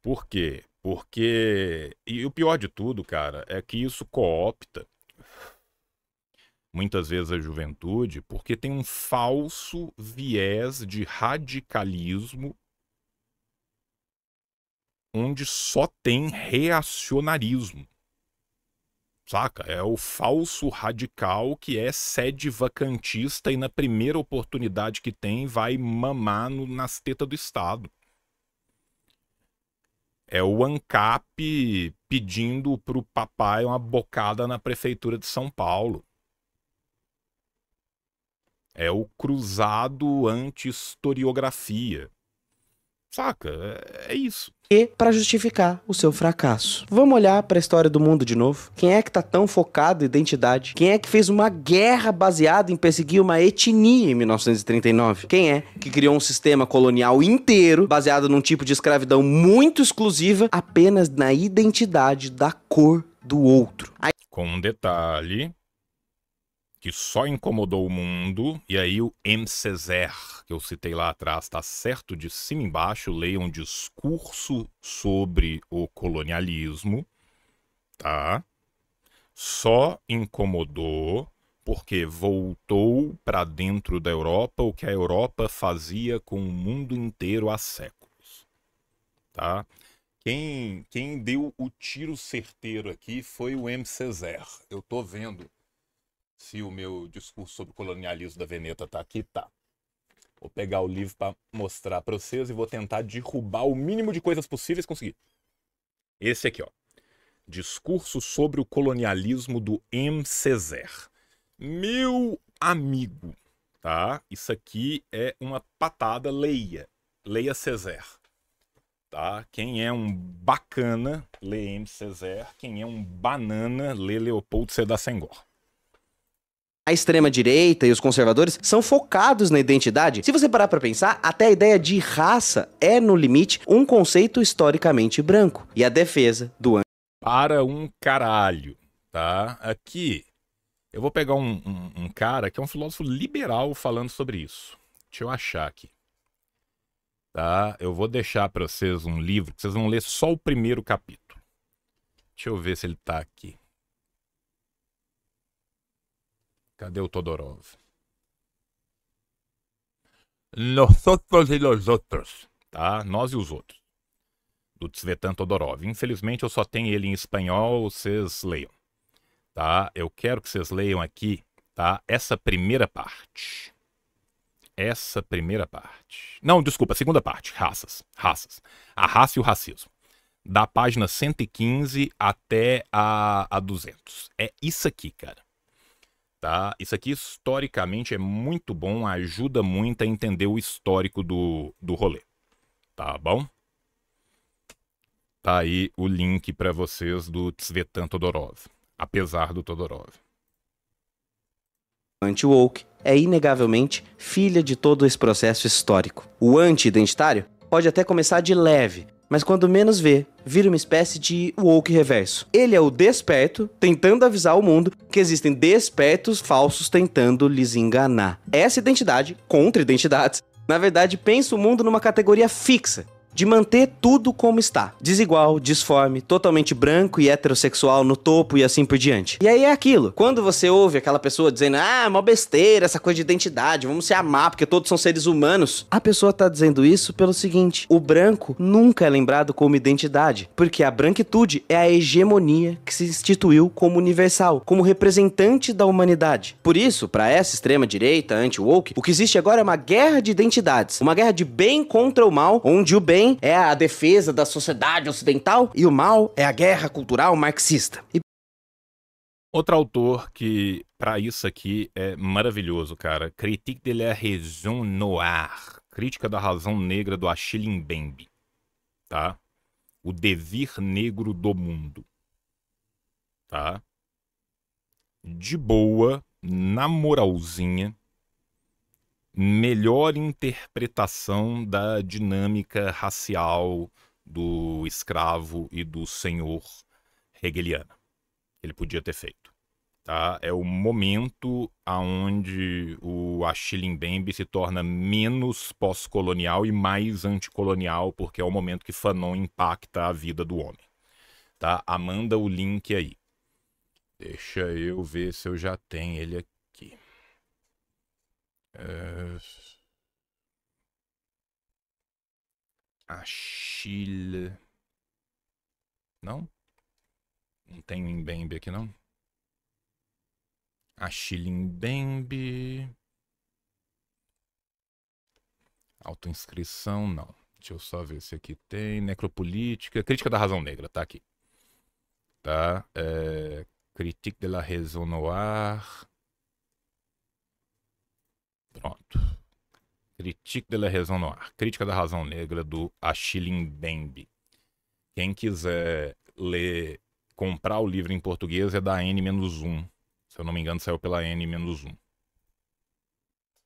Por quê? Porque... E o pior de tudo, cara, é que isso coopta muitas vezes a juventude porque tem um falso viés de radicalismo onde só tem reacionarismo, saca? É o falso radical que é sede vacantista e na primeira oportunidade que tem vai mamar nas tetas do Estado. É o ANCAP pedindo pro papai uma bocada na prefeitura de São Paulo. É o cruzado anti-historiografia. Saca? É isso. E para justificar o seu fracasso. Vamos olhar para a história do mundo de novo? Quem é que tá tão focado em identidade? Quem é que fez uma guerra baseada em perseguir uma etnia em 1939? Quem é que criou um sistema colonial inteiro baseado num tipo de escravidão muito exclusiva apenas na identidade da cor do outro? Com um detalhe que só incomodou o mundo, e aí o M. Césaire, que eu citei lá atrás, tá certo de cima embaixo, leia um discurso sobre o colonialismo, tá? Só incomodou porque voltou para dentro da Europa o que a Europa fazia com o mundo inteiro há séculos, tá? Quem deu o tiro certeiro aqui foi o M. Césaire. Eu tô vendo se o meu discurso sobre o colonialismo da Veneta tá aqui, tá. Vou pegar o livro para mostrar para vocês e vou tentar derrubar o mínimo de coisas possíveis conseguir. Esse aqui, ó. Discurso sobre o colonialismo do M. Césaire. Meu amigo, tá? Isso aqui é uma patada, leia. Leia Césaire. Tá? Quem é um bacana, lê M. Césaire. Quem é um banana, lê Leopoldo Sédar Senghor. A extrema-direita e os conservadores são focados na identidade. Se você parar pra pensar, até a ideia de raça é, no limite, um conceito historicamente branco. E a defesa do... Para um caralho, tá? Aqui, eu vou pegar um cara que é um filósofo liberal falando sobre isso. Deixa eu achar aqui. Tá? Eu vou deixar pra vocês um livro que vocês vão ler só o primeiro capítulo. Deixa eu ver se ele tá aqui. Cadê o Todorov? Nosotros e los outros, tá? Nós e os outros. Do Tsvetan Todorov. Infelizmente eu só tenho ele em espanhol, vocês leiam. Tá? Eu quero que vocês leiam aqui, tá? Essa primeira parte. essa primeira parte. Não, desculpa, a segunda parte, raças. A raça e o racismo. Da página 115 até a 200. É isso aqui, cara. Tá? Isso aqui, historicamente, é muito bom, ajuda muito a entender o histórico do rolê. Tá bom? Tá aí o link para vocês do Tsvetan Todorov. Apesar do Todorov. Anti-woke é inegavelmente filha de todo esse processo histórico. O anti-identitário pode até começar de leve, mas quando menos vê, vira uma espécie de woke reverso. Ele é o desperto tentando avisar o mundo que existem despertos falsos tentando lhes enganar. Essa identidade, contra identidades, na verdade pensa o mundo numa categoria fixa, de manter tudo como está. Desigual, disforme, totalmente branco e heterossexual no topo e assim por diante. E aí é aquilo. Quando você ouve aquela pessoa dizendo, mó besteira, essa coisa de identidade, vamos se amar porque todos são seres humanos. A pessoa tá dizendo isso pelo seguinte, o branco nunca é lembrado como identidade, porque a branquitude é a hegemonia que se instituiu como universal, como representante da humanidade. Por isso, para essa extrema direita, anti-woke, o que existe agora é uma guerra de identidades, uma guerra de bem contra o mal, onde o bem é a defesa da sociedade ocidental e o mal é a guerra cultural marxista. Outro autor que, para isso aqui, é maravilhoso, cara. Critique de la raison noire. Crítica da razão negra do Achille Mbembe. Tá? O devir negro do mundo. Tá? De boa, na moralzinha. Melhor interpretação da dinâmica racial do escravo e do senhor hegeliana. Ele podia ter feito. Tá? É o momento onde o Achille Mbembe se torna menos pós-colonial e mais anticolonial, porque é o momento que Fanon impacta a vida do homem. Tá? Manda o link aí. Deixa eu ver se eu já tenho ele aqui. Achille. Não? Não tem um Mbembe aqui, não? Achille Mbembe. Autoinscrição, não. Deixa eu só ver se aqui tem. Necropolítica. Crítica da razão negra, tá aqui. Tá? Critique de la raison noire. Pronto. Critique de la raison noire. Crítica da razão negra do Achille Mbembe. Quem quiser ler, comprar o livro em português é da N-1. Se eu não me engano, saiu pela N-1.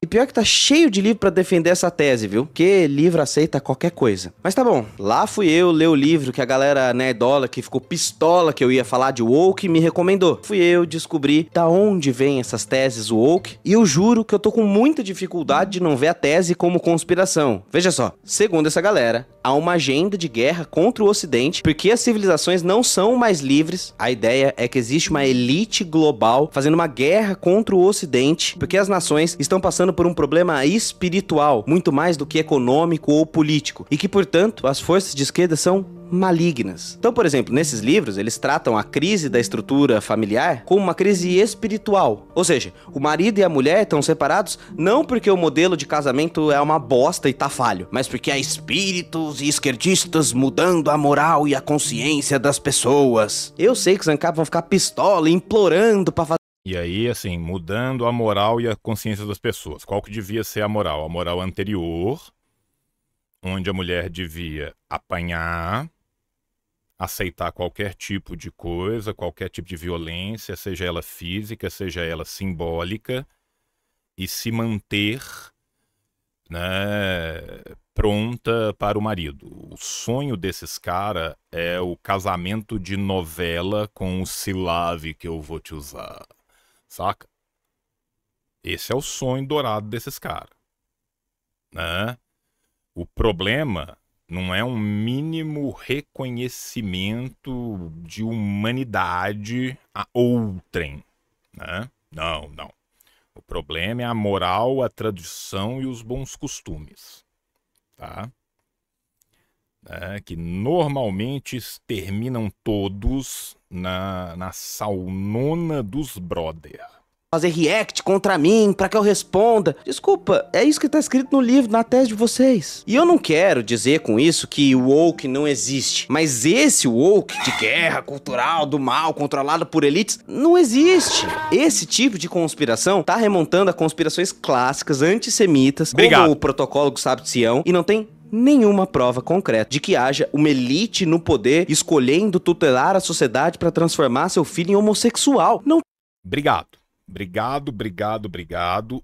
E pior que tá cheio de livro pra defender essa tese, viu? Porque livro aceita qualquer coisa. Mas tá bom, lá fui eu ler o livro que a galera nerdola que ficou pistola que eu ia falar de woke me recomendou. Fui eu descobrir da onde vem essas teses woke e eu juro que eu tô com muita dificuldade de não ver a tese como conspiração. Veja só, segundo essa galera, há uma agenda de guerra contra o Ocidente porque as civilizações não são mais livres. A ideia é que existe uma elite global fazendo uma guerra contra o Ocidente porque as nações estão passando por um problema espiritual, muito mais do que econômico ou político, e que, portanto, as forças de esquerda são malignas. Então, por exemplo, nesses livros, eles tratam a crise da estrutura familiar como uma crise espiritual. Ou seja, o marido e a mulher estão separados não porque o modelo de casamento é uma bosta e tá falho, mas porque há espíritos e esquerdistas mudando a moral e a consciência das pessoas. Eu sei que os ANCAP vão ficar pistola implorando pra fazer. E aí, assim, mudando a moral e a consciência das pessoas. Qual que devia ser a moral? A moral anterior, onde a mulher devia apanhar, aceitar qualquer tipo de coisa, qualquer tipo de violência, seja ela física, seja ela simbólica, e se manter, né, pronta para o marido. O sonho desses caras é o casamento de novela com o Silave que eu vou te usar. Saca? Esse é o sonho dourado desses caras. Né? O problema não é um mínimo reconhecimento de humanidade a outrem. Né? Não, não. O problema é a moral, a tradição e os bons costumes. Tá? Que normalmente terminam todos na saunona dos brother. fazer react contra mim pra que eu responda. Desculpa, é isso que tá escrito no livro, na tese de vocês. E eu não quero dizer com isso que o woke não existe, mas esse woke de guerra cultural do mal controlado por elites não existe. Esse tipo de conspiração tá remontando a conspirações clássicas antissemitas, como o protocolo Gustavo de Sião, e não tem nenhuma prova concreta de que haja uma elite no poder escolhendo tutelar a sociedade pra transformar seu filho em homossexual. Não. Obrigado.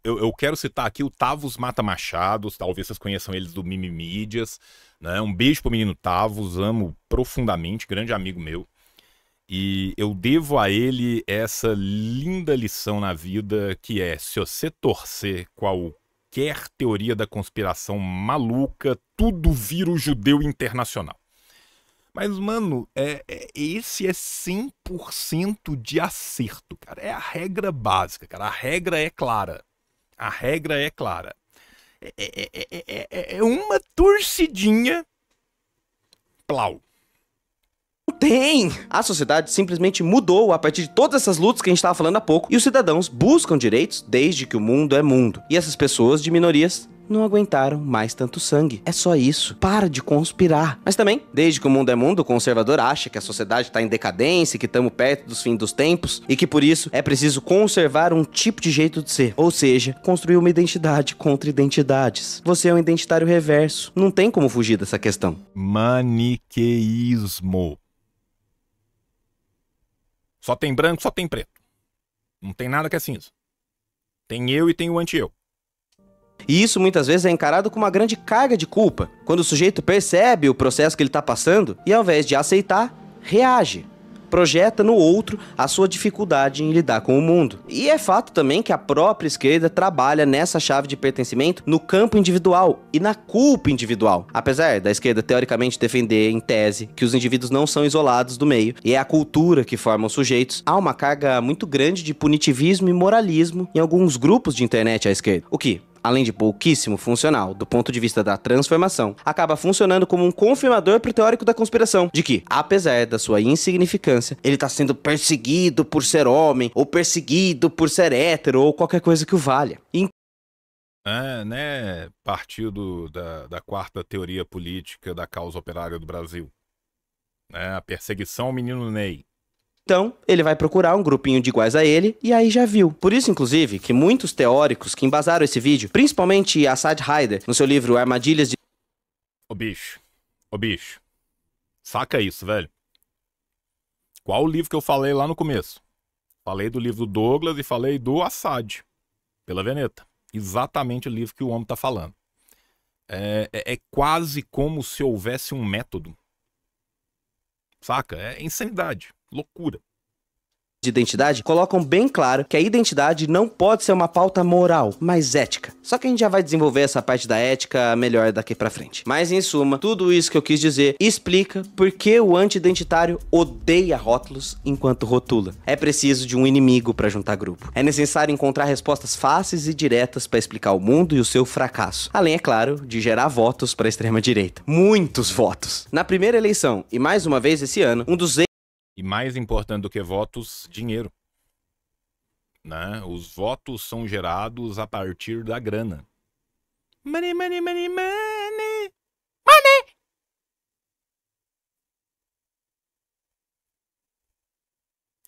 Eu quero citar aqui o Tavos Mata Machado, talvez vocês conheçam eles do Mimimídias, né? Um beijo pro menino Tavos, amo profundamente, grande amigo meu. E eu devo a ele essa linda lição na vida, que é: se você torcer qualquer teoria da conspiração maluca, tudo vira o judeu internacional. Mas, mano, esse é 100% de acerto, cara. É a regra básica, cara. A regra é clara. É uma torcidinha. Plau. Tem! A sociedade simplesmente mudou a partir de todas essas lutas que a gente tava falando há pouco, e os cidadãos buscam direitos desde que o mundo é mundo. E essas pessoas de minorias não aguentaram mais tanto sangue. É só isso. Para de conspirar. Mas também, desde que o mundo é mundo, o conservador acha que a sociedade tá em decadência, que estamos perto dos fins dos tempos, e que por isso é preciso conservar um tipo de jeito de ser. Ou seja, construir uma identidade contra identidades. Você é um identitário reverso. Não tem como fugir dessa questão. Maniqueísmo. Só tem branco, só tem preto. Não tem nada que é cinza. Tem eu e tem o anti-eu. E isso muitas vezes é encarado com uma grande carga de culpa, quando o sujeito percebe o processo que ele está passando e, ao invés de aceitar, reage. Projeta no outro a sua dificuldade em lidar com o mundo. E é fato também que a própria esquerda trabalha nessa chave de pertencimento no campo individual e na culpa individual. Apesar da esquerda teoricamente defender, em tese, que os indivíduos não são isolados do meio e é a cultura que forma os sujeitos, há uma carga muito grande de punitivismo e moralismo em alguns grupos de internet à esquerda. O que, além de pouquíssimo funcional do ponto de vista da transformação, acaba funcionando como um confirmador pro teórico da conspiração, de que, apesar da sua insignificância, ele tá sendo perseguido por ser homem, ou perseguido por ser hétero, ou qualquer coisa que o valha. Né? Partido da quarta teoria política da causa operária do Brasil. A perseguição ao menino Ney. Então, ele vai procurar um grupinho de iguais a ele, e aí já viu. Por isso, inclusive, que muitos teóricos que embasaram esse vídeo, principalmente Assad Haider, no seu livro Armadilhas de... Ô bicho, saca isso, velho. Qual o livro que eu falei lá no começo? Falei do livro do Douglas e falei do Assad, pela Veneta. Exatamente o livro que o homem tá falando. É quase como se houvesse um método. Saca? É insanidade. Loucura. De identidade colocam bem claro que a identidade não pode ser uma pauta moral, mas ética. Só que a gente já vai desenvolver essa parte da ética melhor daqui pra frente. Mas em suma, tudo isso que eu quis dizer explica por que o anti-identitário odeia rótulos enquanto rotula. É preciso de um inimigo pra juntar grupo. É necessário encontrar respostas fáceis e diretas pra explicar o mundo e o seu fracasso. Além, é claro, de gerar votos pra extrema direita. Muitos votos. Na primeira eleição, e mais uma vez esse ano, um dos E mais importante do que votos, dinheiro. Né? Os votos são gerados a partir da grana. Money, money, money, money. Money!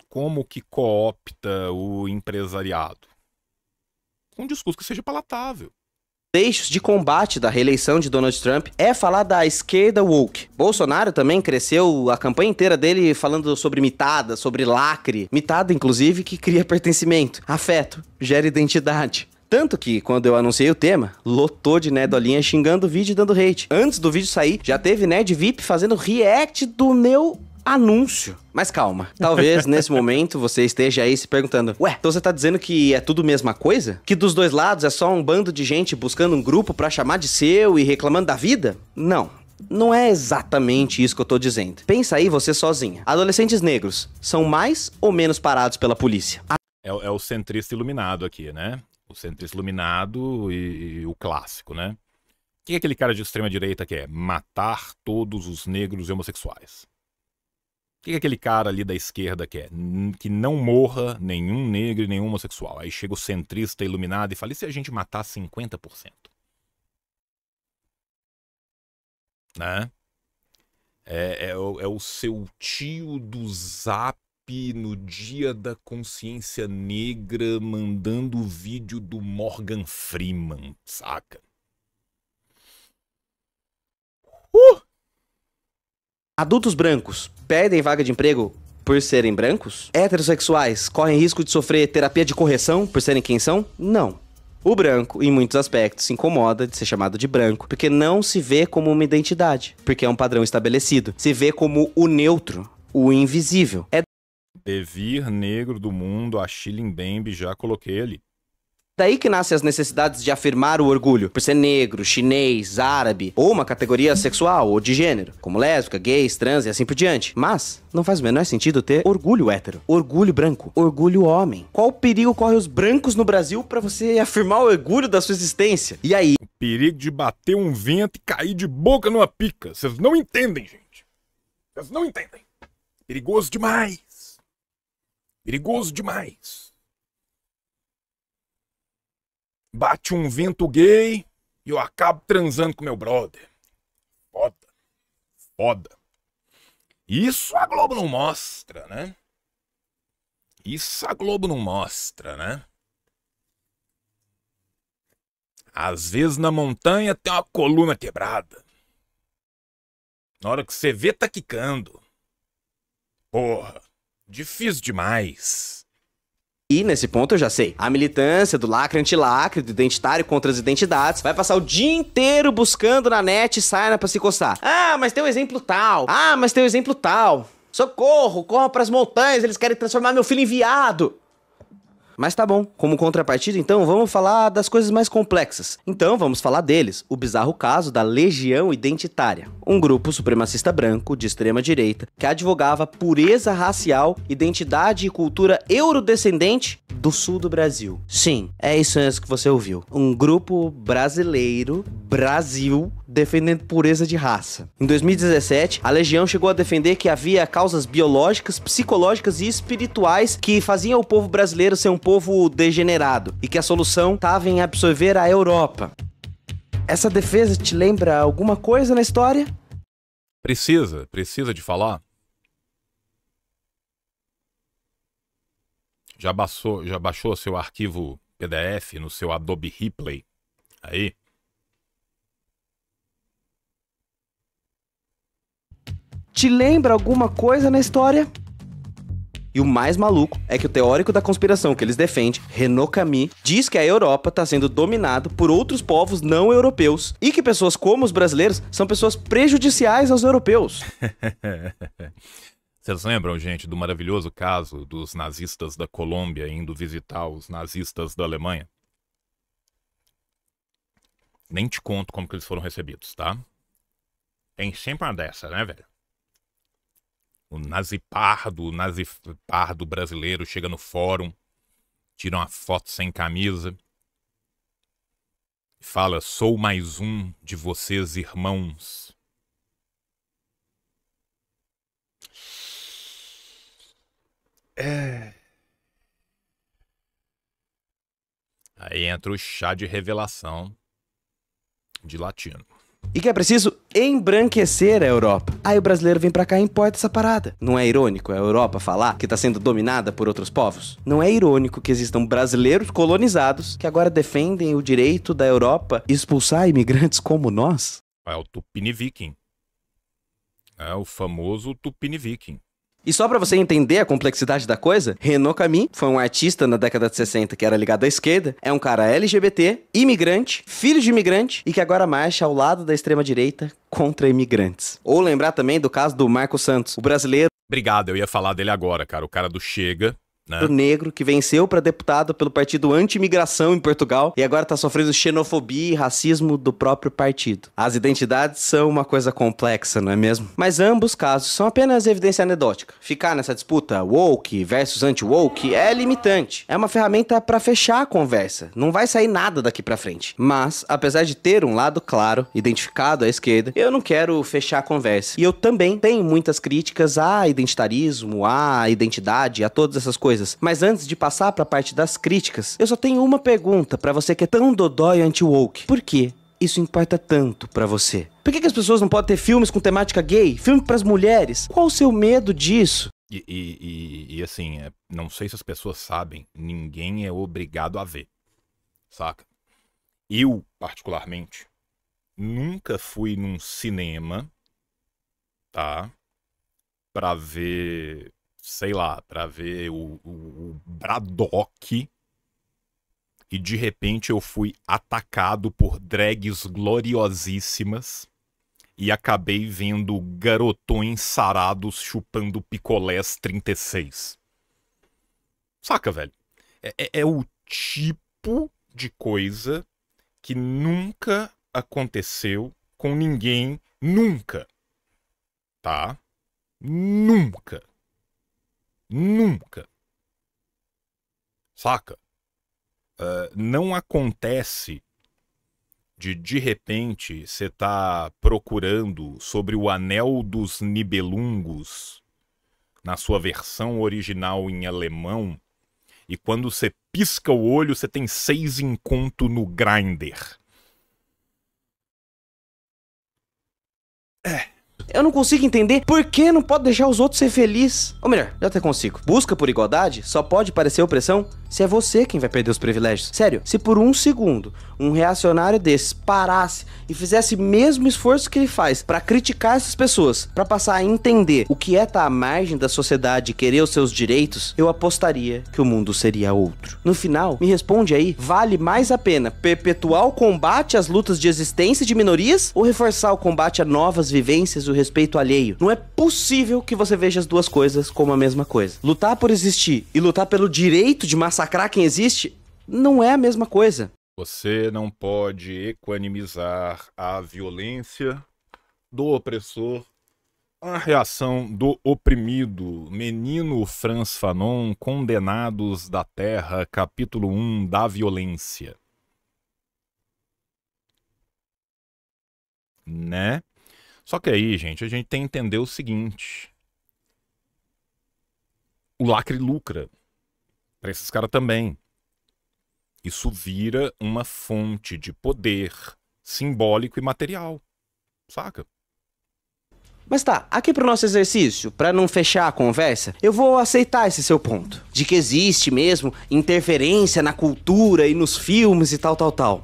Como que coopta o empresariado? Com um discurso que seja palatável. eixos de combate da reeleição de Donald Trump é falar da esquerda woke. Bolsonaro também cresceu a campanha inteira dele falando sobre mitada, sobre lacre. Mitada, inclusive, que cria pertencimento. Afeto, gera identidade. Tanto que, quando eu anunciei o tema, lotou de nerdolinha xingando o vídeo e dando hate. Antes do vídeo sair, já teve nerd VIP fazendo react do meu anúncio. Mas calma, talvez nesse momento você esteja aí se perguntando: ué, então você tá dizendo que é tudo mesma coisa? Que dos dois lados é só um bando de gente buscando um grupo pra chamar de seu e reclamando da vida? Não. Não é exatamente isso que eu tô dizendo. Pensa aí você sozinha. Adolescentes negros são mais ou menos parados pela polícia? É o centrista iluminado aqui, né? O centrista iluminado e o clássico, né? O que aquele cara de extrema direita quer? Matar todos os negros e homossexuais. O que aquele cara ali da esquerda quer? Que não morra nenhum negro e nenhum homossexual. Aí chega o centrista iluminado e fala, e se a gente matar 50%? Né? É o seu tio do Zap no dia da consciência negra mandando o vídeo do Morgan Freeman, saca? Adultos brancos perdem vaga de emprego por serem brancos? Heterossexuais correm risco de sofrer terapia de correção por serem quem são? Não. O branco, em muitos aspectos, se incomoda de ser chamado de branco, porque não se vê como uma identidade, porque é um padrão estabelecido. Se vê como o neutro, o invisível. É Devir negro do mundo, Achille Mbembe, já coloquei ali. daí que nascem as necessidades de afirmar o orgulho, por ser negro, chinês, árabe, ou uma categoria sexual ou de gênero, como lésbica, gays, trans e assim por diante. Mas não faz o menor sentido ter orgulho hétero, orgulho branco, orgulho homem. Qual perigo corre os brancos no Brasil pra você afirmar o orgulho da sua existência? E aí? O perigo de bater um vento e cair de boca numa pica. Vocês não entendem, gente. Vocês não entendem. Perigoso demais. Perigoso demais. Bate um vento gay e eu acabo transando com meu brother. Foda. Foda. Isso a Globo não mostra, né? Isso a Globo não mostra, né? Às vezes na montanha tem uma coluna quebrada. Na hora que você vê, tá quicando. Porra, difícil demais. E nesse ponto eu já sei. A militância do lacre anti-lacre, do identitário contra as identidades, vai passar o dia inteiro buscando na net sarna pra se coçar. Ah, mas tem um exemplo tal. Ah, mas tem um exemplo tal. Socorro, corra pras montanhas, eles querem transformar meu filho em viado. Mas tá bom, como contrapartida, então, vamos falar das coisas mais complexas. Então, vamos falar deles, o bizarro caso da Legião Identitária. Um grupo supremacista branco, de extrema direita, que advogava pureza racial, identidade e cultura eurodescendente do sul do Brasil. Sim, é isso mesmo que você ouviu. Um grupo brasileiro, Brasil, defendendo pureza de raça. Em 2017, a Legião chegou a defender que havia causas biológicas, psicológicas e espirituais que faziam o povo brasileiro ser um povo degenerado e que a solução estava em absorver a Europa. Essa defesa te lembra alguma coisa na história? Precisa de falar? Já baixou seu arquivo PDF no seu Adobe Replay? Aí? Te lembra alguma coisa na história? E o mais maluco é que o teórico da conspiração que eles defendem, Renaud Camus, diz que a Europa está sendo dominada por outros povos não europeus e que pessoas como os brasileiros são pessoas prejudiciais aos europeus. Vocês lembram, gente, do maravilhoso caso dos nazistas da Colômbia indo visitar os nazistas da Alemanha? Nem te conto como que eles foram recebidos, tá? Tem sempre uma dessa, né, velho? O nazipardo brasileiro chega no fórum, tira uma foto sem camisa e fala, sou mais um de vocês, irmãos. Aí entra o chá de revelação de latino. E que é preciso embranquecer a Europa. Aí o brasileiro vem pra cá e importa essa parada. Não é irônico a Europa falar que tá sendo dominada por outros povos? Não é irônico que existam brasileiros colonizados que agora defendem o direito da Europa expulsar imigrantes como nós? É o Tupiniviking. É o famoso Tupiniviking. E só pra você entender a complexidade da coisa, Renaud Camus foi um artista na década de 60 que era ligado à esquerda, é um cara LGBT, imigrante, filho de imigrante e que agora marcha ao lado da extrema-direita contra imigrantes. Ou lembrar também do caso do Marco Santos, o brasileiro... Obrigado, eu ia falar dele agora, cara. O cara do Chega, né? Negro que venceu para deputado pelo partido anti-imigração em Portugal e agora tá sofrendo xenofobia e racismo do próprio partido. As identidades são uma coisa complexa, não é mesmo? Mas ambos casos são apenas evidência anedótica. Ficar nessa disputa woke versus anti-woke é limitante. É uma ferramenta para fechar a conversa. Não vai sair nada daqui pra frente. Mas, apesar de ter um lado claro, identificado à esquerda, eu não quero fechar a conversa. E eu também tenho muitas críticas a identitarismo, a identidade, a todas essas coisas. Mas antes de passar pra parte das críticas, eu só tenho uma pergunta pra você que é tão dodói anti-woke. Por quê? Isso importa tanto pra você? Por que as pessoas não podem ter filmes com temática gay? Filme pras mulheres? Qual o seu medo disso? E assim, não sei se as pessoas sabem, ninguém é obrigado a ver, saca? Eu, particularmente, nunca fui num cinema, tá? Pra ver, sei lá, pra ver o Braddock e de repente eu fui atacado por drags gloriosíssimas e acabei vendo garotões sarados chupando picolés 36. Saca, velho? É o tipo de coisa que nunca aconteceu com ninguém, nunca. Tá? Nunca. Nunca. Saca? Não acontece de repente você tá procurando sobre o Anel dos Nibelungos na sua versão original em alemão e quando você pisca o olho você tem 6 encontros no Grindr. Eu não consigo entender por que não pode deixar os outros ser felizes. Ou melhor, eu até consigo. Busca por igualdade só pode parecer opressão se é você quem vai perder os privilégios. Sério, se por um segundo um reacionário desses parasse e fizesse o mesmo esforço que ele faz pra criticar essas pessoas, pra passar a entender o que é estar à margem da sociedade e querer os seus direitos, eu apostaria que o mundo seria outro. No final, me responde aí, vale mais a pena perpetuar o combate às lutas de existência de minorias ou reforçar o combate a novas vivências e o respeito alheio? Não é possível que você veja as duas coisas como a mesma coisa. Lutar por existir e lutar pelo direito de massacrar quem existe não é a mesma coisa. Você não pode equanimizar a violência do opressor, a reação do oprimido. Menino Frantz Fanon, Condenados da Terra, capítulo 1, da violência. Né? Só que aí, gente, a gente tem que entender o seguinte. O lacre lucra. Para esses caras também. Isso vira uma fonte de poder simbólico e material. Saca? Mas tá, aqui pro nosso exercício, pra não fechar a conversa, eu vou aceitar esse seu ponto. De que existe mesmo interferência na cultura e nos filmes e tal.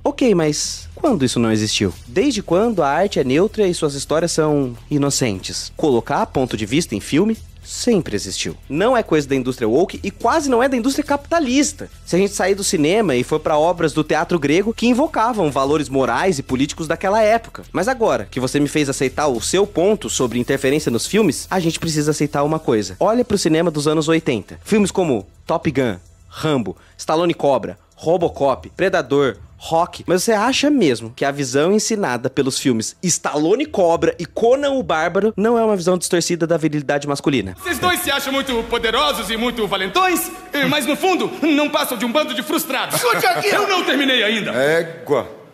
Ok, mas quando isso não existiu? Desde quando a arte é neutra e suas histórias são inocentes? Colocar ponto de vista em filme sempre existiu. Não é coisa da indústria woke e quase não é da indústria capitalista. Se a gente sair do cinema e for pra obras do teatro grego que invocavam valores morais e políticos daquela época. Mas agora que você me fez aceitar o seu ponto sobre interferência nos filmes, a gente precisa aceitar uma coisa. Olha pro cinema dos anos 80. Filmes como Top Gun, Rambo, Stallone Cobra, Robocop, Predador, Rock. Mas você acha mesmo que a visão ensinada pelos filmes Stallone Cobra e Conan o Bárbaro não é uma visão distorcida da virilidade masculina? Vocês dois se acham muito poderosos e muito valentões, mas no fundo não passam de um bando de frustrados. Eu não terminei ainda. Égua.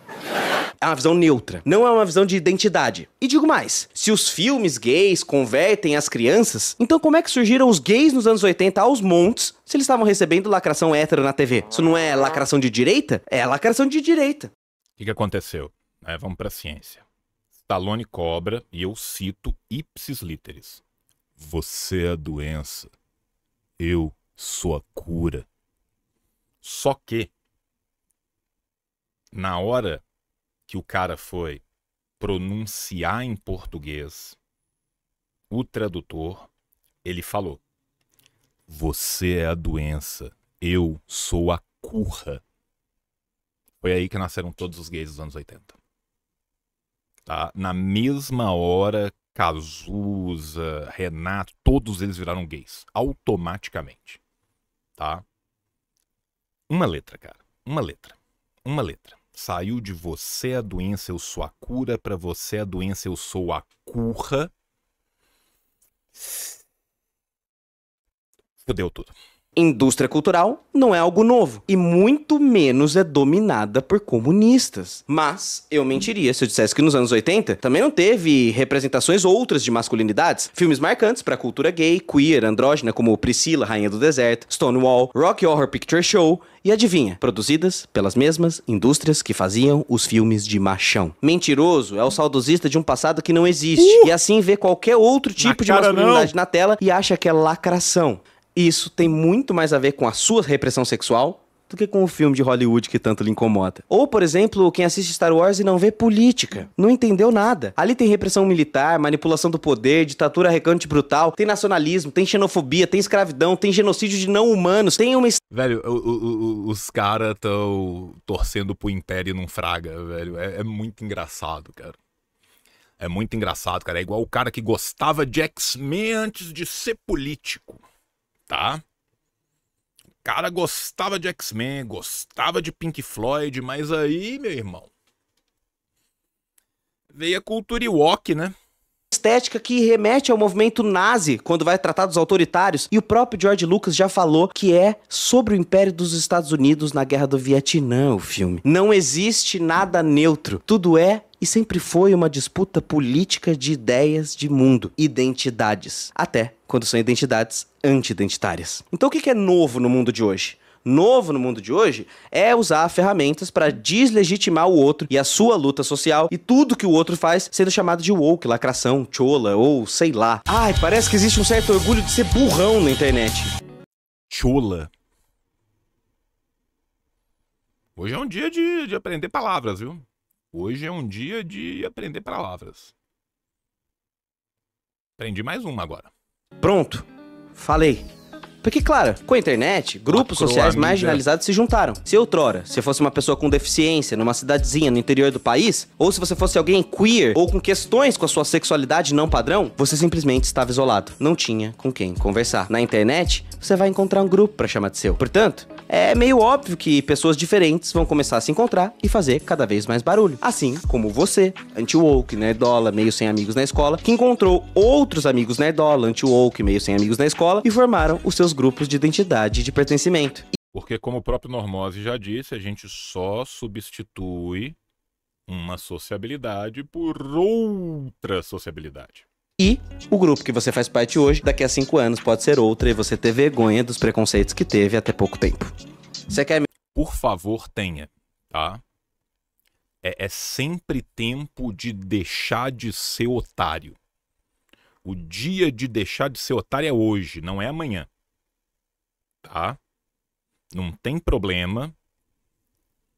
É uma visão neutra, não é uma visão de identidade. E digo mais, se os filmes gays convertem as crianças, então como é que surgiram os gays nos anos 80 aos montes, se eles estavam recebendo lacração hétero na TV? Isso não é lacração de direita? É lacração de direita. O que aconteceu? Vamos pra ciência. Stallone cobra, e eu cito ipsis literis. Você é a doença. Eu sou a cura. Só que, na hora que o cara foi pronunciar em português, o tradutor, ele falou: você é a doença, eu sou a cura. Foi aí que nasceram todos os gays dos anos 80. Tá? Na mesma hora, Cazuza, Renato, todos eles viraram gays, automaticamente. tá? Uma letra, cara. Uma letra. Uma letra. Saiu de você a doença, eu sou a cura. Pra você a doença, eu sou a cura. Fudeu tudo. Indústria cultural não é algo novo, e muito menos é dominada por comunistas. Mas eu mentiria se eu dissesse que nos anos 80 também não teve representações outras de masculinidades. Filmes marcantes para a cultura gay, queer, andrógena, como Priscila, Rainha do Deserto, Stonewall, Rocky Horror Picture Show, e adivinha, produzidas pelas mesmas indústrias que faziam os filmes de machão. Mentiroso é o saudosista de um passado que não existe, e assim vê qualquer outro tipo de masculinidade na tela e acha que é lacração. Isso tem muito mais a ver com a sua repressão sexual do que com o filme de Hollywood que tanto lhe incomoda. Ou, por exemplo, quem assiste Star Wars e não vê política. Não entendeu nada. Ali tem repressão militar, manipulação do poder, ditadura arrogante e brutal, tem nacionalismo, tem xenofobia, tem escravidão, tem genocídio de não-humanos, tem uma... Velho, os caras tão torcendo pro Império não fraga, velho. É muito engraçado, cara. É muito engraçado, cara. É igual o cara que gostava de X-Men antes de ser político. Tá? O cara gostava de X-Men, gostava de Pink Floyd, mas aí, meu irmão, veio a cultura Ewok, né? Estética que remete ao movimento nazi quando vai tratar dos autoritários, e o próprio George Lucas já falou que é sobre o Império dos Estados Unidos na Guerra do Vietnã, o filme. Não existe nada neutro, tudo é e sempre foi uma disputa política de ideias de mundo, identidades, até quando são identidades anti-identitárias. Então o que é novo no mundo de hoje? Novo no mundo de hoje é usar ferramentas para deslegitimar o outro e a sua luta social e tudo que o outro faz sendo chamado de woke, lacração, chola ou sei lá. Ai, parece que existe um certo orgulho de ser burrão na internet. Chola. Hoje é um dia de aprender palavras, viu? Hoje é um dia de aprender palavras. Aprendi mais uma agora. Pronto, falei. Porque, claro, com a internet, grupos sociais marginalizados se juntaram. Se outrora, se fosse uma pessoa com deficiência numa cidadezinha no interior do país, ou se você fosse alguém queer ou com questões com a sua sexualidade não padrão, você simplesmente estava isolado. Não tinha com quem conversar. Na internet, você vai encontrar um grupo pra chamar de seu. Portanto, é meio óbvio que pessoas diferentes vão começar a se encontrar e fazer cada vez mais barulho. Assim como você, anti-woke, nerdola, meio sem amigos na escola, que encontrou outros amigos nerdola, anti-woke, meio sem amigos na escola e formaram os seus grupos de identidade e de pertencimento. Porque, como o próprio Normose já disse, a gente só substitui uma sociabilidade por outra sociabilidade. E o grupo que você faz parte hoje, daqui a 5 anos, pode ser outra e você ter vergonha dos preconceitos que teve até pouco tempo. Você quer... Por favor, tenha, tá? É sempre tempo de deixar de ser otário. O dia de deixar de ser otário é hoje, não é amanhã. Tá? Não tem problema.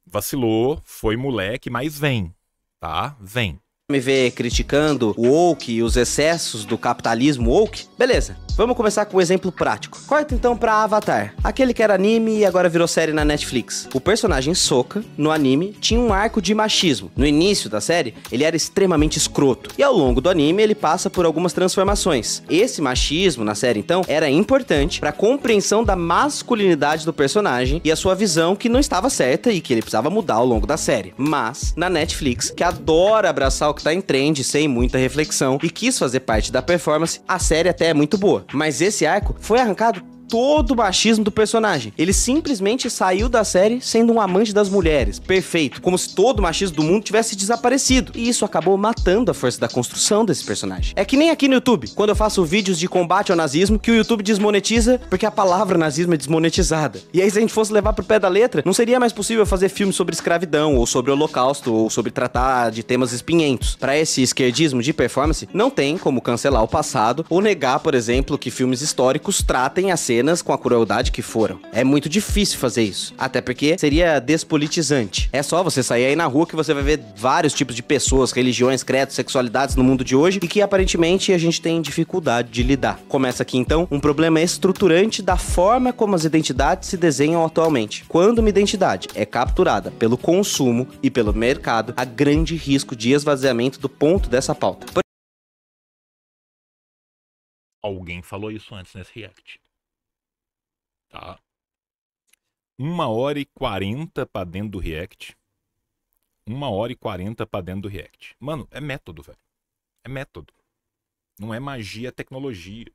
Vacilou, foi moleque, mas vem, tá? Vem. Me ver criticando o woke e os excessos do capitalismo woke? Beleza, vamos começar com um exemplo prático. Corta então pra Avatar, aquele que era anime e agora virou série na Netflix. O personagem Sokka, no anime, tinha um arco de machismo. No início da série, ele era extremamente escroto. E ao longo do anime, ele passa por algumas transformações. Esse machismo na série, então, era importante pra compreensão da masculinidade do personagem e a sua visão que não estava certa e que ele precisava mudar ao longo da série. Mas, na Netflix, que adora abraçar o que tá em trend sem muita reflexão e quis fazer parte da performance, a série até é muito boa. Mas esse arco foi arrancado todo o machismo do personagem. Ele simplesmente saiu da série sendo um amante das mulheres. Perfeito. Como se todo o machismo do mundo tivesse desaparecido. E isso acabou matando a força da construção desse personagem. É que nem aqui no YouTube, quando eu faço vídeos de combate ao nazismo, que o YouTube desmonetiza porque a palavra nazismo é desmonetizada. E aí, se a gente fosse levar pro pé da letra, não seria mais possível fazer filmes sobre escravidão, ou sobre o holocausto, ou sobre tratar de temas espinhentos. Para esse esquerdismo de performance, não tem como cancelar o passado, ou negar, por exemplo, que filmes históricos tratem a cenas com a crueldade que foram. É muito difícil fazer isso, até porque seria despolitizante. É só você sair aí na rua que você vai ver vários tipos de pessoas, religiões, credos, sexualidades no mundo de hoje e que aparentemente a gente tem dificuldade de lidar. Começa aqui então um problema estruturante da forma como as identidades se desenham atualmente. Quando uma identidade é capturada pelo consumo e pelo mercado, há grande risco de esvaziamento do ponto dessa pauta. Alguém falou isso antes nesse react. Tá? 1h40 pra dentro do React. 1h40 pra dentro do React. Mano, é método, velho. É método. Não é magia, é tecnologia.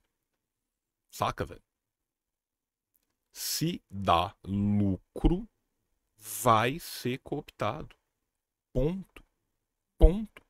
Saca, velho? Se dá lucro, vai ser cooptado. Ponto. Ponto.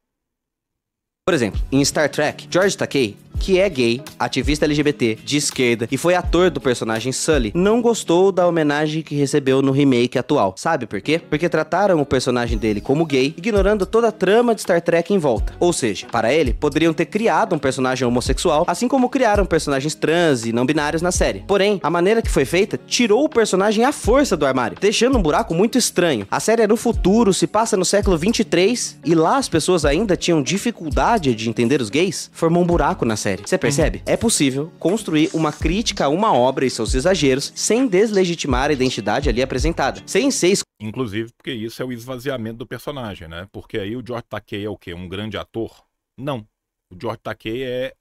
Por exemplo, em Star Trek, George Takei, que é gay, ativista LGBT, de esquerda e foi ator do personagem Sully, não gostou da homenagem que recebeu no remake atual. Sabe por quê? Porque trataram o personagem dele como gay, ignorando toda a trama de Star Trek em volta. Ou seja, para ele, poderiam ter criado um personagem homossexual, assim como criaram personagens trans e não binários na série. Porém, a maneira que foi feita tirou o personagem à força do armário, deixando um buraco muito estranho. A série é no futuro, se passa no século 23, e lá as pessoas ainda tinham dificuldade de entender os gays. Formou um buraco na série. Você percebe? É possível construir uma crítica a uma obra e seus exageros sem deslegitimar a identidade ali apresentada. Sem ser... Inclusive porque isso é o esvaziamento do personagem, né? Porque aí o George Takei é o quê? Um grande ator? Não. O George Takei é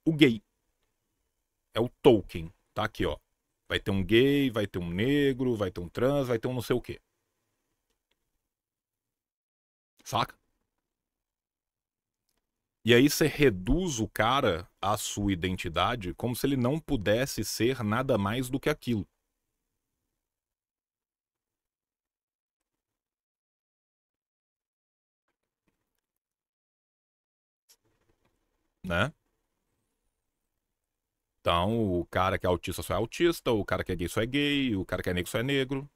o gay. É o Tolkien. Tá aqui, ó. Vai ter um gay, vai ter um negro, vai ter um trans, vai ter um não sei o quê. Saca? E aí você reduz o cara à sua identidade como se ele não pudesse ser nada mais do que aquilo. Né? Então, o cara que é autista só é autista, o cara que é gay só é gay, o cara que é negro só é negro.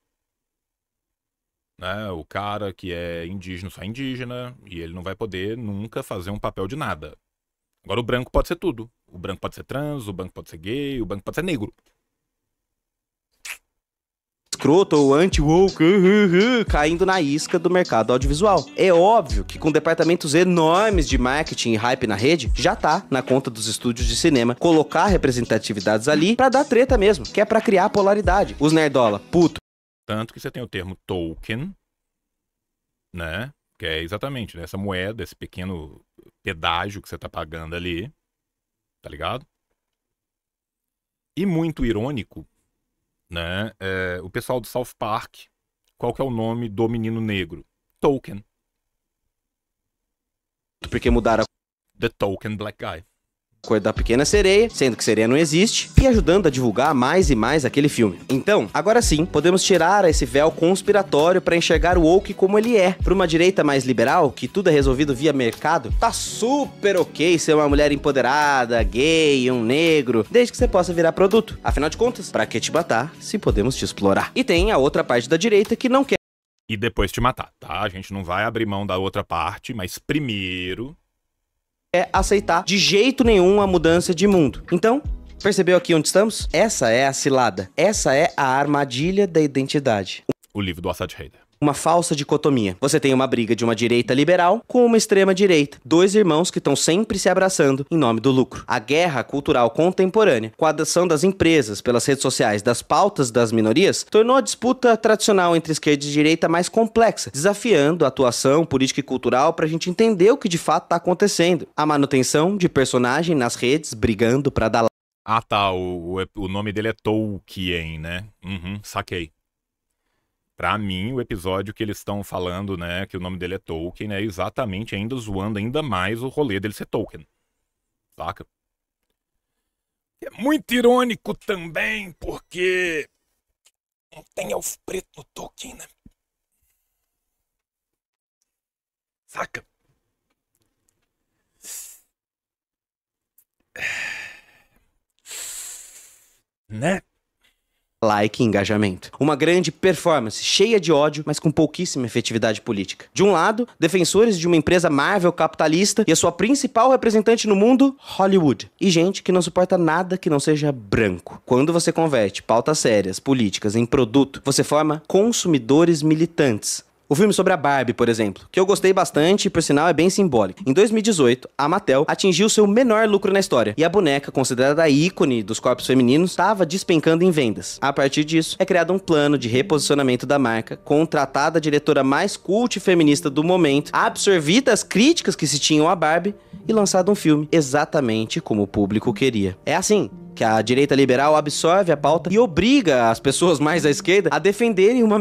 Né? O cara que é indígena só é indígena, e ele não vai poder nunca fazer um papel de nada. Agora o branco pode ser tudo. O branco pode ser trans, o branco pode ser gay, o branco pode ser negro. escroto ou anti-woke, caindo na isca do mercado audiovisual. É óbvio que com departamentos enormes de marketing e hype na rede, já tá na conta dos estúdios de cinema colocar representatividades ali pra dar treta mesmo, que é pra criar polaridade. Os nerdola, puto. Tanto que você tem o termo token, né? Que é exatamente, né, essa moeda, esse pequeno pedágio que você tá pagando ali, tá ligado? E muito irônico, né? O pessoal do South Park, qual que é o nome do menino negro? Token. Porque mudaram a The Token Black Guy. cor da Pequena Sereia, sendo que sereia não existe, e ajudando a divulgar mais e mais aquele filme. Então, agora sim, podemos tirar esse véu conspiratório para enxergar o woke como ele é. Para uma direita mais liberal, que tudo é resolvido via mercado, tá super ok ser uma mulher empoderada, gay, um negro, desde que você possa virar produto. Afinal de contas, pra que te matar se podemos te explorar? E tem a outra parte da direita que não quer E depois te matar, tá? A gente não vai abrir mão da outra parte, mas primeiro... aceitar de jeito nenhum a mudança de mundo. Então, percebeu aqui onde estamos? Essa é a cilada. Essa é a armadilha da identidade. O livro do Assad Haider. Uma falsa dicotomia. Você tem uma briga de uma direita liberal com uma extrema direita. Dois irmãos que estão sempre se abraçando em nome do lucro. A guerra cultural contemporânea, com a ação das empresas pelas redes sociais das pautas das minorias, tornou a disputa tradicional entre esquerda e direita mais complexa, desafiando a atuação política e cultural pra gente entender o que de fato tá acontecendo. A manutenção de personagem nas redes brigando pra dar... Ah, tá. O nome dele é Tolkien, né? Saquei. Pra mim, o episódio que eles estão falando, né, que o nome dele é Tolkien, é exatamente ainda zoando ainda mais o rolê dele ser Tolkien. Saca? É muito irônico também, porque não tem elfo preto no Tolkien, né? Saca? Né? like e engajamento. Uma grande performance, cheia de ódio, mas com pouquíssima efetividade política. De um lado, defensores de uma empresa Marvel capitalista e a sua principal representante no mundo, Hollywood. E gente que não suporta nada que não seja branco. Quando você converte pautas sérias, políticas, em produto, você forma consumidores militantes. O filme sobre a Barbie, por exemplo, que eu gostei bastante e, por sinal, é bem simbólico. Em 2018, a Mattel atingiu seu menor lucro na história, e a boneca, considerada ícone dos corpos femininos, estava despencando em vendas. A partir disso, é criado um plano de reposicionamento da marca, contratada a diretora mais cult e feminista do momento, absorvida as críticas que se tinham a Barbie, e lançado um filme exatamente como o público queria. É assim. que a direita liberal absorve a pauta e obriga as pessoas mais à esquerda a defenderem uma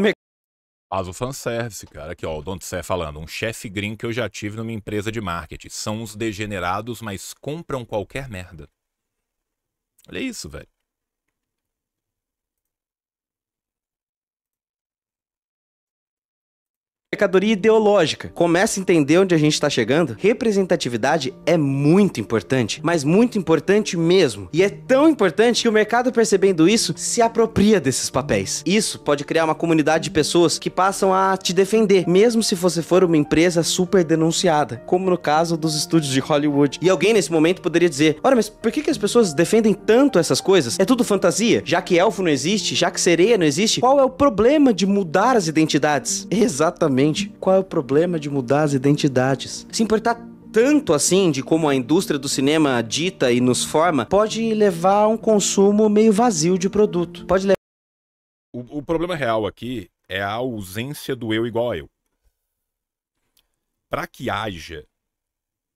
Faz o fanservice, cara. Aqui, ó, o Don't Say falando. Um chefe gringo que eu já tive numa empresa de marketing. São os degenerados, mas compram qualquer merda. Olha isso, velho. mercadoria ideológica. Começa a entender onde a gente tá chegando? Representatividade é muito importante, mas muito importante mesmo. E é tão importante que o mercado, percebendo isso, se apropria desses papéis. Isso pode criar uma comunidade de pessoas que passam a te defender, mesmo se você for uma empresa super denunciada, como no caso dos estúdios de Hollywood. E alguém nesse momento poderia dizer, olha, mas por que as pessoas defendem tanto essas coisas? É tudo fantasia? Já que elfo não existe, já que sereia não existe, qual é o problema de mudar as identidades? Exatamente. Qual é o problema de mudar as identidades? Se importar tanto assim de como a indústria do cinema dita e nos forma, pode levar a um consumo meio vazio de produto. Pode levar... O problema real aqui é a ausência do eu igual a eu. Para que haja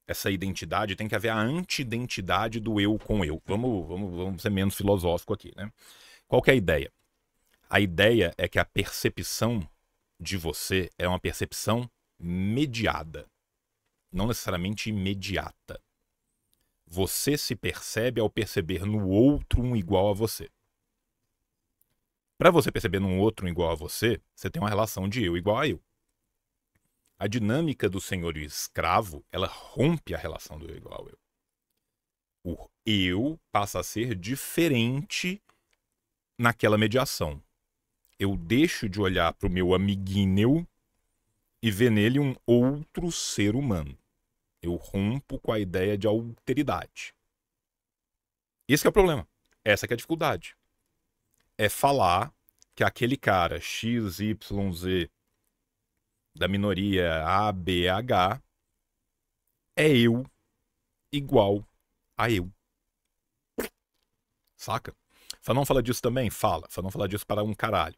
essa identidade, tem que haver a anti-identidade do eu com eu. Vamos ser menos filosófico aqui, né? Qual que é a ideia? A ideia é que a percepção de você é uma percepção mediada, não necessariamente imediata. Você se percebe ao perceber no outro um igual a você. Para você perceber num outro um igual a você, você tem uma relação de eu igual a eu. A dinâmica do senhor e escravo, ela rompe a relação do eu igual a eu. O eu passa a ser diferente naquela mediação. Eu deixo de olhar para o meu amiguinho e ver nele um outro ser humano. Eu rompo com a ideia de alteridade. Esse que é o problema. Essa que é a dificuldade. É falar que aquele cara X, Y, Z da minoria A, B, H é eu igual a eu. Saca? Fanon fala disso também? Fala. Fanon fala disso para um caralho.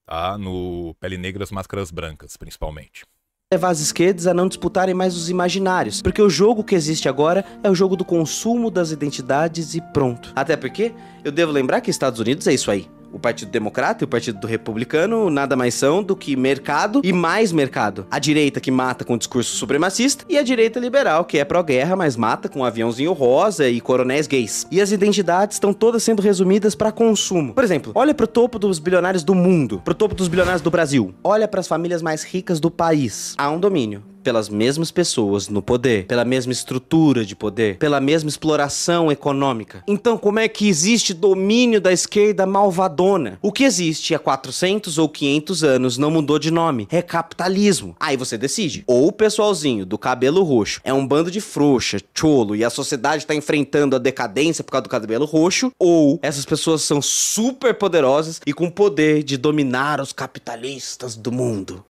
Tá? No Pele Negras, Máscaras Brancas, principalmente. Levar as esquerdas a não disputarem mais os imaginários, porque o jogo que existe agora é o jogo do consumo das identidades e pronto. Até porque, eu devo lembrar que Estados Unidos é isso aí. O Partido Democrata e o Partido Republicano nada mais são do que mercado e mais mercado. A direita que mata com discurso supremacista e a direita liberal que é pró-guerra, mas mata com um aviãozinho rosa e coronéis gays. E as identidades estão todas sendo resumidas para consumo. Por exemplo, olha pro topo dos bilionários do mundo, pro topo dos bilionários do Brasil. Olha para as famílias mais ricas do país. Há um domínio pelas mesmas pessoas no poder, pela mesma estrutura de poder, pela mesma exploração econômica. Então, como é que existe domínio da esquerda malvadona? O que existe há 400 ou 500 anos não mudou de nome. É capitalismo. Aí você decide. Ou o pessoalzinho do cabelo roxo é um bando de frouxa, cholo, e a sociedade tá enfrentando a decadência por causa do cabelo roxo, ou essas pessoas são super poderosas e com poder de dominar os capitalistas do mundo.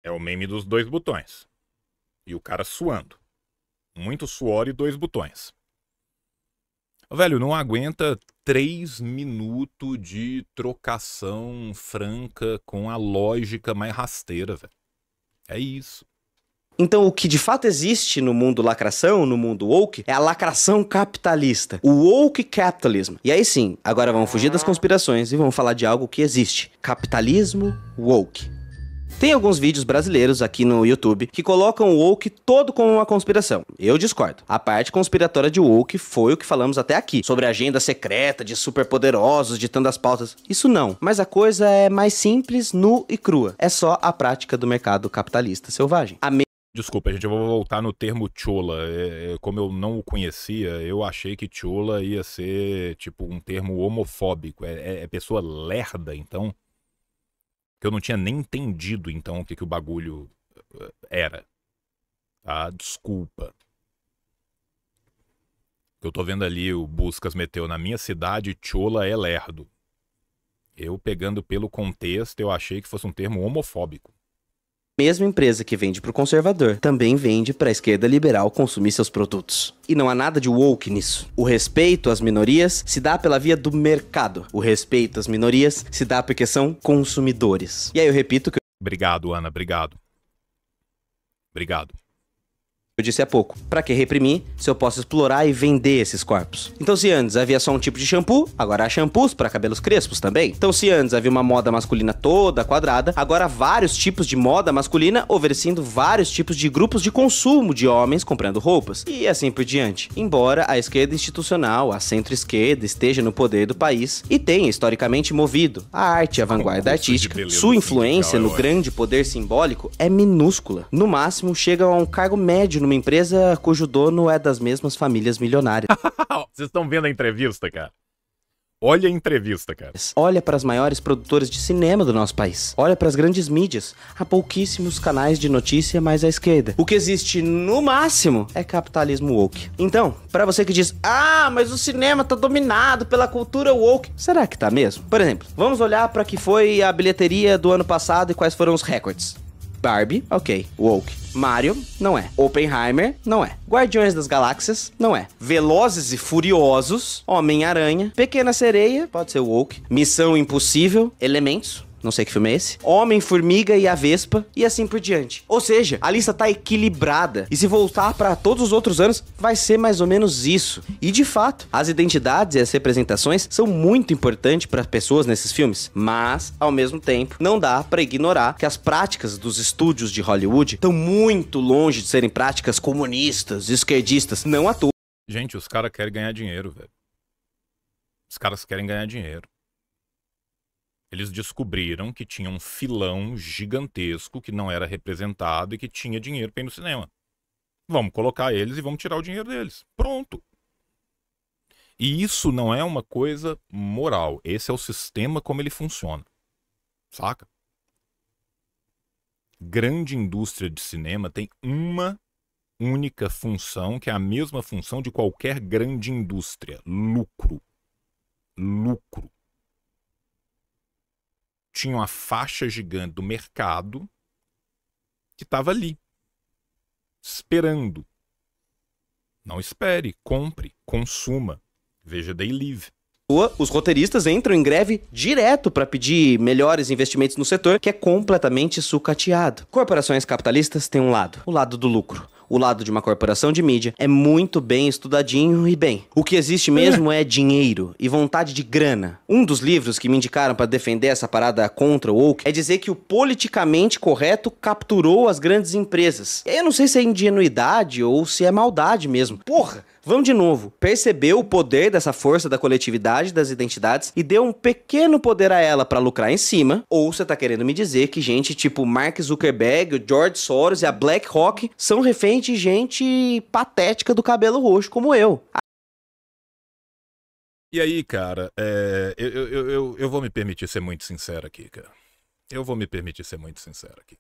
É o meme dos 2 botões. E o cara suando. Muito suor e 2 botões. Velho, não aguenta 3 minutos de trocação franca com a lógica mais rasteira, velho. É isso. Então, o que de fato existe no mundo lacração, no mundo woke, é a lacração capitalista. O woke capitalism. E aí sim, agora vamos fugir das conspirações e vamos falar de algo que existe. Capitalismo woke. Tem alguns vídeos brasileiros aqui no YouTube que colocam o woke todo como uma conspiração. Eu discordo. A parte conspiratória de woke foi o que falamos até aqui, sobre a agenda secreta de superpoderosos ditando as pautas. Isso não. Mas a coisa é mais simples, nu e crua. É só a prática do mercado capitalista selvagem. Desculpa, gente, eu vou voltar no termo chola. Como eu não o conhecia, eu achei que chola ia ser, tipo, um termo homofóbico. É pessoa lerda, então... que eu não tinha nem entendido, então, o que o bagulho era. Tá? Desculpa. Eu tô vendo ali, o Buscas meteu na minha cidade, chola é lerdo. Eu, pegando pelo contexto, eu achei que fosse um termo homofóbico. Mesma empresa que vende pro conservador, também vende pra esquerda liberal consumir seus produtos. E não há nada de woke nisso. O respeito às minorias se dá pela via do mercado. O respeito às minorias se dá porque são consumidores. E aí eu repito que... Obrigado, Ana, obrigado. Obrigado. eu disse há pouco. Pra que reprimir se eu posso explorar e vender esses corpos? Então se antes havia só um tipo de shampoo, agora há shampoos pra cabelos crespos também. Então se antes havia uma moda masculina toda quadrada, agora há vários tipos de moda masculina oferecendo vários tipos de grupos de consumo de homens comprando roupas. E assim por diante. Embora a esquerda institucional, a centro-esquerda esteja no poder do país e tenha historicamente movido a arte e a vanguarda artística, sua influência no grande poder simbólico é minúscula. No máximo chega a um cargo médio numa empresa cujo dono é das mesmas famílias milionárias. Vocês estão vendo a entrevista, cara? Olha a entrevista, cara. Olha para as maiores produtoras de cinema do nosso país. Olha para as grandes mídias. Há pouquíssimos canais de notícia mais à esquerda. O que existe no máximo é capitalismo woke. Então, para você que diz, mas o cinema tá dominado pela cultura woke. Será que tá mesmo? Por exemplo, vamos olhar para que foi a bilheteria do ano passado e quais foram os recordes. Barbie, ok, woke. Mario, não é. Oppenheimer, não é. Guardiões das Galáxias, não é. Velozes e Furiosos, Homem-Aranha, Pequena Sereia, pode ser woke. Missão Impossível, Elementos, não sei que filme é esse. Homem-Formiga e a Vespa, e assim por diante. Ou seja, a lista tá equilibrada. E se voltar para todos os outros anos, vai ser mais ou menos isso. E de fato, as identidades e as representações são muito importantes para as pessoas nesses filmes. Mas, ao mesmo tempo, não dá para ignorar que as práticas dos estúdios de Hollywood estão muito longe de serem práticas comunistas, esquerdistas. Não à toa. Gente, os caras querem ganhar dinheiro, velho. Os caras querem ganhar dinheiro. Eles descobriram que tinha um filão gigantesco que não era representado e que tinha dinheiro para ir no cinema. Vamos colocar eles e vamos tirar o dinheiro deles. Pronto. E isso não é uma coisa moral. Esse é o sistema como ele funciona. Saca? Grande indústria de cinema tem uma única função, que é a mesma função de qualquer grande indústria. Lucro. Lucro. Tinha uma faixa gigante do mercado que estava ali, esperando. Não espere, compre, consuma, veja They Live. Os roteiristas entram em greve direto para pedir melhores investimentos no setor, que é completamente sucateado. Corporações capitalistas têm um lado, o lado do lucro. O lado de uma corporação de mídia é muito bem estudadinho e bem. O que existe mesmo é dinheiro e vontade de grana. Um dos livros que me indicaram para defender essa parada contra o woke é dizer que o politicamente correto capturou as grandes empresas. E aí eu não sei se é ingenuidade ou se é maldade mesmo. Porra! Vamos de novo. Percebeu o poder dessa força da coletividade das identidades e deu um pequeno poder a ela pra lucrar em cima? Ou você tá querendo me dizer que gente tipo Mark Zuckerberg, o George Soros e a BlackRock são reféns de gente patética do cabelo roxo como eu? E aí, cara, eu vou me permitir ser muito sincero aqui, cara. Eu vou me permitir ser muito sincero aqui.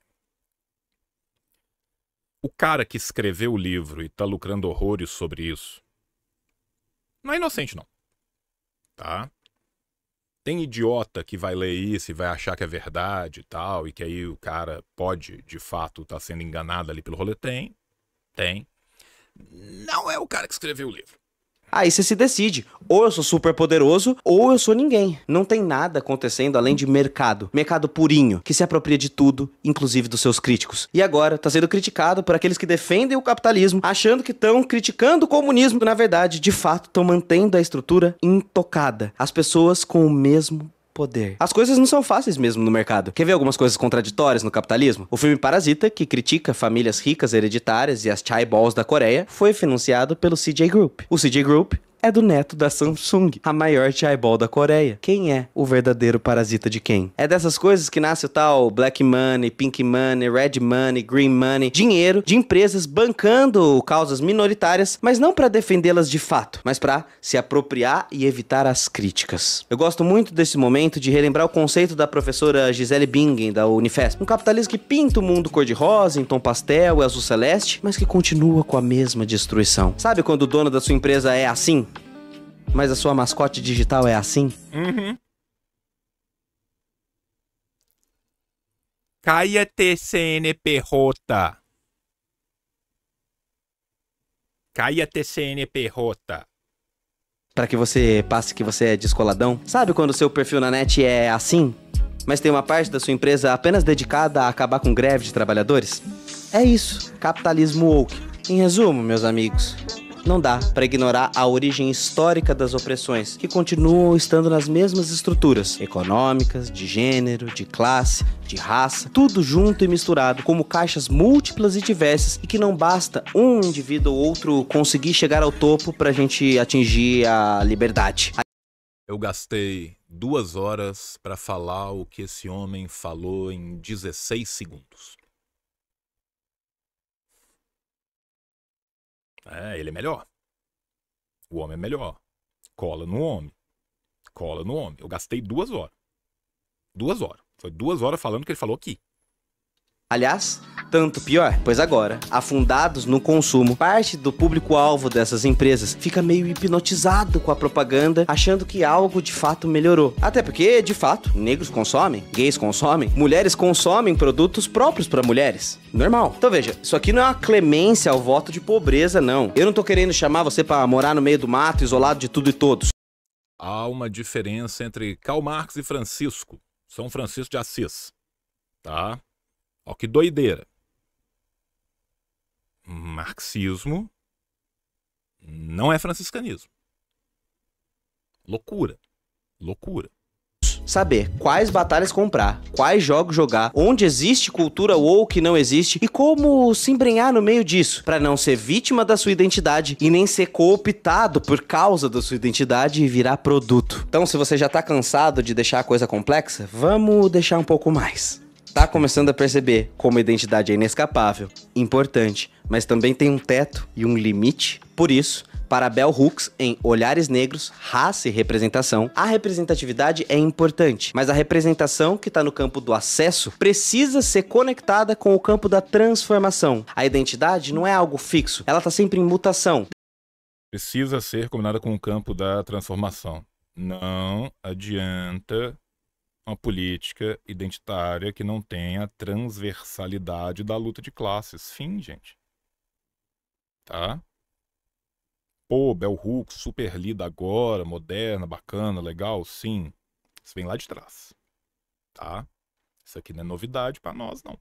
O cara que escreveu o livro e tá lucrando horrores sobre isso não é inocente, não. Tá? Tem idiota que vai ler isso e vai achar que é verdade e tal, e que aí o cara pode, de fato, estar sendo enganado ali pelo rolê. Tem. Não é o cara que escreveu o livro. Aí você se decide, ou eu sou super poderoso, ou eu sou ninguém. Não tem nada acontecendo além de mercado. Mercado purinho, que se apropria de tudo, inclusive dos seus críticos. E agora tá sendo criticado por aqueles que defendem o capitalismo, achando que estão criticando o comunismo. Na verdade, de fato, estão mantendo a estrutura intocada. As pessoas com o mesmo poder. As coisas não são fáceis mesmo no mercado. Quer ver algumas coisas contraditórias no capitalismo? O filme Parasita, que critica famílias ricas hereditárias e as chaeballs da Coreia, foi financiado pelo CJ Group. O CJ Group é do neto da Samsung, a maior chaebol da Coreia. Quem é o verdadeiro parasita de quem? É dessas coisas que nasce o tal Black Money, Pink Money, Red Money, Green Money, dinheiro de empresas bancando causas minoritárias, mas não para defendê-las de fato, mas para se apropriar e evitar as críticas. Eu gosto muito desse momento de relembrar o conceito da professora Gisele Bingen, da Unifesp. Um capitalismo que pinta o mundo cor-de-rosa, em tom pastel e azul celeste, mas que continua com a mesma destruição. Sabe quando o dono da sua empresa é assim? Mas a sua mascote digital é assim? Uhum. Cállate, CNPJ. Cállate, CNPJ. Pra que você passe que você é descoladão? Sabe quando o seu perfil na net é assim? Mas tem uma parte da sua empresa apenas dedicada a acabar com greve de trabalhadores? É isso, capitalismo woke. Em resumo, meus amigos, não dá para ignorar a origem histórica das opressões, que continuam estando nas mesmas estruturas econômicas, de gênero, de classe, de raça, tudo junto e misturado, como caixas múltiplas e diversas, e que não basta um indivíduo ou outro conseguir chegar ao topo pra gente atingir a liberdade. Eu gastei 2 horas para falar o que esse homem falou em 16 segundos. Ele é melhor. O homem é melhor. Cola no homem. Cola no homem. Eu gastei 2 horas. 2 horas. Foi 2 horas falando o que ele falou aqui. Aliás, tanto pior, pois agora, afundados no consumo, parte do público-alvo dessas empresas fica meio hipnotizado com a propaganda, achando que algo de fato melhorou. Até porque, de fato, negros consomem, gays consomem, mulheres consomem produtos próprios para mulheres. Normal. Então veja, isso aqui não é uma clemência ao voto de pobreza, não. Eu não tô querendo chamar você para morar no meio do mato, isolado de tudo e todos. Há uma diferença entre Karl Marx e Francisco. São Francisco de Assis. Tá? Ó, que doideira. Marxismo não é franciscanismo. Loucura. Loucura. Saber quais batalhas comprar, quais jogos jogar, onde existe cultura woke e não existe, e como se embrenhar no meio disso, pra não ser vítima da sua identidade e nem ser cooptado por causa da sua identidade e virar produto. Então, se você já tá cansado de deixar a coisa complexa, vamos deixar um pouco mais. Tá começando a perceber como a identidade é inescapável, importante, mas também tem um teto e um limite? Por isso, para Bell Hooks, em Olhares Negros, Raça e Representação, a representatividade é importante, mas a representação que está no campo do acesso precisa ser conectada com o campo da transformação. A identidade não é algo fixo, ela está sempre em mutação. Precisa ser combinada com o campo da transformação. Não adianta uma política identitária que não tenha a transversalidade da luta de classes. Fim, gente. Tá? Pô, Bell Hooks, super lida agora, moderna, bacana, legal, sim. Isso vem lá de trás. Tá? Isso aqui não é novidade pra nós, não.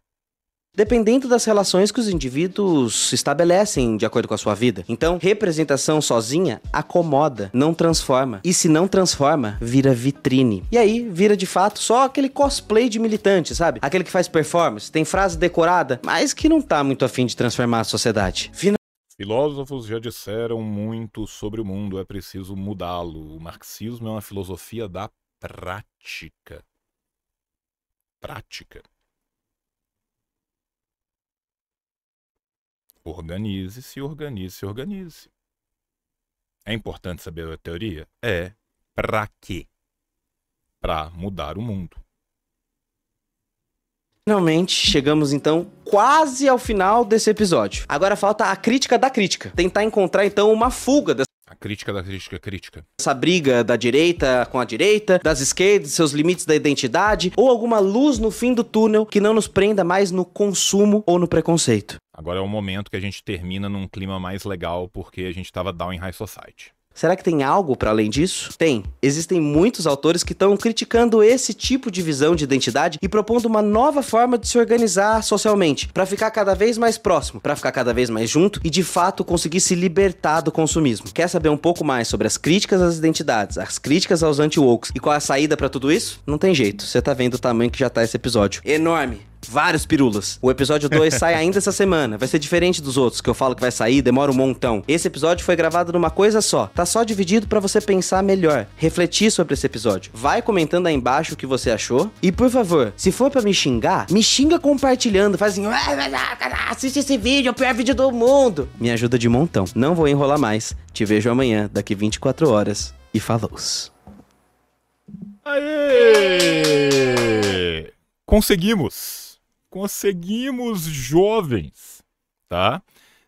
Dependendo das relações que os indivíduos estabelecem de acordo com a sua vida. Então, representação sozinha acomoda, não transforma. E se não transforma, vira vitrine. E aí, vira de fato só aquele cosplay de militante, sabe? Aquele que faz performance, tem frase decorada, mas que não tá muito afim de transformar a sociedade. Filósofos já disseram muito sobre o mundo, é preciso mudá-lo. O marxismo é uma filosofia da prática. Prática. Organize-se, organize-se, organize. É importante saber a teoria? É. Pra quê? Pra mudar o mundo. Finalmente, chegamos então quase ao final desse episódio. Agora falta a crítica da crítica. Tentar encontrar então uma fuga dessa A crítica da crítica. essa briga da direita com a direita, das esquerdas, seus limites da identidade, ou alguma luz no fim do túnel que não nos prenda mais no consumo ou no preconceito. Agora é o momento que a gente termina num clima mais legal, porque a gente tava down em High Society. Será que tem algo para além disso? Tem. Existem muitos autores que estão criticando esse tipo de visão de identidade e propondo uma nova forma de se organizar socialmente, para ficar cada vez mais próximo, para ficar cada vez mais junto e de fato conseguir se libertar do consumismo. Quer saber um pouco mais sobre as críticas às identidades, as críticas aos anti-wokes e qual é a saída para tudo isso? Não tem jeito. Você tá vendo o tamanho que já tá esse episódio. Enorme. Vários pirulas. O episódio 2 sai ainda essa semana. Vai ser diferente dos outros, que eu falo que vai sair, demora um montão. Esse episódio foi gravado numa coisa só. Tá só dividido pra você pensar melhor, refletir sobre esse episódio. Vai comentando aí embaixo o que você achou. E por favor, se for pra me xinga compartilhando. Faz assim, assiste esse vídeo, é o pior vídeo do mundo. Me ajuda de montão. Não vou enrolar mais. Te vejo amanhã, daqui 24 horas. E falou. Aê! Conseguimos! Conseguimos, jovens, tá?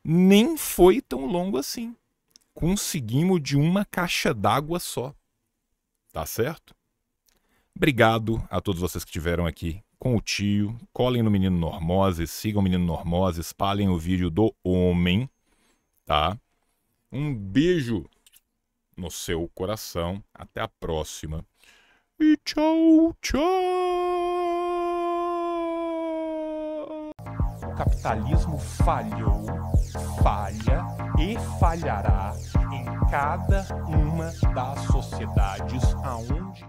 Nem foi tão longo assim. Conseguimos de uma caixa d'água só. Tá certo? Obrigado a todos vocês que estiveram aqui com o tio. Colhem no Menino Normose, sigam o Menino Normose, espalhem o vídeo do homem, tá? Um beijo no seu coração. Até a próxima. E tchau, tchau! O capitalismo falhou. falha e falhará em cada uma das sociedades aonde